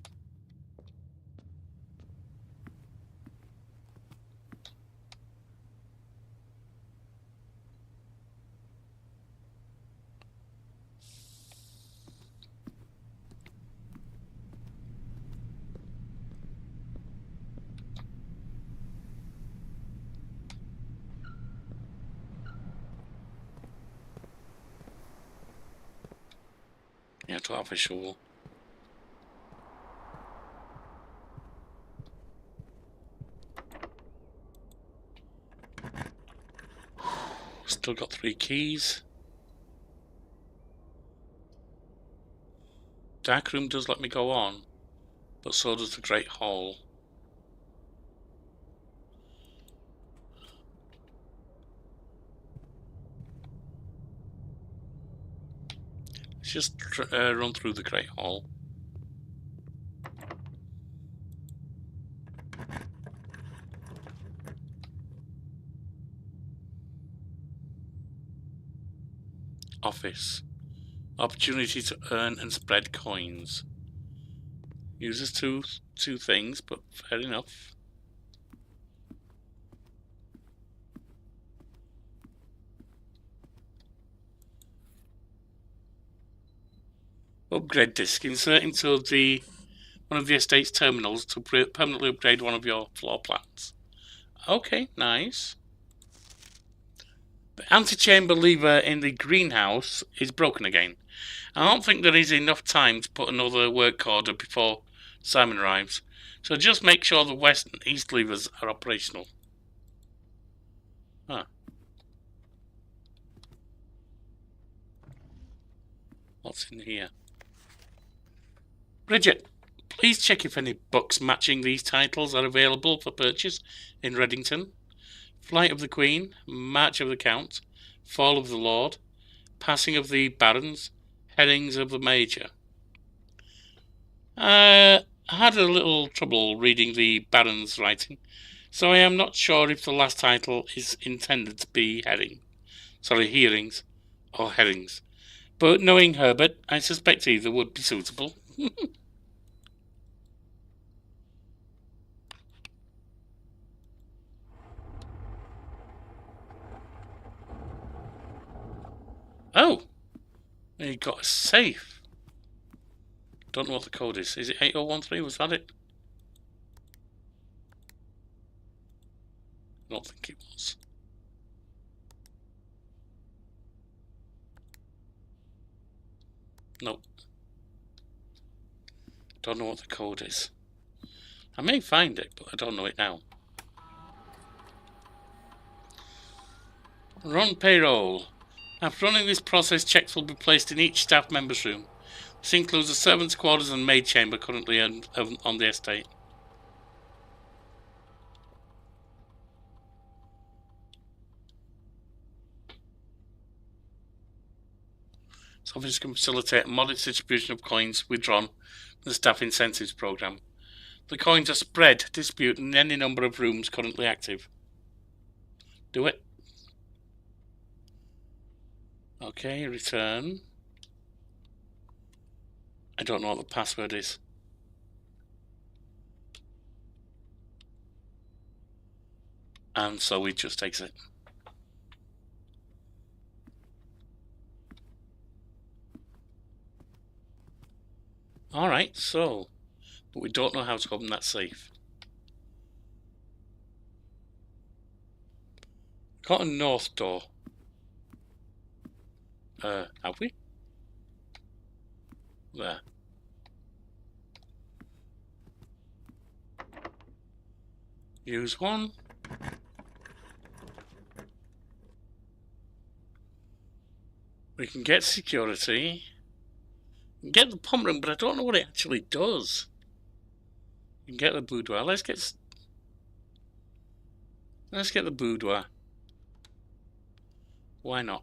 to have a shovel. Still got 3 keys. Dark room does let me go on, but so does the Great Hall. Let's just run through the Great Hall. Office. Opportunity to earn and spread coins. Uses two things, but fair enough. Upgrade disc. Insert into one of the estate's terminals to permanently upgrade one of your floor plans. Okay, nice. The antechamber lever in the greenhouse is broken again. I don't think there is enough time to put another work order before Simon arrives, so just make sure the west and east levers are operational. Huh. What's in here? Bridget, please check if any books matching these titles are available for purchase in Reddington. Flight of the Queen, March of the Count, Fall of the Lord, Passing of the Barons, Headings of the Major. I had a little trouble reading the Baron's writing, so I am not sure if the last title is intended to be hearings or headings. But knowing Herbert, I suspect either would be suitable. Oh! You got a safe. Don't know what the code is. Is it 8013? Was that it? I don't think it was. Nope. Don't know what the code is. I may find it, but I don't know it now. Run payroll. After running this process, checks will be placed in each staff member's room. This includes the servants' quarters and maid chamber currently on the estate. This office can facilitate a modest distribution of coins withdrawn from the staff incentives program. The coins are spread, distributed in any number of rooms currently active. Do it. Okay, return. I don't know what the password is. And so we just exit. Alright, so, but we don't know how to open that safe. Got a north door. Have we? There. Use one. We can get security. We can get the pump room, but I don't know what it actually does. We can get the boudoir. Let's get the boudoir. Why not?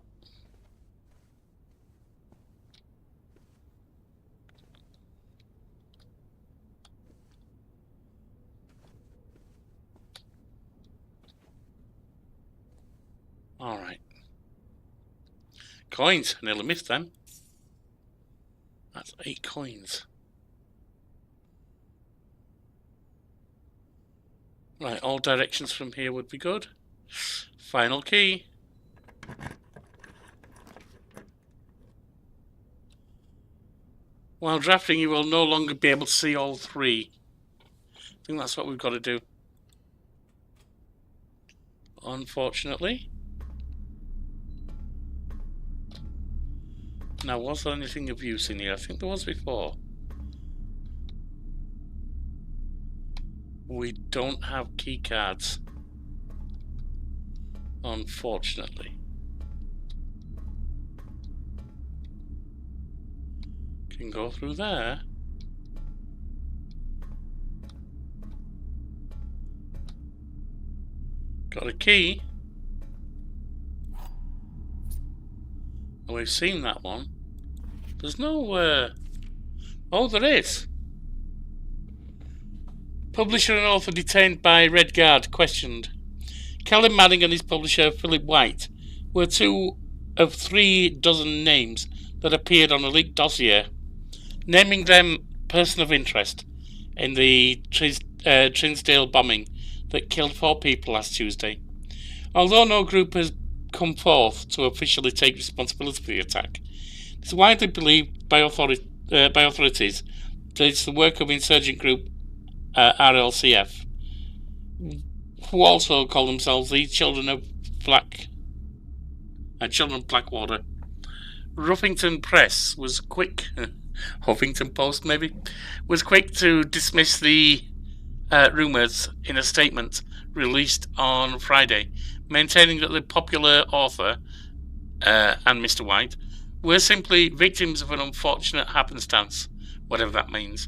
Alright. Coins. I nearly missed them. That's 8 coins. Right, all directions from here would be good. Final key. While drafting, you will no longer be able to see all 3. I think that's what we've got to do. Unfortunately. Now, was there anything of use in here? I think there was before. We don't have key cards, unfortunately. Can go through there. Got a key. We've seen that one. There's no... Oh, there is. Publisher and author detained by Red Guard questioned. Callum Manning and his publisher Philip White were 2 of 3 dozen names that appeared on a leaked dossier, naming them person of interest in the Trinsdale bombing that killed 4 people last Tuesday. Although no group has come forth to officially take responsibility for the attack, it's widely believed by authorities that it's the work of insurgent group RLCF, who also call themselves the Children of Blackwater. Huffington Press was quick, Huffington Post maybe, was quick to dismiss the rumours in a statement released on Friday, maintaining that the popular author and Mr. White were simply victims of an unfortunate happenstance, whatever that means.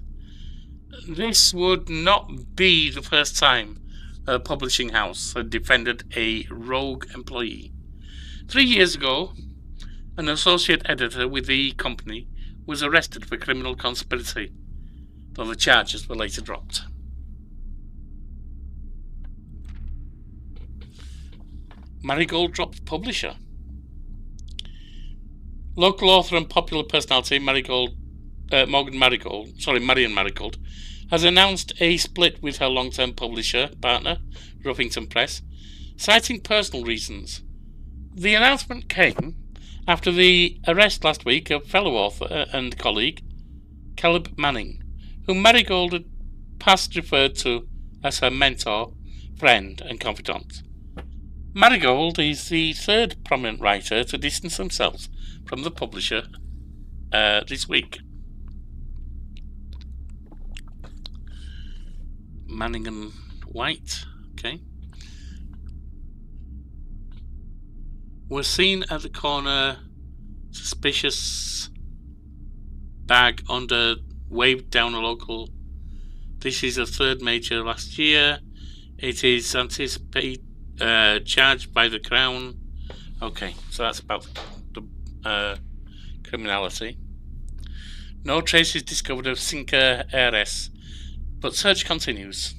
This would not be the first time a publishing house had defended a rogue employee. 3 years ago, an associate editor with the company was arrested for criminal conspiracy, though the charges were later dropped. Marigold dropped publisher. Local author and popular personality Marion Marigold has announced a split with her long-term publisher partner, Huffington Press, citing personal reasons. The announcement came after the arrest last week of fellow author and colleague, Caleb Manning, whom Marigold had past referred to as her mentor, friend and confidant. Marigold is the 3rd prominent writer to distance themselves from the publisher this week. Manning and White, okay, were seen at the corner, suspicious bag under, waved down a local. This is a 3rd major last year. It is anticipated charged by the Crown. Okay, so that's about the criminality. No traces discovered of Sinker heiress, but search continues.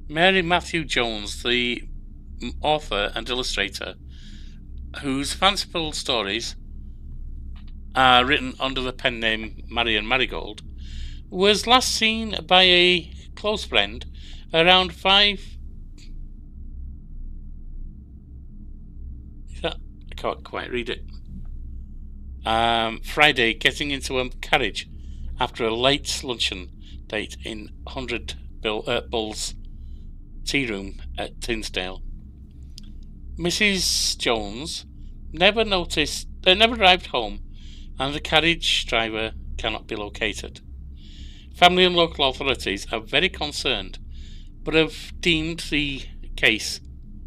Mary Matthew Jones, the author and illustrator, whose fanciful stories are written under the pen name Marion Marigold, was last seen by a close friend around 5. I can't quite read it. Friday, getting into a carriage after a late luncheon date in 100 Bulls tea room at Tinsdale. Mrs. Jones never arrived home, and the carriage driver cannot be located. Family and local authorities are very concerned, but have deemed the case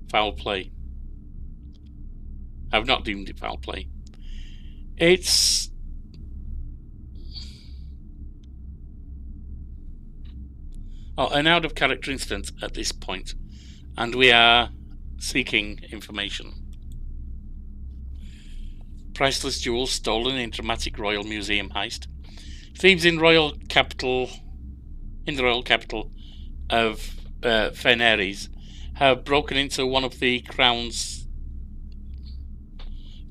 foul play. I've not deemed it foul play. It's an out of character incident at this point, and we are seeking information. Priceless jewels stolen in dramatic Royal Museum heist. Thieves in the royal capital of Feneres have broken into one of the Crown's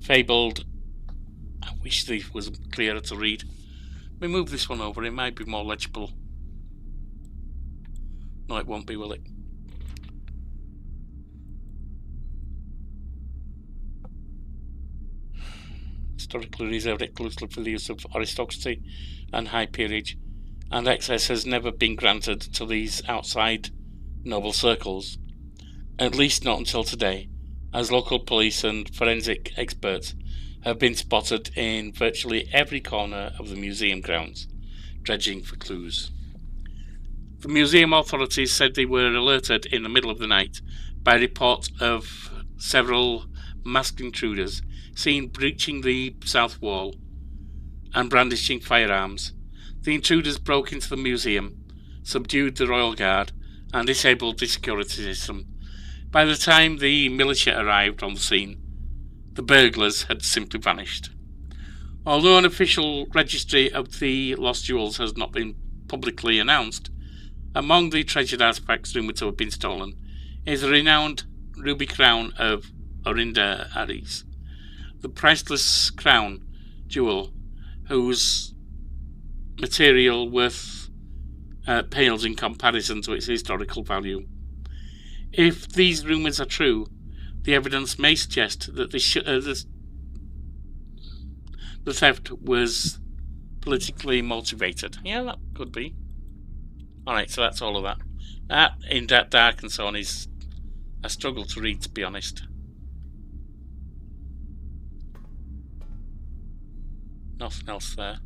fabled. I wish this was clearer to read. Let me move this one over, it might be more legible. No, it won't be, will it? Historically reserved exclusively for the use of aristocracy and high peerage, and access has never been granted to these outside noble circles, at least not until today, as local police and forensic experts have been spotted in virtually every corner of the museum grounds, dredging for clues. The museum authorities said they were alerted in the middle of the night by reports of several masked intruders seen breaching the south wall and brandishing firearms. The intruders broke into the museum, subdued the royal guard, and disabled the security system. By the time the militia arrived on the scene, the burglars had simply vanished. Although an official registry of the lost jewels has not been publicly announced, among the treasured artifacts rumoured to have been stolen is the renowned ruby crown of Orinda Aries, the priceless crown jewel whose material worth pales in comparison to its historical value. If these rumours are true, the evidence may suggest that the theft was politically motivated. Yeah, that could be. Alright, so that's all of that. That, in that dark and so on, is a struggle to read, to be honest. Nothing else there.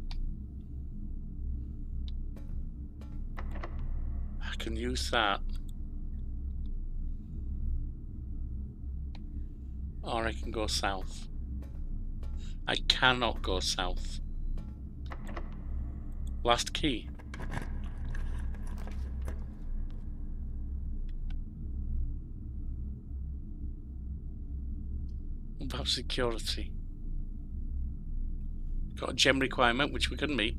I can use that. Or I can go south. I cannot go south. Last key. What about security? Got a gem requirement which we can meet.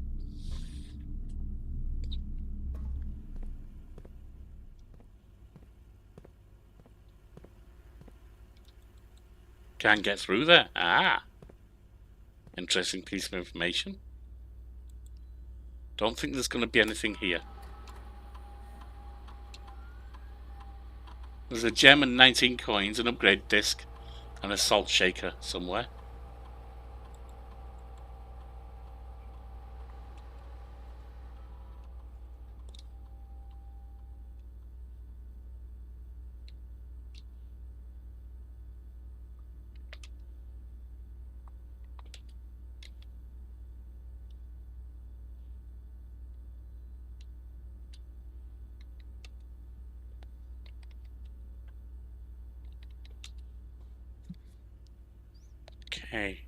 Can't get through there. Ah. Interesting piece of information. Don't think there's going to be anything here. There's a gem and 19 coins, an upgrade disc, and a salt shaker somewhere. Okay.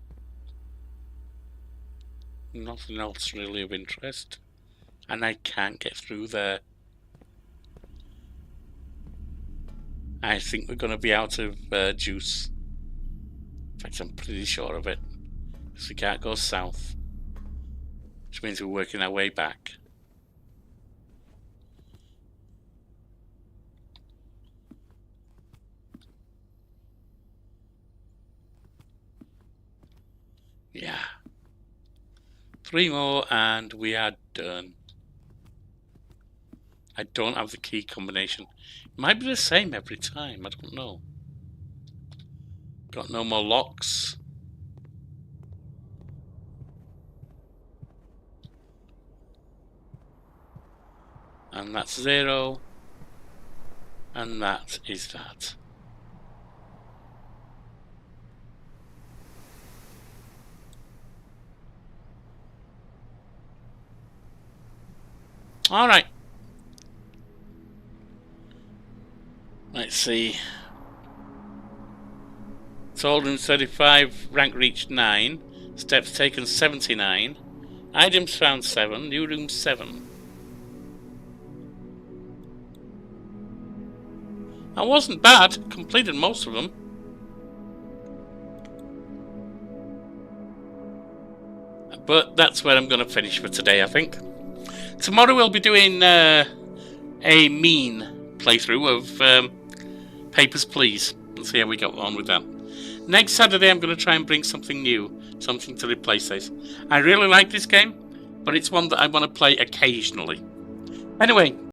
Nothing else really of interest. And I can't get through there. I think we're going to be out of juice. In fact, I'm pretty sure of it. Because we can't go south. Which means we're working our way back. Yeah. 3 more and we are done. I don't have the key combination. It might be the same every time, I don't know. Got no more locks. And that's 0. And that is that. Alright. Let's see. Told him 35, rank reached 9, steps taken 79, items found 7, new room 7. That wasn't bad, completed most of them. But that's where I'm going to finish for today, I think. Tomorrow we'll be doing a mean playthrough of Papers, Please. Let's see how we get on with that. Next Saturday I'm going to try and bring something new, something to replace this. I really like this game, but it's one that I want to play occasionally. Anyway,